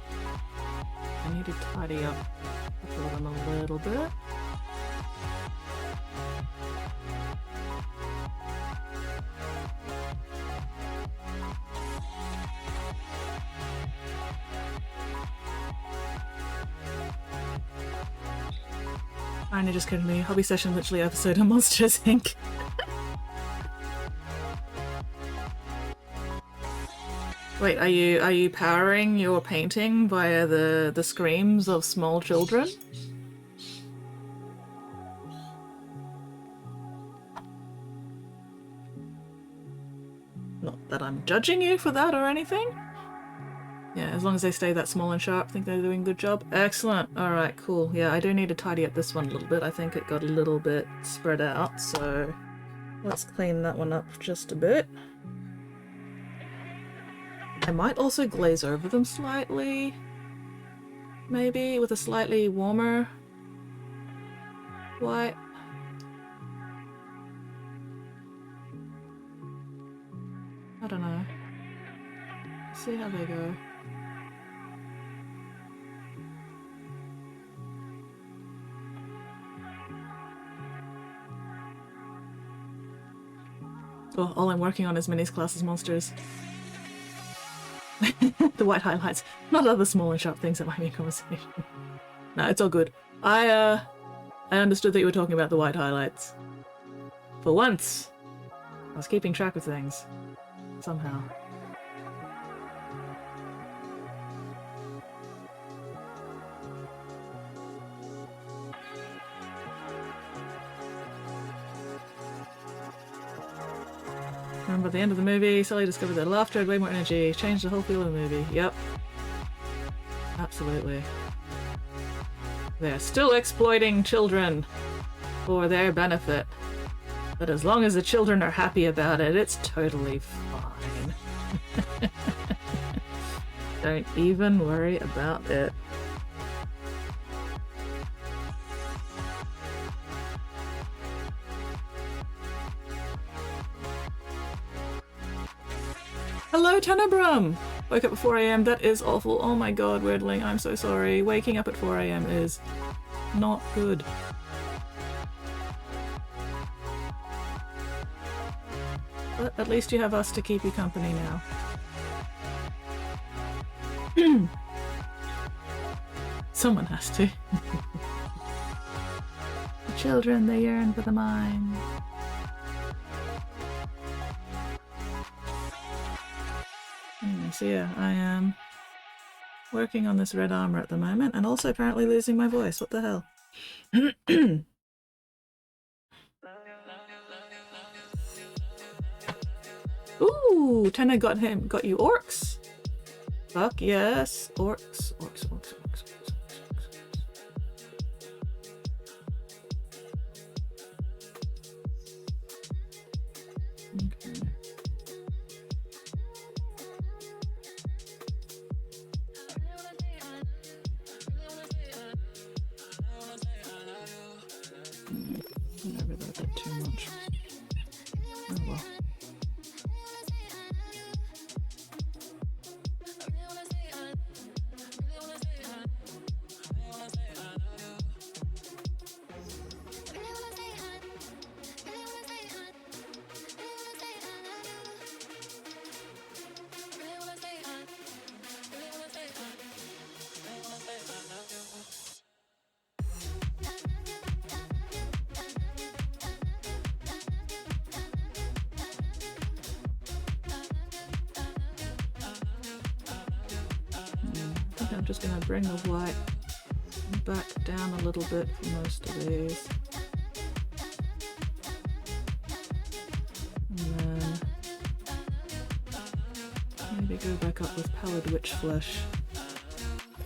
I need to tidy up a couple of them a little bit. Finally just kidding me. Hobby session literally episode of Monsters Inc. Wait, are you powering your painting via the screams of small children? Not that I'm judging you for that or anything. Yeah, as long as they stay that small and sharp, I think they're doing a good job. Excellent. Alright, cool. Yeah, I do need to tidy up this one a little bit. I think it got a little bit spread out, so let's clean that one up just a bit. I might also glaze over them slightly. Maybe with a slightly warmer white. I don't know. See how they go. Oh, all I'm working on is minis, classes, monsters. The white highlights, not other small and sharp things that might be in conversation. No, it's all good. I understood that you were talking about the white highlights. For once, I was keeping track of things. Somehow. Remember the end of the movie, Sully discovered that laughter had way more energy, changed the whole feel of the movie. Yep. Absolutely. They're still exploiting children for their benefit. But as long as the children are happy about it, it's totally fine. Don't even worry about it. Hello, Tenebrum! Woke up at 4 AM, that is awful. Oh my god, Weirdling, I'm so sorry. Waking up at 4 AM is not good. But at least you have us to keep you company now. Someone has to. The children, they yearn for the mine. Anyway, so yeah, I am working on this red armor at the moment, and also apparently losing my voice. What the hell? Ooh, Tenna got you orcs. Fuck yes, orcs. Okay. Went over that a bit too much. Oh well. I'm just going to bring the white back down a little bit for most of these. And then maybe go back up with Pallid Witch Flesh.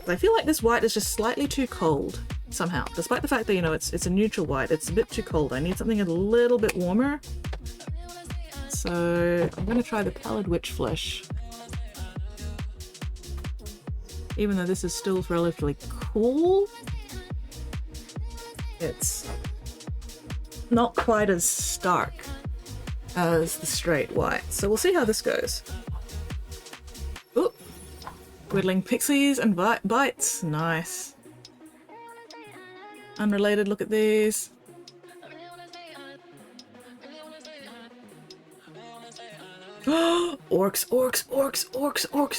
I feel like this white is just slightly too cold somehow. Despite the fact that, you know, it's a neutral white, it's a bit too cold. I need something a little bit warmer. So I'm going to try the Pallid Witch Flesh. Even though this is still relatively cool, it's not quite as stark as the straight white. So we'll see how this goes. Ooh, Whittling Pixies and Bites. Nice. Unrelated, look at these. Orcs,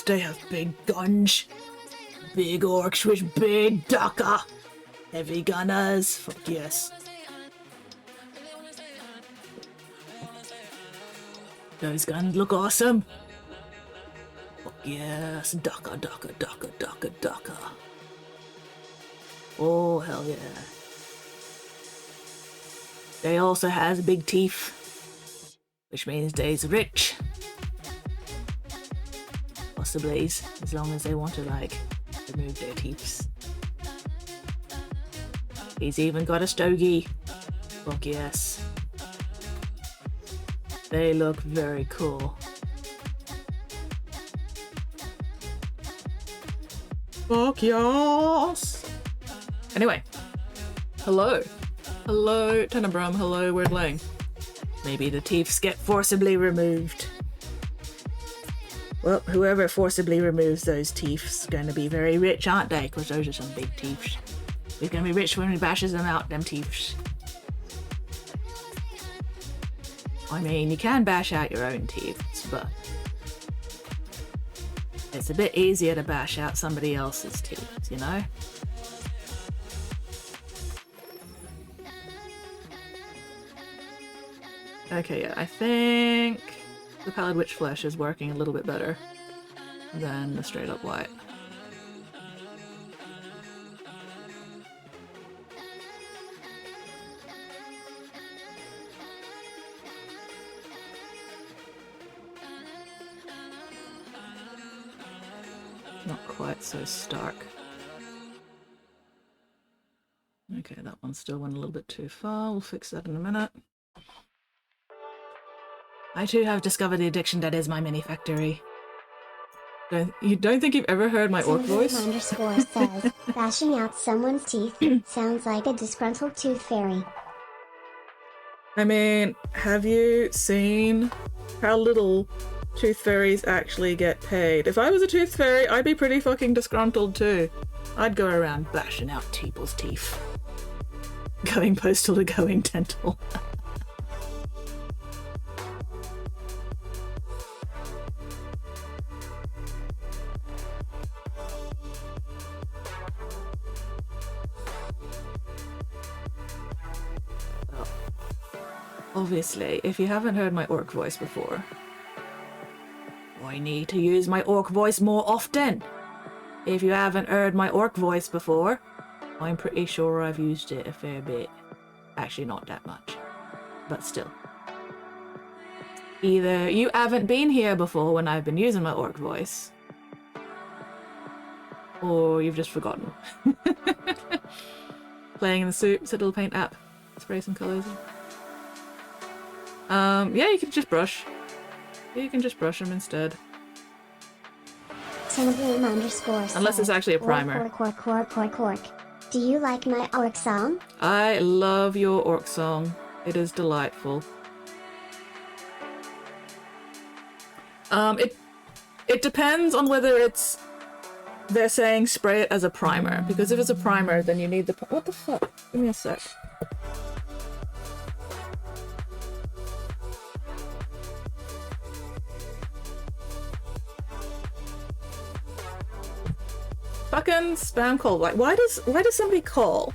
they have big guns. Big orcs with big ducker. Heavy gunners. Fuck yes. Those guns look awesome. Fuck yes. Ducker. Oh, hell yeah. They also has big teeth, which means they's rich. Possibly, as long as they want to, like, remove their teeth. He's even got a stogie. Fuck yes. They look very cool. Fuck yes! Anyway. Hello, Tenebrum. Hello, Weirdling. Maybe the teeths get forcibly removed. Well, whoever forcibly removes those teeth's going to be very rich, aren't they? Because those are some big teeths. He's going to be rich when he bashes them out, them teeths. I mean, you can bash out your own teeths, but it's a bit easier to bash out somebody else's teeth, you know? Okay, yeah, I think the Pallid Witch Flesh is working a little bit better than the straight up white. Not quite so stark. Okay, that one still went a little bit too far. We'll fix that in a minute. I too have discovered the addiction that is my mini factory. You don't think you've ever heard my orc voice? Underscore says, bashing out someone's teeth sounds like a disgruntled tooth fairy. I mean, have you seen how little tooth fairies actually get paid? If I was a tooth fairy, I'd be pretty fucking disgruntled too. I'd go around bashing out people's teeth. Going postal to going dental. Obviously, if you haven't heard my orc voice before, I need to use my orc voice more often. If you haven't heard my orc voice before, I'm pretty sure I've used it a fair bit. Actually, not that much, but still. Either you haven't been here before when I've been using my orc voice, or you've just forgotten. Playing in the Citadel Paint app. Spray some colours. Yeah, you can just brush. You can just brush them instead. Cinebloom underscore Unless it's actually a primer. Cork. Do you like my orc song? I love your orc song. It is delightful. It depends on whether it's they're saying spray it as a primer, because if it's a primer, then you need the what the fuck? Give me a sec. Fucking spam call. Like, why does somebody call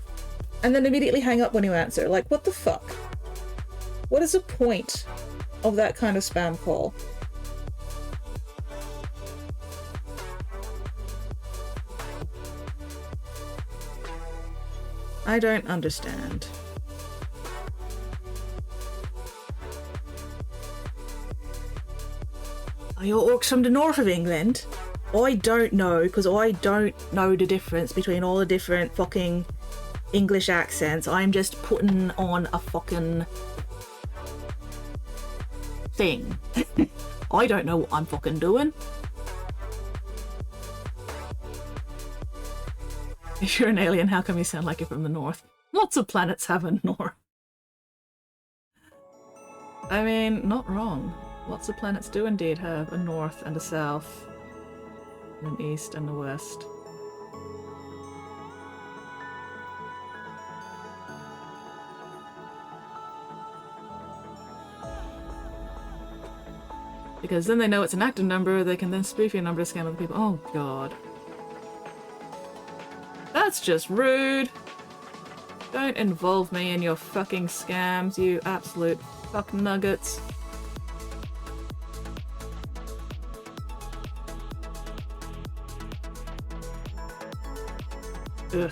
and then immediately hang up when you answer? Like, what the fuck? What is the point of that kind of spam call? I don't understand. Are your orcs from the north of England? I don't know, because I don't know the difference between all the different fucking English accents. I'm just putting on a fucking thing. I don't know what I'm fucking doing. If you're an alien, how come you sound like you're from the north? Lots of planets have a north. I mean, not wrong. Lots of planets do indeed have a north and a south. And an east and a west. Because then they know it's an active number, they can then spoof your number to scam other people. Oh god. That's just rude. Don't involve me in your fucking scams, you absolute fuck nuggets. Ugh.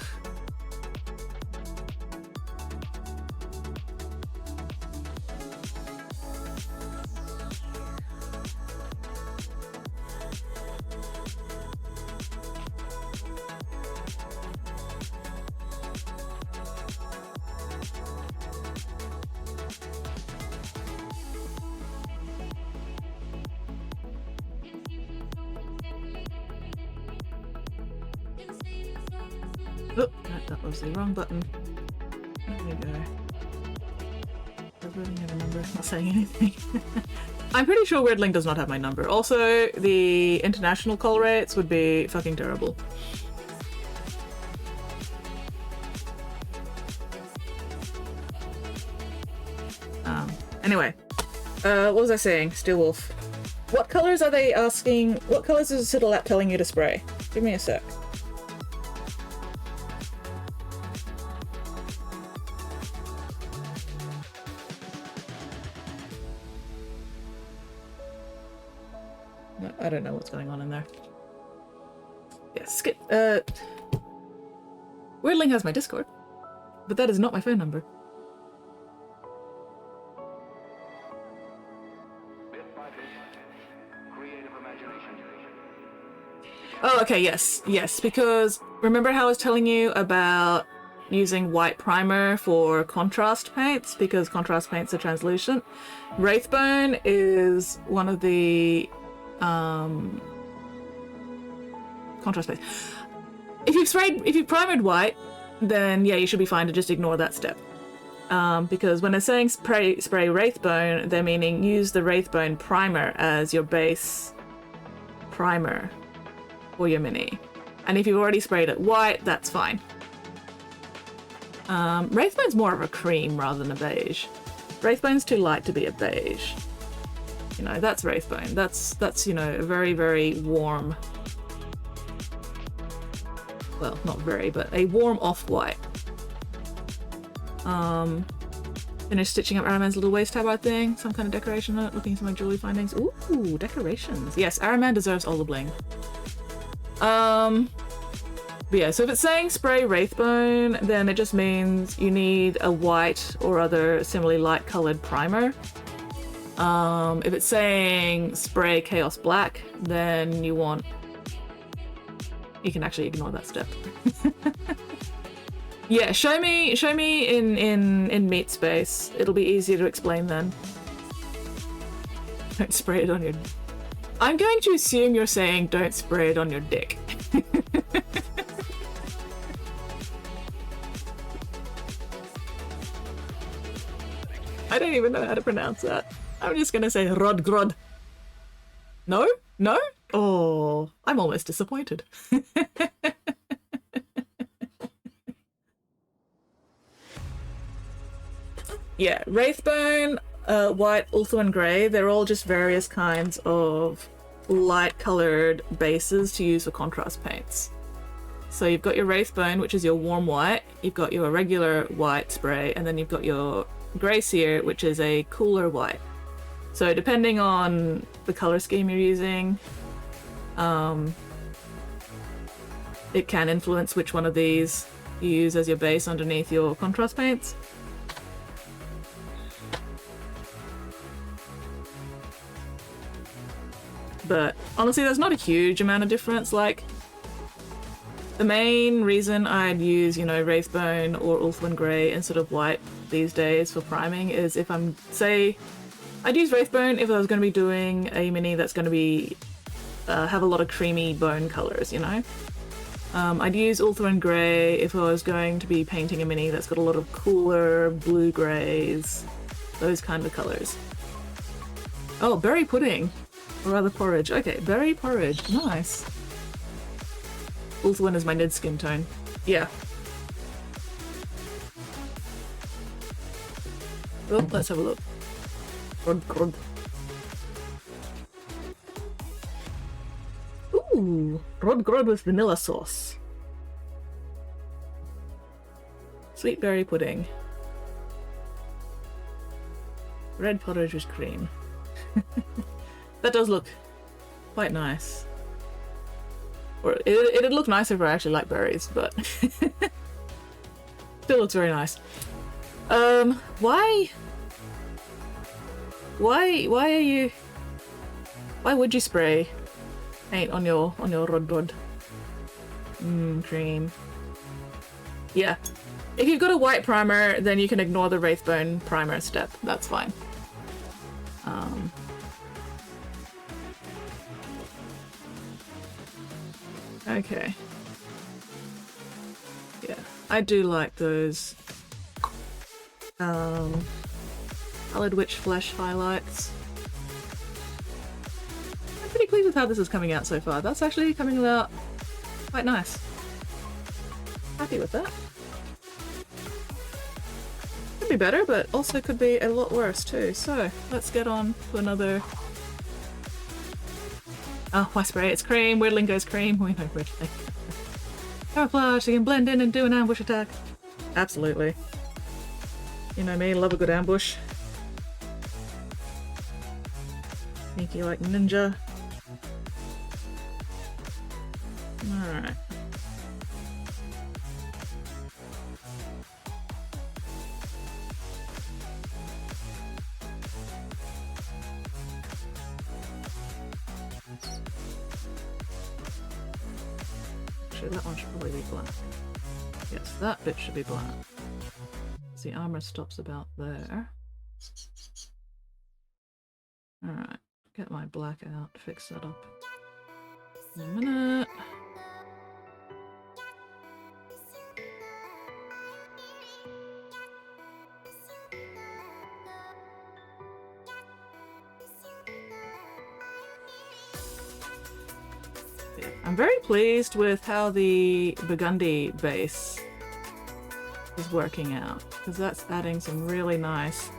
Oh, that was the wrong button. There we go. Does Weirdling have a number? Not saying anything. I'm pretty sure Weirdling does not have my number. Also, the international call rates would be fucking terrible. Anyway. What was I saying? Steel Wolf. What colors are they asking? What colors is Citadel app telling you to spray? Give me a sec. I don't know what's going on in there. Yeah, skip. Weirdling has my Discord, but that is not my phone number. Oh, okay, yes, because remember how I was telling you about using white primer for contrast paints, because contrast paints are translucent? Wraithbone is one of the contrast paints. If you've primered white, then yeah, you should be fine to just ignore that step. Because when they're saying spray Wraithbone, they're meaning use the Wraithbone primer as your base primer for your mini. And if you've already sprayed it white, that's fine. Wraithbone's more of a cream rather than a beige. Wraithbone's too light to be a beige. You know, that's Wraithbone. That's you know, a very, very warm, well, not very, but a warm off-white. Finished stitching up Araman's little waist tab, I think. Some kind of decoration on it, looking at some of my jewelry findings. Ooh, decorations. Yes, Araman deserves all the bling. But yeah, so if it's saying spray Wraithbone, then it just means you need a white or other similarly light colored primer. If it's saying spray Chaos Black, then you can actually ignore that step. Yeah, show me in meat space. It'll be easier to explain then. Don't spray it on your... I'm going to assume you're saying don't spray it on your dick. I don't even know how to pronounce that. I'm just gonna say Rodgrod. No? No? Oh, I'm almost disappointed. Yeah, Wraithbone, white, Ulthuan grey, they're all just various kinds of light-coloured bases to use for contrast paints. So you've got your Wraithbone, which is your warm white, you've got your regular white spray, and then you've got your Grey Seer, which is a cooler white. So depending on the colour scheme you're using, it can influence which one of these you use as your base underneath your contrast paints. But honestly, there's not a huge amount of difference. Like, the main reason I'd use, you know, Wraithbone or Ulthuan Grey instead of white these days for priming is if I'm, say, I'd use Wraithbone if I was going to be doing a mini that's going to be, have a lot of creamy bone colours, you know? I'd use Ulthuan Grey if I was going to be painting a mini that's got a lot of cooler blue greys, those kind of colours. Oh, berry pudding. Or rather porridge. Okay, berry porridge. Nice. Ulthuan is my mid skin tone. Yeah. Oh, let's have a look. Rodgrod. Ooh, Rodgrod with vanilla sauce. Sweet berry pudding. Red porridge with cream. That does look quite nice. Or it'd look nicer if I actually like berries, but still looks very nice. Why would you spray paint on your Rodgrod? Cream. Yeah. If you've got a white primer, then you can ignore the Wraithbone primer step. That's fine. Okay. Yeah, I do like those Coloured Witch Flesh highlights. I'm pretty pleased with how this is coming out so far. That's actually coming out quite nice. Happy with that. Could be better, but also could be a lot worse too. So let's get on to another. Oh, why spray? It's cream. Weirdling goes cream. We know Weirdling. Camouflage, so you can blend in and do an ambush attack. Absolutely. You know me, love a good ambush. Sneaky like ninja. Alright. Actually, that one should probably be black. Yes, that bit should be black. The armor stops about there. Alright, get my black out, fix that up. In a minute. Yeah, I'm very pleased with how the Burgundy base is working out, because that's adding some really nice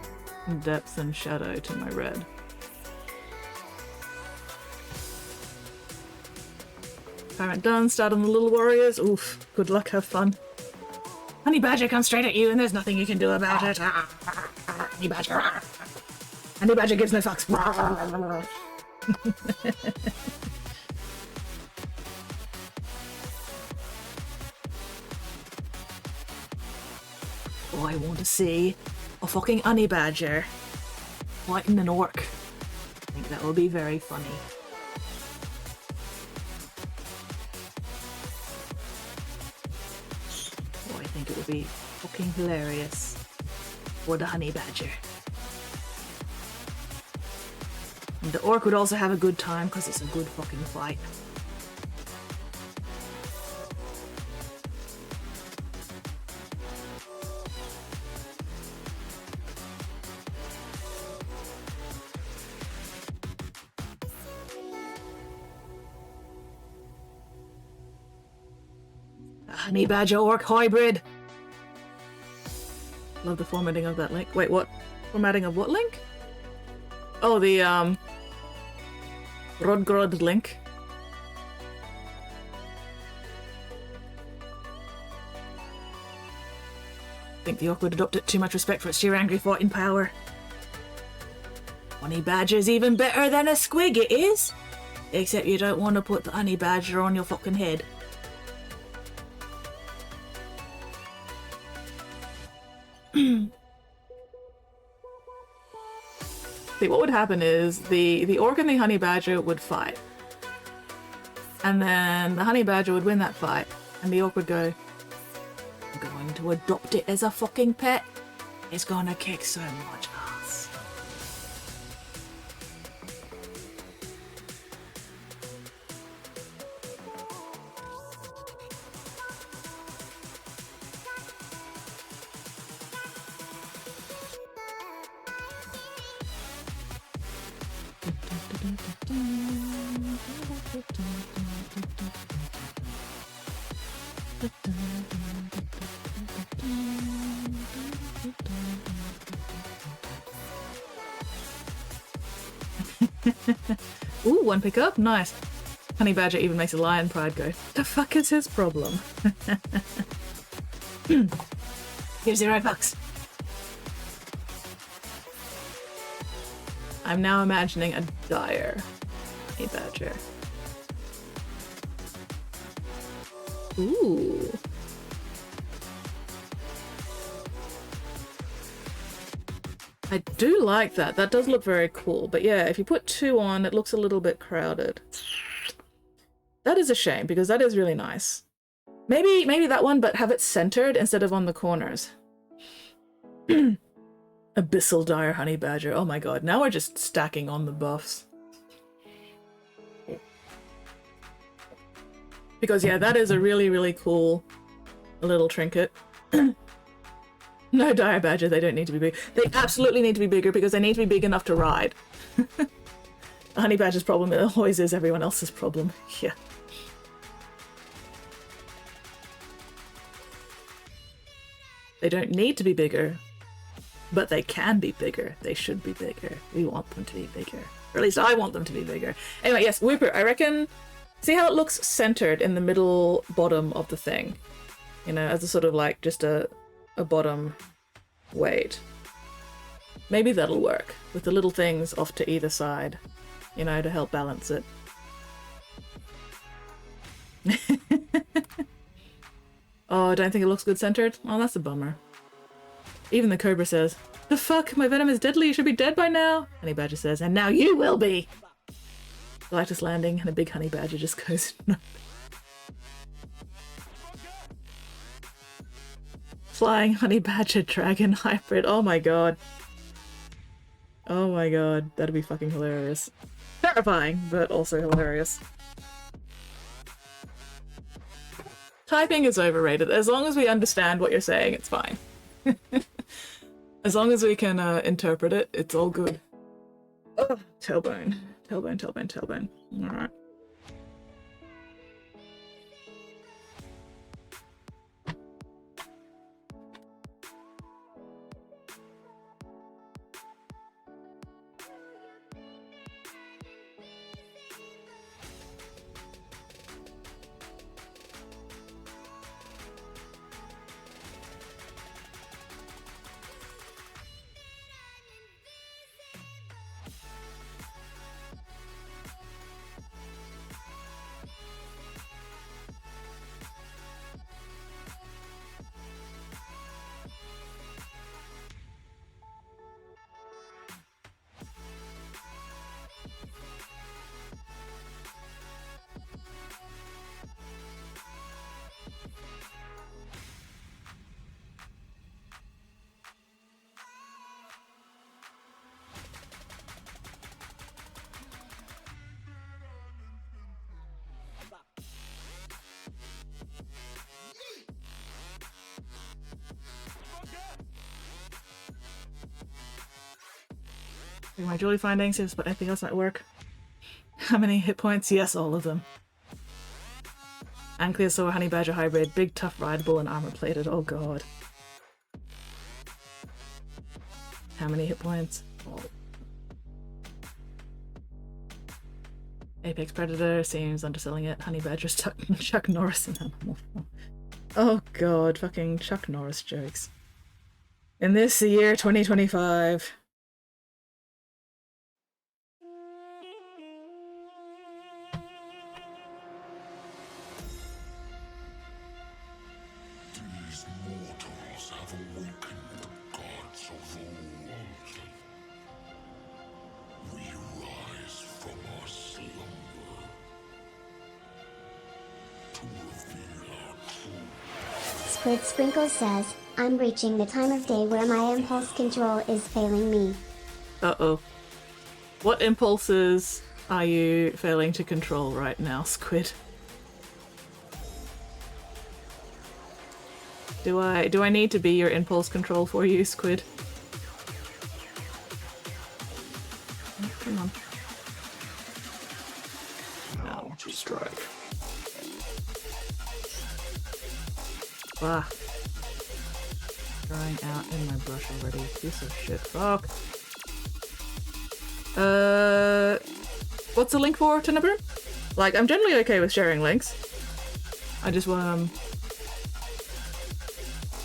depth and shadow to my red. Parent done, start on the little warriors. Oof, good luck, have fun. Honey Badger comes straight at you and there's nothing you can do about it. Honey Badger. Honey Badger gives no fucks. Oh, I want to see a fucking honey badger fighting an orc. I think that will be very funny. Oh, I think it would be fucking hilarious for the honey badger. And the orc would also have a good time because it's a good fucking fight. Honey Badger Orc hybrid. Love the formatting of that link. Wait, what? Formatting of what link? Oh, the Rodgrod link. I think the Orc would adopt it too much respect for its sheer angry fighting power. Honey Badger's even better than a squig, it is. Except you don't want to put the Honey Badger on your fucking head. See, what would happen is the orc and the honey badger would fight. And then the honey badger would win that fight. And the orc would go, I'm going to adopt it as a fucking pet. It's gonna kick so much ass. Ooh, one pickup, nice. Honey Badger even makes a lion pride go, the fuck is his problem? Give $0. I'm now imagining a dire honey badger. Ooh. I do like that. That does look very cool. But yeah, if you put 2 on, it looks a little bit crowded. That is a shame, because that is really nice. Maybe that one, but have it centered instead of on the corners. Abyssal Dire Honey Badger. Oh my god, now we're just stacking on the buffs. Because yeah, that is a really, really cool little trinket. No, Dire Badger, they don't need to be big. They absolutely need to be bigger because they need to be big enough to ride. The Honey Badger's problem always is everyone else's problem. Yeah. They don't need to be bigger, but they can be bigger. They should be bigger. We want them to be bigger. Or at least I want them to be bigger. Anyway, yes, Whipper, I reckon... See how it looks centered in the middle bottom of the thing? You know, as a sort of like just a bottom weight. Maybe that'll work, with the little things off to either side, you know, to help balance it. Oh, I don't think it looks good centered? Oh, that's a bummer. Even the Cobra says, the fuck, my venom is deadly, you should be dead by now. Honey Badger says, and now you will be! Galactus landing, and a big honey badger just goes, no. Flying honey badger dragon hybrid. Oh my god. Oh my god. That'd be fucking hilarious. Terrifying, but also hilarious. Typing is overrated. As long as we understand what you're saying, it's fine. As long as we can interpret it, it's all good. Ugh, tailbone. Tailbone, tailbone, tailbone. Alright. My Julie findings is, but anything else might work. How many hit points? Yes, all of them. Ankylosaur honey badger hybrid, big, tough, rideable, and armor plated. Oh god. How many hit points? Oh. Apex predator seems underselling it. Honey badger Chuck Norris and animal. Oh god, fucking Chuck Norris jokes. In this year 2025. Squid Sprinkle says, I'm reaching the time of day where my impulse control is failing me. Uh-oh. What impulses are you failing to control right now, Squid? Do I need to be your impulse control for you, Squid? Oh, come on. No, strike. Ah. Drying out in my brush already. Piece of shit. Fuck. What's the link for, Tinabroom? Like, I'm generally okay with sharing links. I just want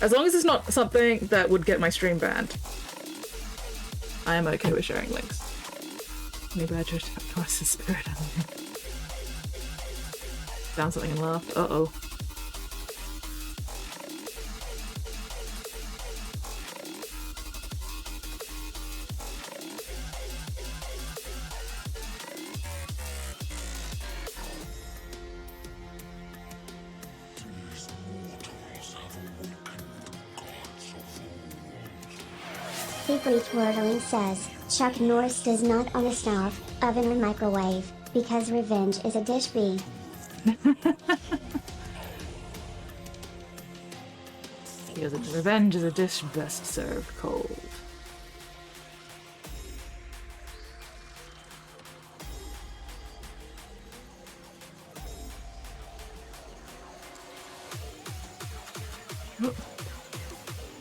as long as it's not something that would get my stream banned, I am okay with sharing links. Honey badger, what's the spirit animal? Found something and laughed. Uh-oh. Secret Wordling says, Chuck Norris does not own a stove, oven or microwave, because revenge is a dish B. Because revenge is a dish best served cold.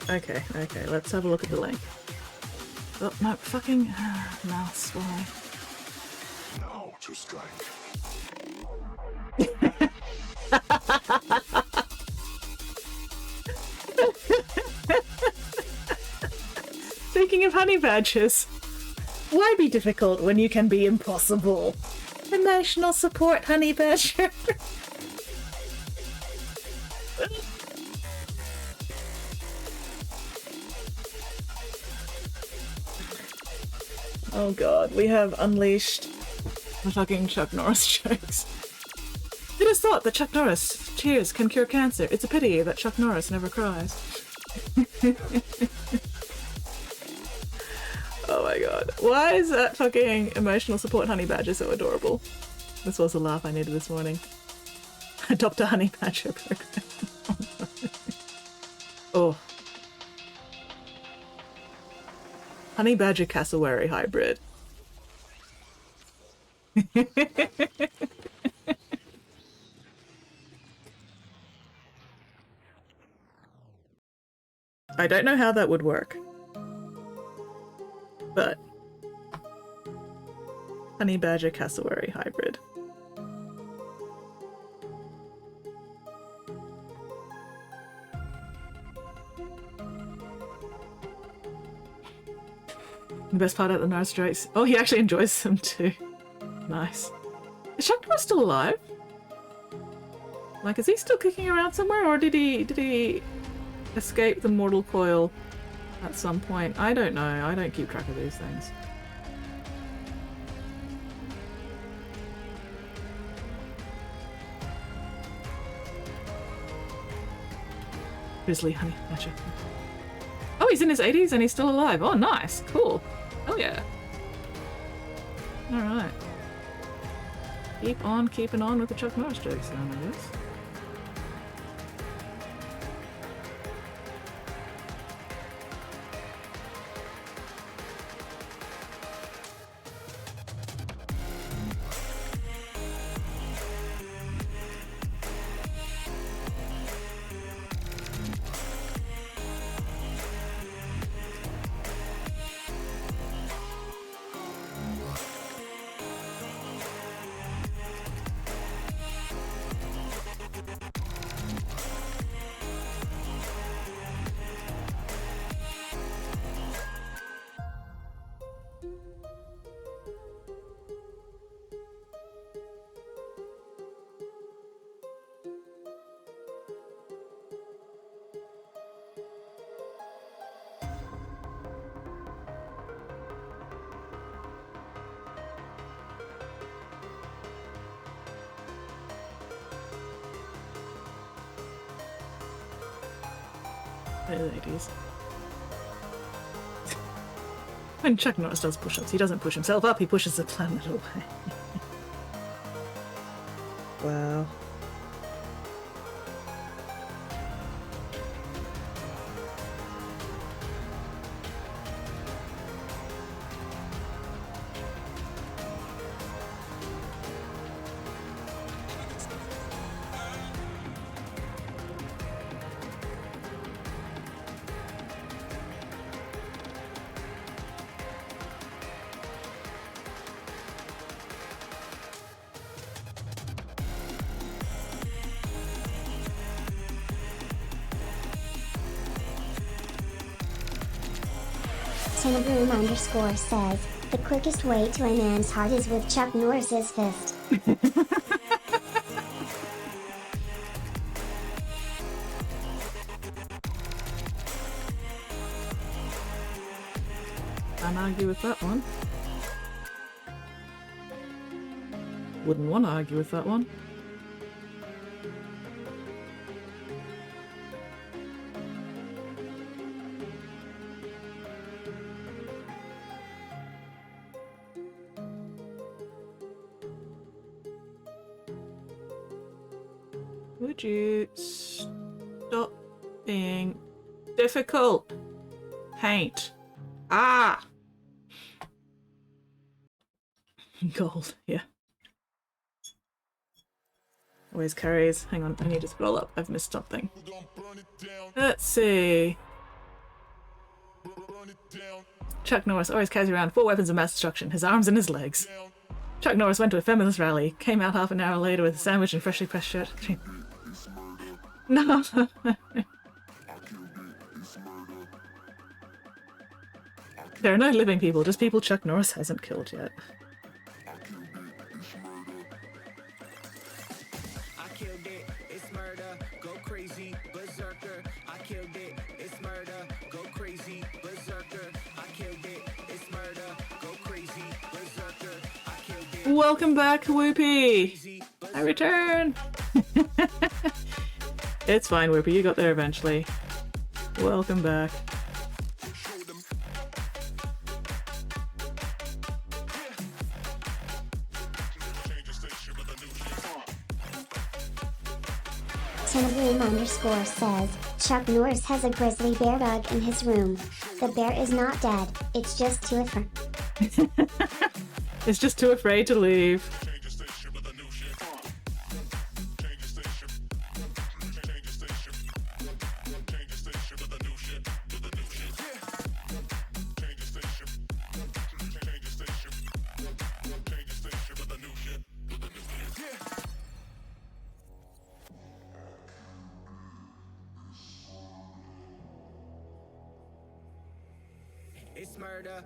Okay, let's have a look at the link. Oh, no, fucking mouse, why? Now to strike. Speaking of honey badgers, why be difficult when you can be impossible? Emotional support honey badger. Oh god, we have unleashed the fucking Chuck Norris jokes. Who'd have thought that Chuck Norris tears can cure cancer? It's a pity that Chuck Norris never cries. Oh my god. Why is that fucking emotional support honey badger so adorable? This was the laugh I needed this morning. Adopt a honey badger program. Oh. Honey badger cassowary hybrid. I don't know how that would work. But honey badger cassowary hybrid. The best part of the nose strikes. Oh, he actually enjoys them too. Nice. Is Chuck Norris still alive? Like, is he still kicking around somewhere, or did he escape the mortal coil at some point? I don't know. I don't keep track of these things. Grizzly honey badger. Oh, he's in his 80s and he's still alive. Oh, nice. Cool. Oh yeah. Alright. Keep on keeping on with the Chuck Norris jokes then, I guess. Hey, ladies. When Chuck Norris does push-ups, he doesn't push himself up, he pushes the planet away. Wow. __ says, the quickest way to a man's heart is with Chuck Norris's fist. Can't argue with that one. Wouldn't want to argue with that one. Would you stop being difficult? Paint. Ah! Gold, yeah. Always carries. Hang on, I need to scroll up. I've missed something. Let's see. Chuck Norris always carries around 4 weapons of mass destruction, his arms and his legs. Chuck Norris went to a feminist rally, came out half an hour later with a sandwich and freshly pressed shirt. No. There are no living people, just people Chuck Norris hasn't killed yet. I killed it, it's murder, go crazy, berserker. I killed it, it's murder, go crazy, berserker. I killed it, it's murder, go crazy, berserker. I killed it. Welcome back, Whoopie! I return! It's fine, Whoopie, you got there eventually. Welcome back. Tinabloom_ says, Chuck Norris has a grizzly bear dog in his room. The bear is not dead, it's just too afraid. It's just too afraid to leave. It's murder.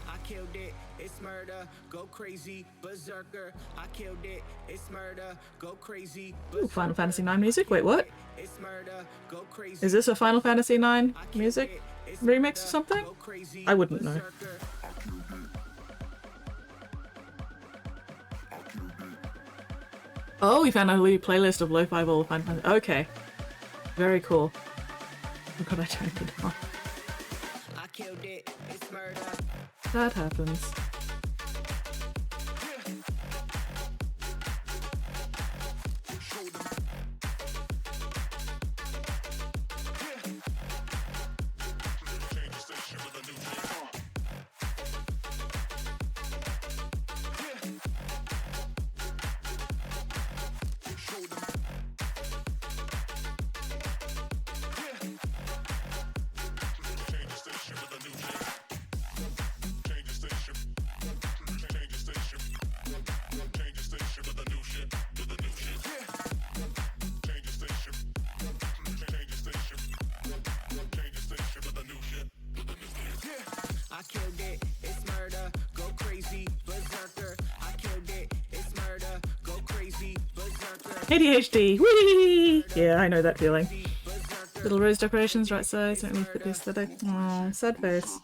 I killed it, it's murder, go crazy, berserker. I killed it, it's murder, go crazy. Ooh, Final Fantasy IX music? Wait, what? It's murder, go crazy. Is this a Final Fantasy IX music remix or something? I wouldn't know. Oh, we found a new playlist of lo-fi all Final Fantasy. Okay. Very cool. Oh god, I turned it on. I killed it, it's murder. That happens. I killed it, it's murder, go crazy, berserker. I killed it, it's murder, go crazy, berserker. ADHD! Whee! Yeah, I know that feeling. Little rose decorations right size, don't really fit the aesthetic. Aww, sad face.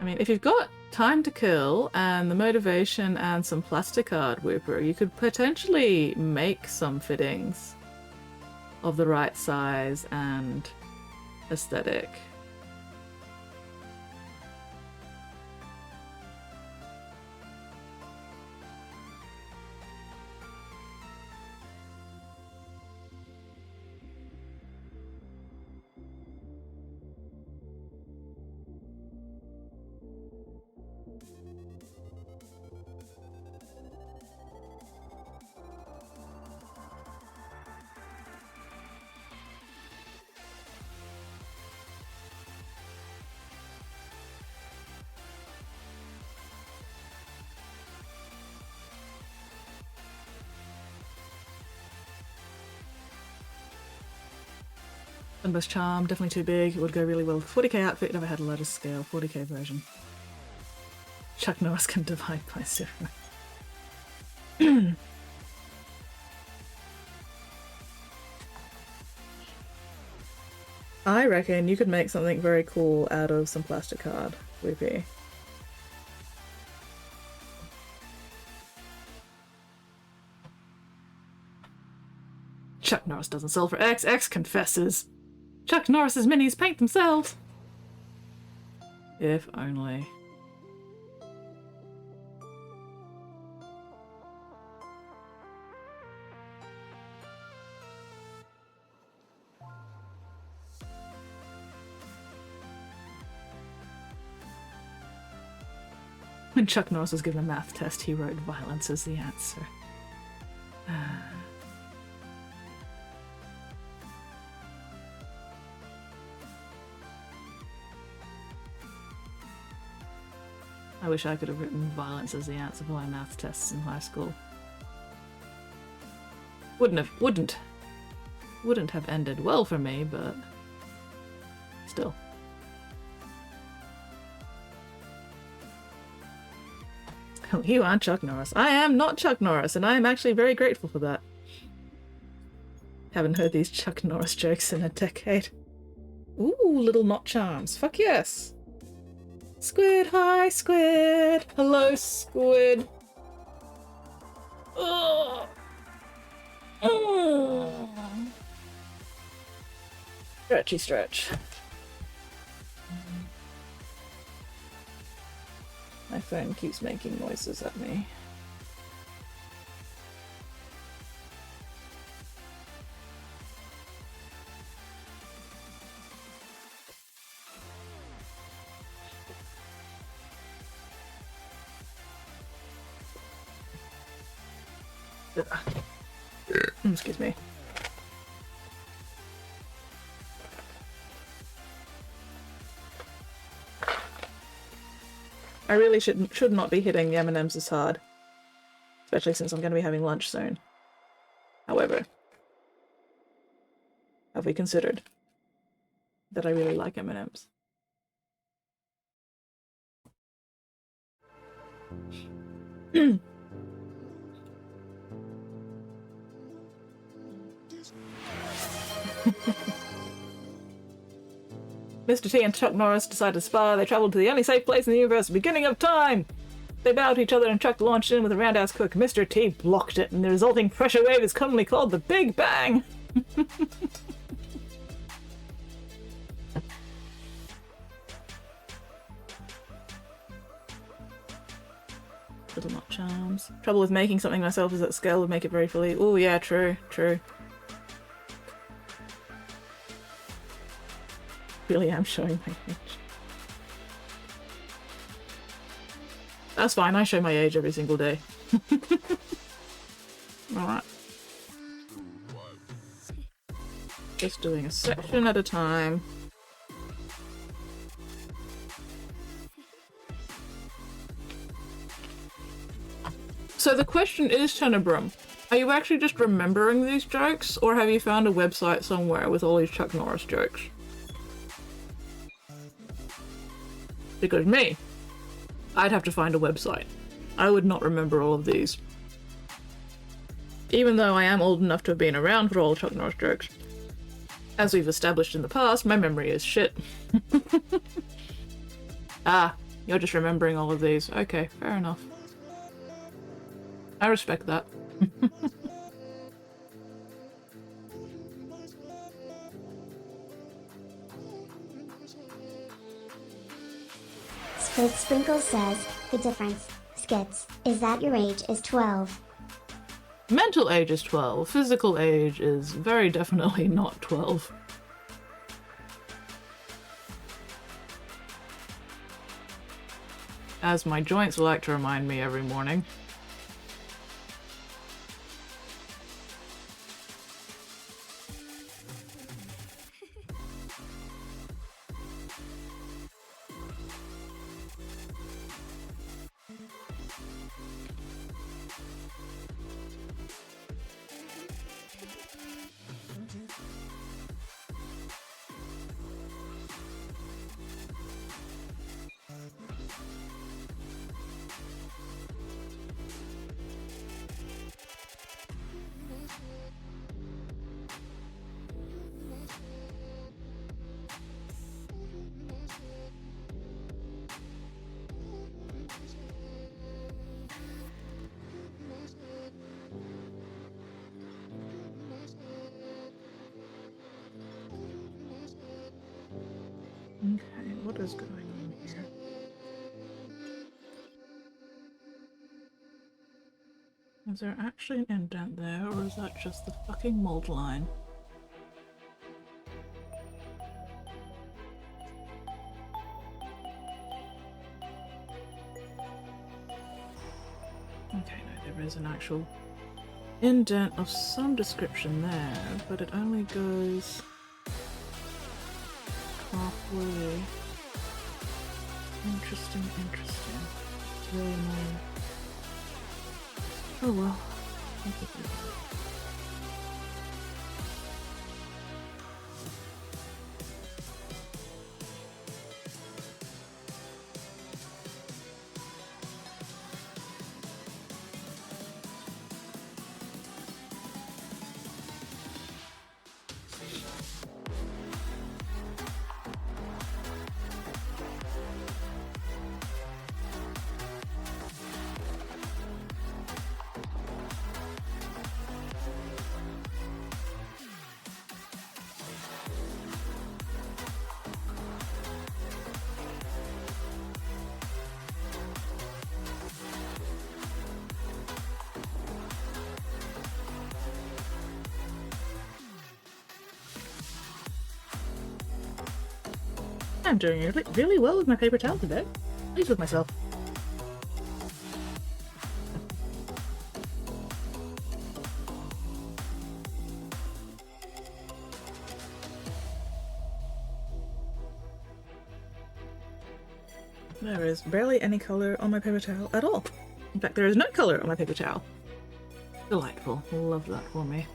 I mean, if you've got time to kill and the motivation and some plastic art, Whooper, you could potentially make some fittings of the right size and aesthetic. Sunburst Charm, definitely too big. It would go really well with 40k outfit. Never had a larger scale 40k version. Chuck Norris can divide by 0. I reckon you could make something very cool out of some plastic card, Whoopie. Chuck Norris doesn't sell for X. X confesses. Chuck Norris's minis paint themselves. If only. When Chuck Norris was given a math test, he wrote violence as the answer. I wish I could have written violence as the answer for my math tests in high school. Wouldn't have ended well for me, but still. You aren't Chuck Norris. I am not Chuck Norris, and I am actually very grateful for that. Haven't heard these Chuck Norris jokes in a decade. Ooh, little knot charms. Fuck yes. Squid, hi, squid. Hello, squid. Ugh. Stretchy stretch. My phone keeps making noises at me. Excuse me. I really should not be hitting the M&Ms as hard. Especially since I'm going to be having lunch soon. However, have we considered that I really like M&Ms? Mr. T and Chuck Norris decided to spar. They traveled to the only safe place in the universe, the beginning of time! They bowed to each other and Chuck launched in with a roundhouse kick. Mr. T blocked it, and the resulting pressure wave is commonly called the Big Bang! Little knot charms. Trouble with making something myself is that scale would make it very fully. Oh yeah, true, true. Really am showing my age. That's fine, I show my age every single day. Alright. Just doing a section at a time. So the question is, Tenebrum, are you actually just remembering these jokes, or have you found a website somewhere with all these Chuck Norris jokes? Because me, I'd have to find a website. I would not remember all of these. Even though I am old enough to have been around for all Chuck Norris jokes. As we've established in the past, my memory is shit. Ah, you're just remembering all of these. Okay, fair enough. I respect that. Squid Sprinkle says, the difference, Skits, is that your age is 12. Mental age is 12. Physical age is very definitely not 12. As my joints like to remind me every morning. Okay, what is going on here? Is there actually an indent there, or is that just the fucking mold line? Okay, no, there is an actual indent of some description there, but it only goes halfway. Interesting, interesting. It's really annoying. Oh well. I'll get rid of it. I'm doing really, really well with my paper towel today. Pleased with myself. There is barely any color on my paper towel at all. In fact, there is no color on my paper towel. Delightful. Love that for me.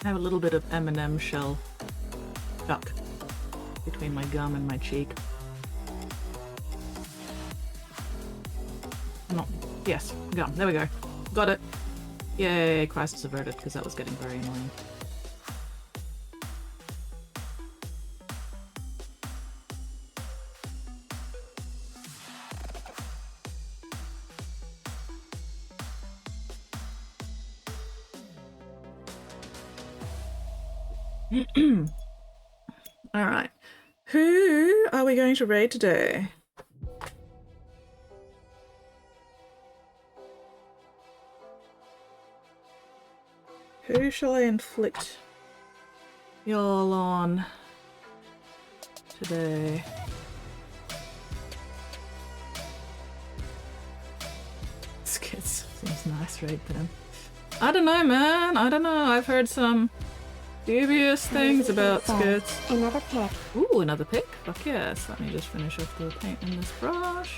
I have a little bit of M&M shell stuck between my gum and my cheek. No. Yes, gum. There we go. Got it. Yay, crisis averted, because that was getting very annoying. Alright. Who are we going to raid today? Who shall I inflict y'all on today? Skits seems nice right then. I don't know, man. I don't know. I've heard some dubious things about skits. Another pick. Ooh, another pick? Fuck yes. Let me just finish off the paint in this brush.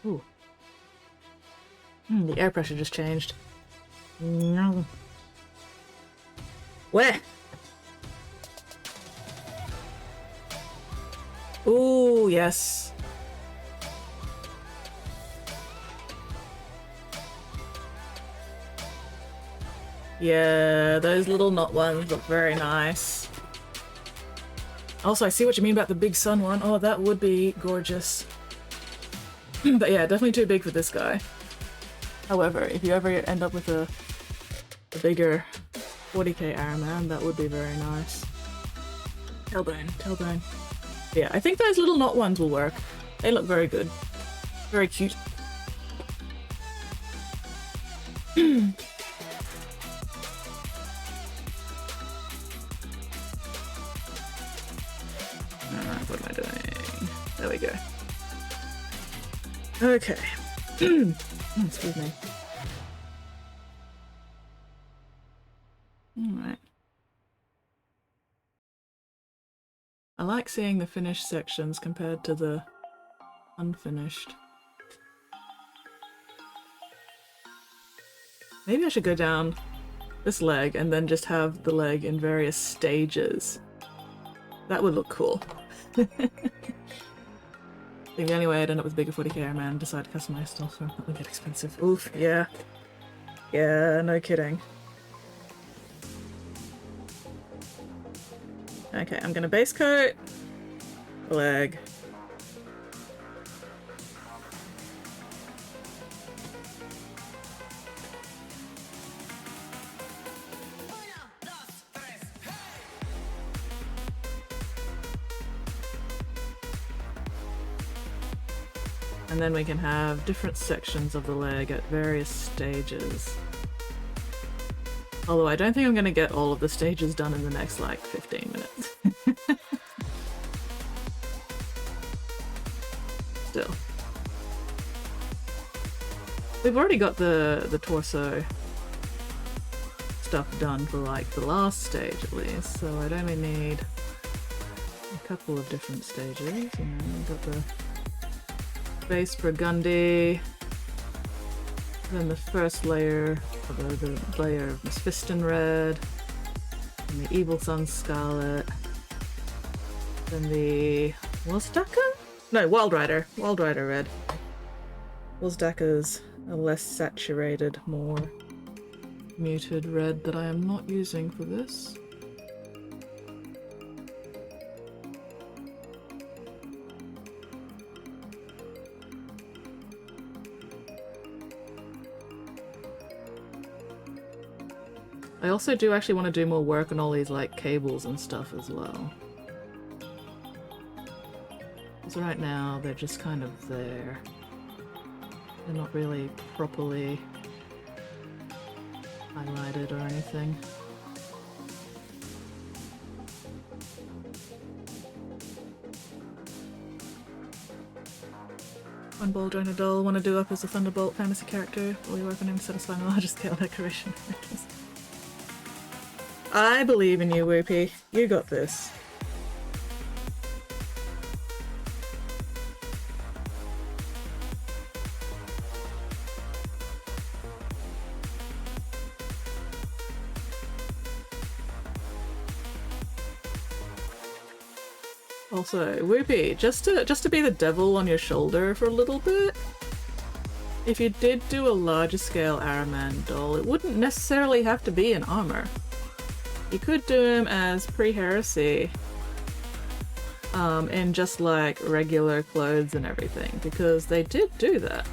Ooh. The air pressure just changed. No. Where? Ooh, yes. Yeah, those little knot ones look very nice. Also, I see what you mean about the big sun one. Oh, that would be gorgeous. But yeah, definitely too big for this guy. However, if you ever end up with a bigger 40k Iron Man, that would be very nice. Tailbone, tailbone. Yeah, I think those little knot ones will work. They look very good. Very cute. Alright, what am I doing? There we go. Okay. Excuse me. Alright. I like seeing the finished sections compared to the unfinished. Maybe I should go down this leg and then just have the leg in various stages. That would look cool. I think the only way I'd end up with bigger 40k Iron Man, decide to customize stuff, so that would get expensive. Oof, yeah. Yeah, no kidding. Okay, I'm gonna base coat the leg. And then we can have different sections of the leg at various stages. Although I don't think I'm going to get all of the stages done in the next, like, 15 minutes. Still. We've already got the torso stuff done for, like, the last stage at least, so I'd only need a couple of different stages. You know, we've got the base Burgundy, then the first layer, the layer of Mephiston Red, and the Evil Sun Scarlet, then the Wolfsdacker? No, Wild Rider Red. Wolfsdacker's a less saturated, more muted red that I am not using for this. I also do actually want to do more work on all these like cables and stuff as well. Because right now they're just kind of there. They're not really properly highlighted or anything. One ball jointed doll want to do up as a Thunderbolt fantasy character while we work on him satisfying a larger scale decoration. I believe in you, Whoopie. You got this. Also, Whoopie, just to be the devil on your shoulder for a little bit, if you did do a larger scale Araman doll, it wouldn't necessarily have to be in armor. You could do him as pre-heresy, in just like regular clothes and everything, because they did do that.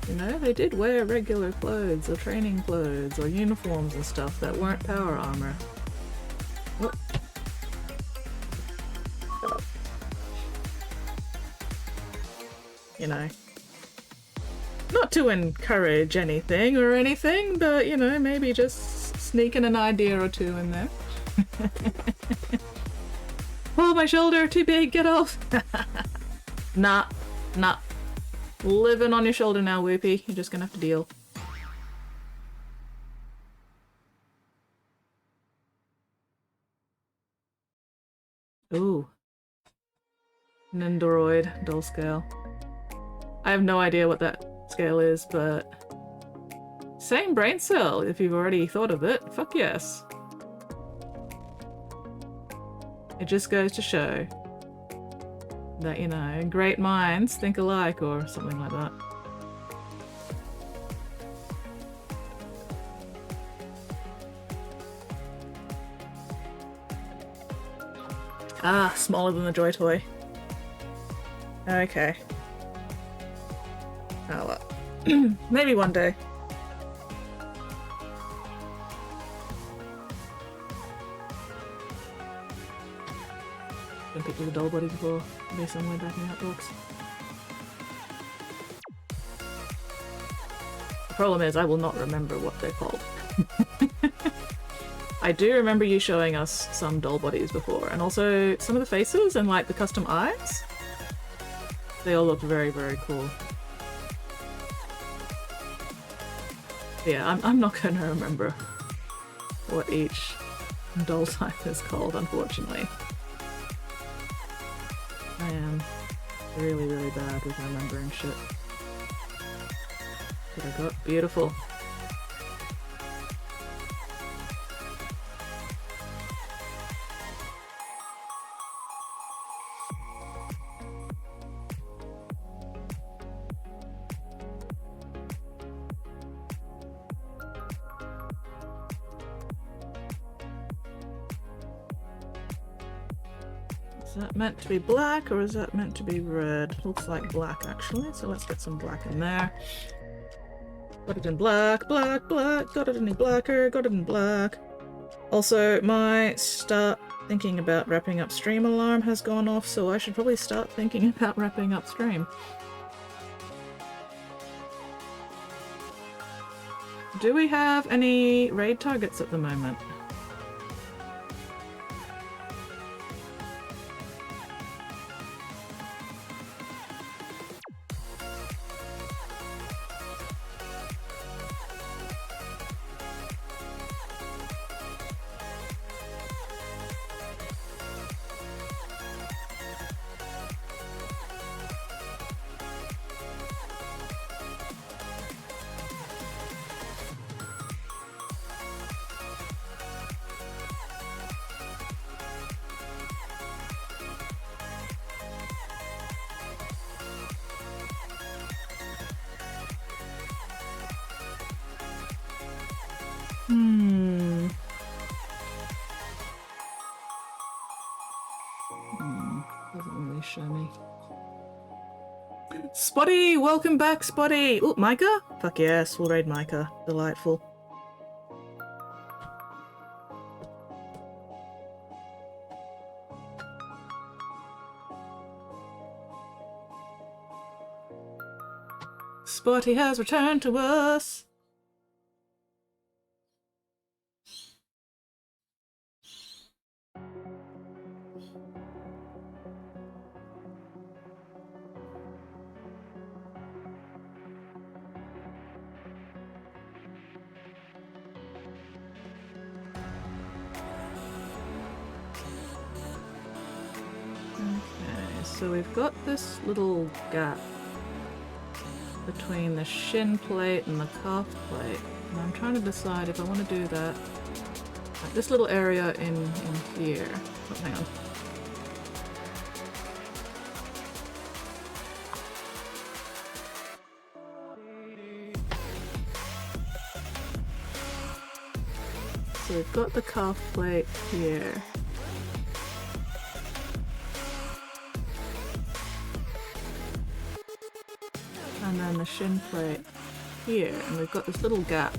You know, they did wear regular clothes or training clothes or uniforms and stuff that weren't power armor. Whoop. You know, not to encourage anything or anything, but you know, maybe just sneaking an idea or two in there. Oh, my shoulder, too big, get off! Nah. Living on your shoulder now, Whoopie. You're just gonna have to deal. Ooh. Nendoroid doll scale. I have no idea what that scale is, but same brain cell if you've already thought of it. Fuck yes. It just goes to show that, you know, great minds think alike or something like that. Ah, smaller than the Joy Toy. Okay. Oh well. Maybe one day. Been picked with a doll body before. Maybe somewhere back in that box. The problem is I will not remember what they're called. I do remember you showing us some doll bodies before, and also some of the faces and like the custom eyes. They all look very, very cool. Yeah, I'm not gonna remember what each doll type is called, unfortunately. I am really, really bad with remembering shit. But I got beautiful. Is that meant to be black or is that meant to be red? Looks like black actually, so let's get some black in there. Got it in black, black, black, got it any blacker, got it in black. Also, my start thinking about wrapping up stream alarm has gone off, so I should probably start thinking about wrapping up stream. Do we have any raid targets at the moment? Doesn't really show me. Spotty! Welcome back, Spotty! Ooh, Micah? Fuck yes, we'll raid Micah. Delightful. Spotty has returned to us! So we've got this little gap between the shin plate and the calf plate, and I'm trying to decide if I want to do that. Like this little area in here. Oh, hang on. So we've got the calf plate here. And then the shin plate here, and we've got this little gap.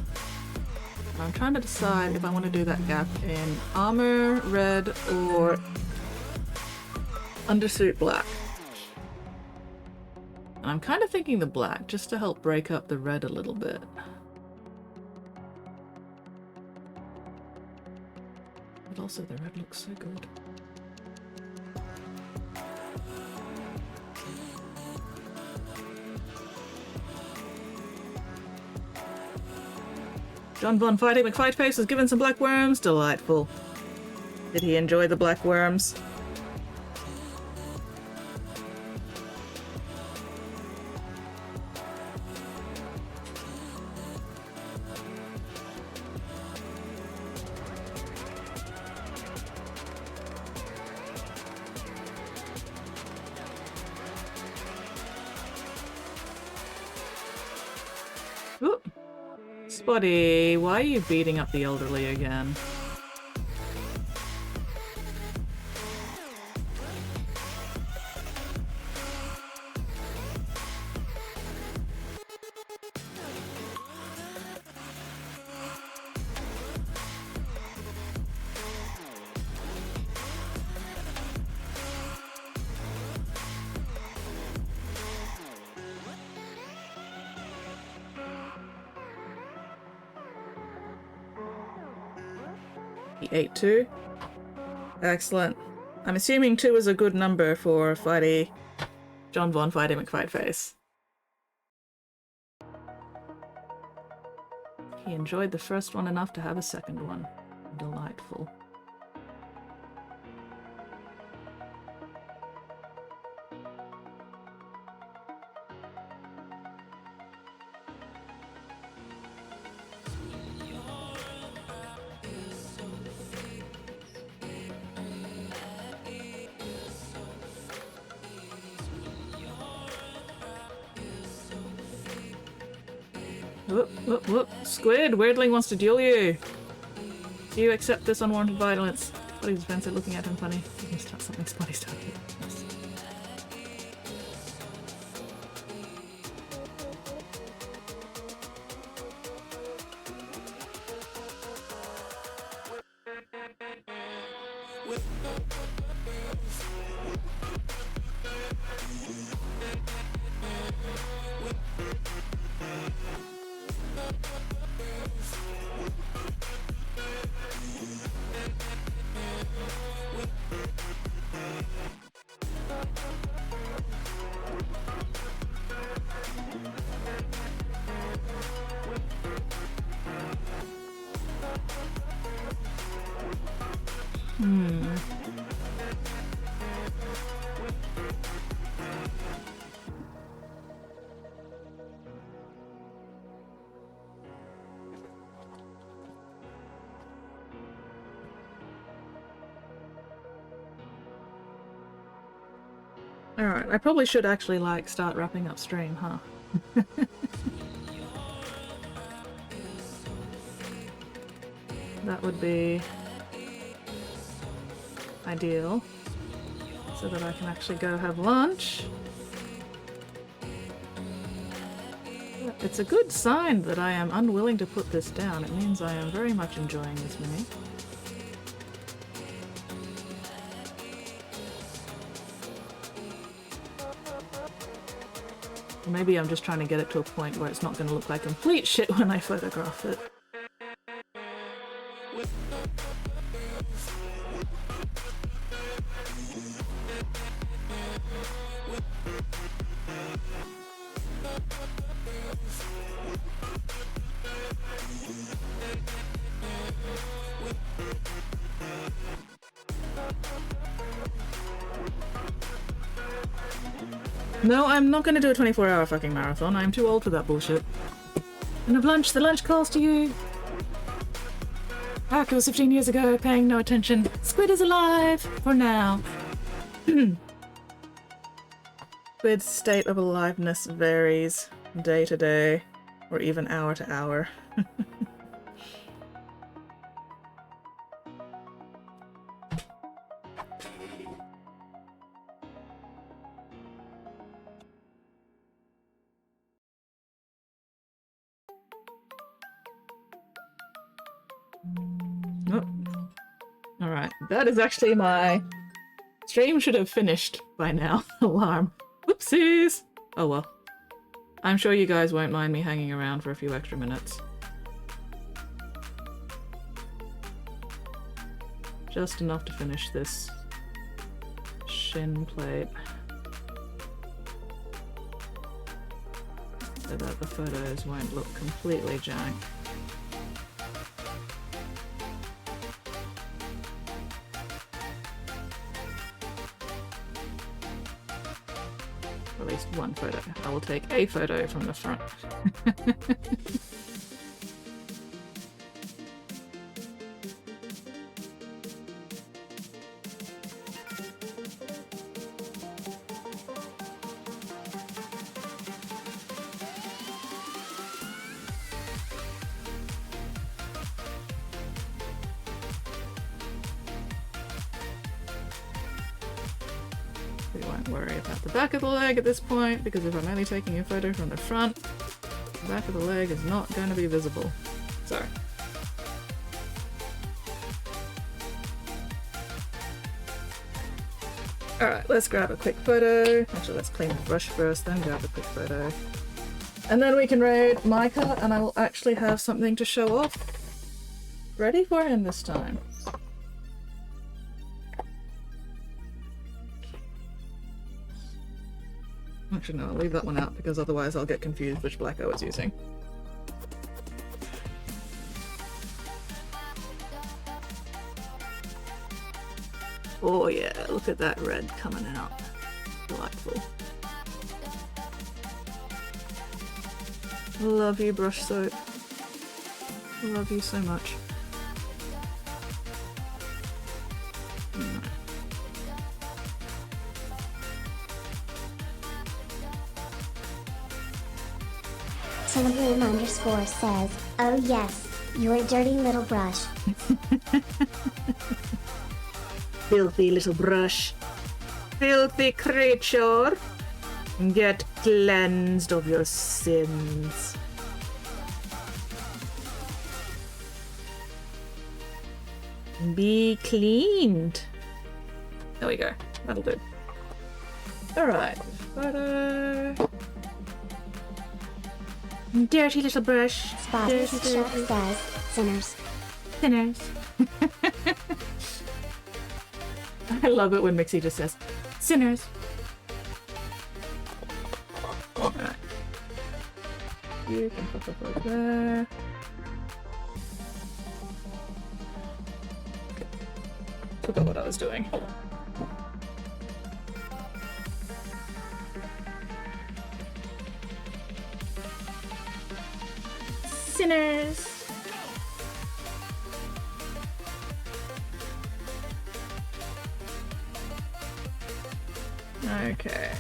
And I'm trying to decide if I want to do that gap in armor red or undersuit black. And I'm kind of thinking the black, just to help break up the red a little bit. But also the red looks so good. John Von Fighting McFightface was given some black worms. Delightful. Did he enjoy the black worms? Oop. Spotty, why are you beating up the elderly again? He ate 2. Excellent. I'm assuming 2 is a good number for Fighty John Von Fighty McFightface. He enjoyed the first one enough to have a second one. Delightful. Whoop, whoop, whoop. Squid weirdly wants to duel you. Do you accept this unwanted violence? Spotty defense at looking at him funny. You can start something Spotty started. Yes. Alright, I probably should actually, like, start wrapping up stream, huh? That would be ideal, so that I can actually go have lunch. It's a good sign that I am unwilling to put this down. It means I am very much enjoying this mini. Or maybe I'm just trying to get it to a point where it's not going to look like complete shit when I photograph it. No, I'm not going to do a 24-hour fucking marathon. I'm too old for that bullshit. And of lunch, the lunch calls to you. It was 15 years ago, paying no attention. Squid is alive! For now. Squid's state of aliveness varies day to day, or even hour to hour. That is actually my... Stream should have finished by now. Alarm. Whoopsies! Oh well. I'm sure you guys won't mind me hanging around for a few extra minutes. Just enough to finish this shin plate. So that the photos won't look completely jank. At least one photo. I will take a photo from the front. We won't worry about the back of the leg at this point, because if I'm only taking a photo from the front, the back of the leg is not going to be visible. Sorry. Alright, let's grab a quick photo. Actually, let's clean the brush first, then grab a quick photo. And then we can raid Micah, and I will actually have something to show off ready for him this time. Actually, no, I'll leave that one out because otherwise I'll get confused which black I was using. Oh yeah, look at that red coming out. Delightful. Love you, brush soap. Love you so much. Bloom__ says, "Oh yes, you're a dirty little brush." filthy little brush. Filthy creature. Get cleansed of your sins. Be cleaned. There we go. That'll do. Alright. Dirty little brush. Spotted Chuck says, sinners. Sinners. I love it when Mixie just says, sinners. Alright. You can put it over there. Okay. Forgot what I was doing. Sinners. Okay.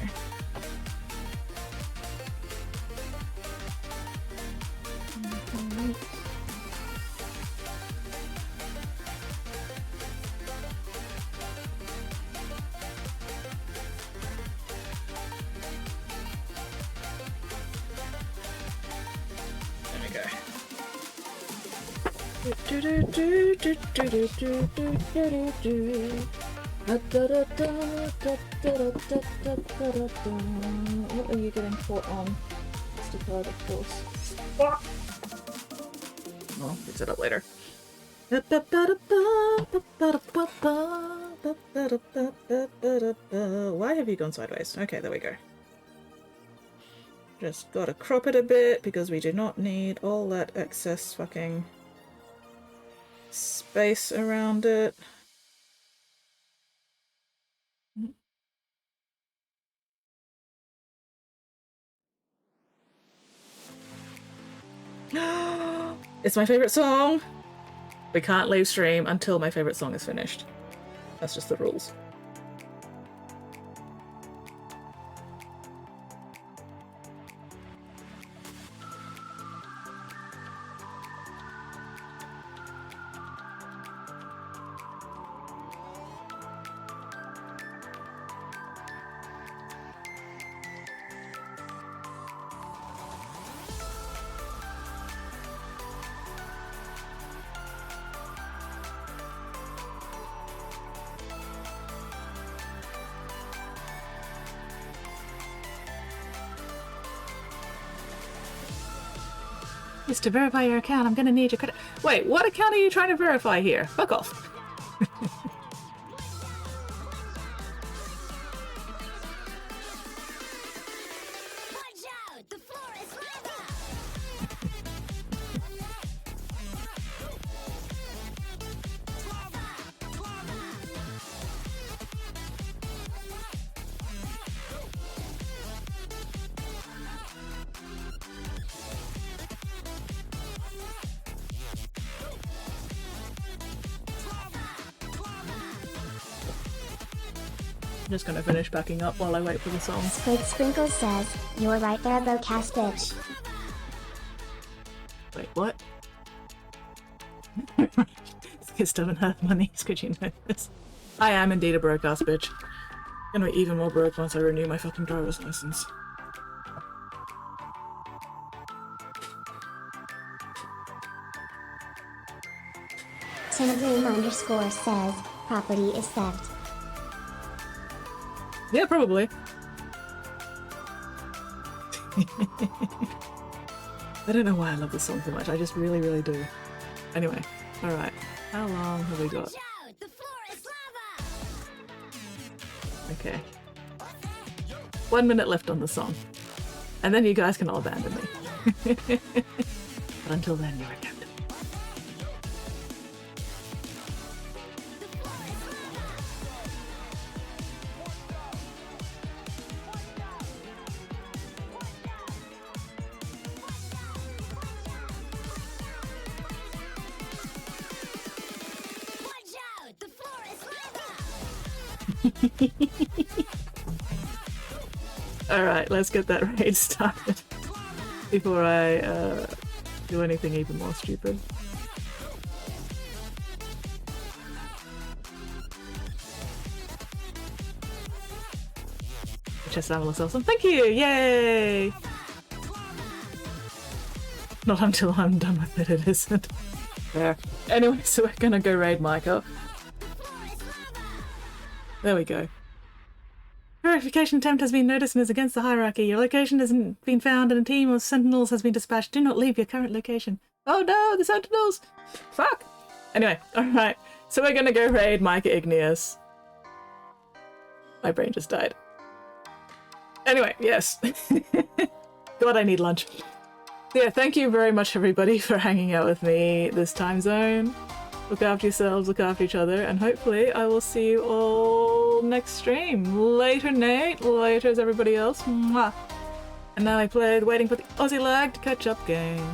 What are you getting caught on? Mastercard, of course. I'll fix it up later. Why have you gone sideways? Okay, there we go. Just gotta crop it a bit because we do not need all that excess fucking space around it. It's my favorite song. We can't leave stream until my favorite song is finished. That's just the rules. To verify your account, I'm gonna need your credit. Wait, what account are you trying to verify here? Fuck off. Watch out! The floor is lava! I'm just gonna finish backing up while I wait for the song. Squid Sprinkle says, you're right there, bro-cast bitch. Wait, what? This kid doesn't have money, could you know this? I am indeed a broke ass bitch. Gonna be even more broke once I renew my fucking driver's license. Tinabloom_ says, property is theft. Yeah, probably. I don't know why I love this song so much. I just really, really do. Anyway, alright. How long have we got? Watch out! The floor is lava! Okay. 1 minute left on the song. And then you guys can all abandon me. But until then, you're a captain. Watch out! The floor is lava! Alright, let's get that raid started. Before I do anything even more stupid. chest ammo looks awesome. Thank you! Yay! Not until I'm done with it, it isn't. There. Anyway, so we're gonna go raid Micah. There we go. Verification attempt has been noticed and is against the hierarchy. Your location hasn't been found and a team of sentinels has been dispatched. Do not leave your current location. Oh no, the sentinels! Fuck! Anyway, alright. So we're gonna go raid Micah Igneous. My brain just died. Anyway, yes. God, I need lunch. Yeah, thank you very much everybody for hanging out with me this time zone. Look after yourselves, look after each other, and hopefully I will see you all next stream. Later, Nate. Later is everybody else. Mwah. And now I played Waiting for the Aussie lag to catch up game.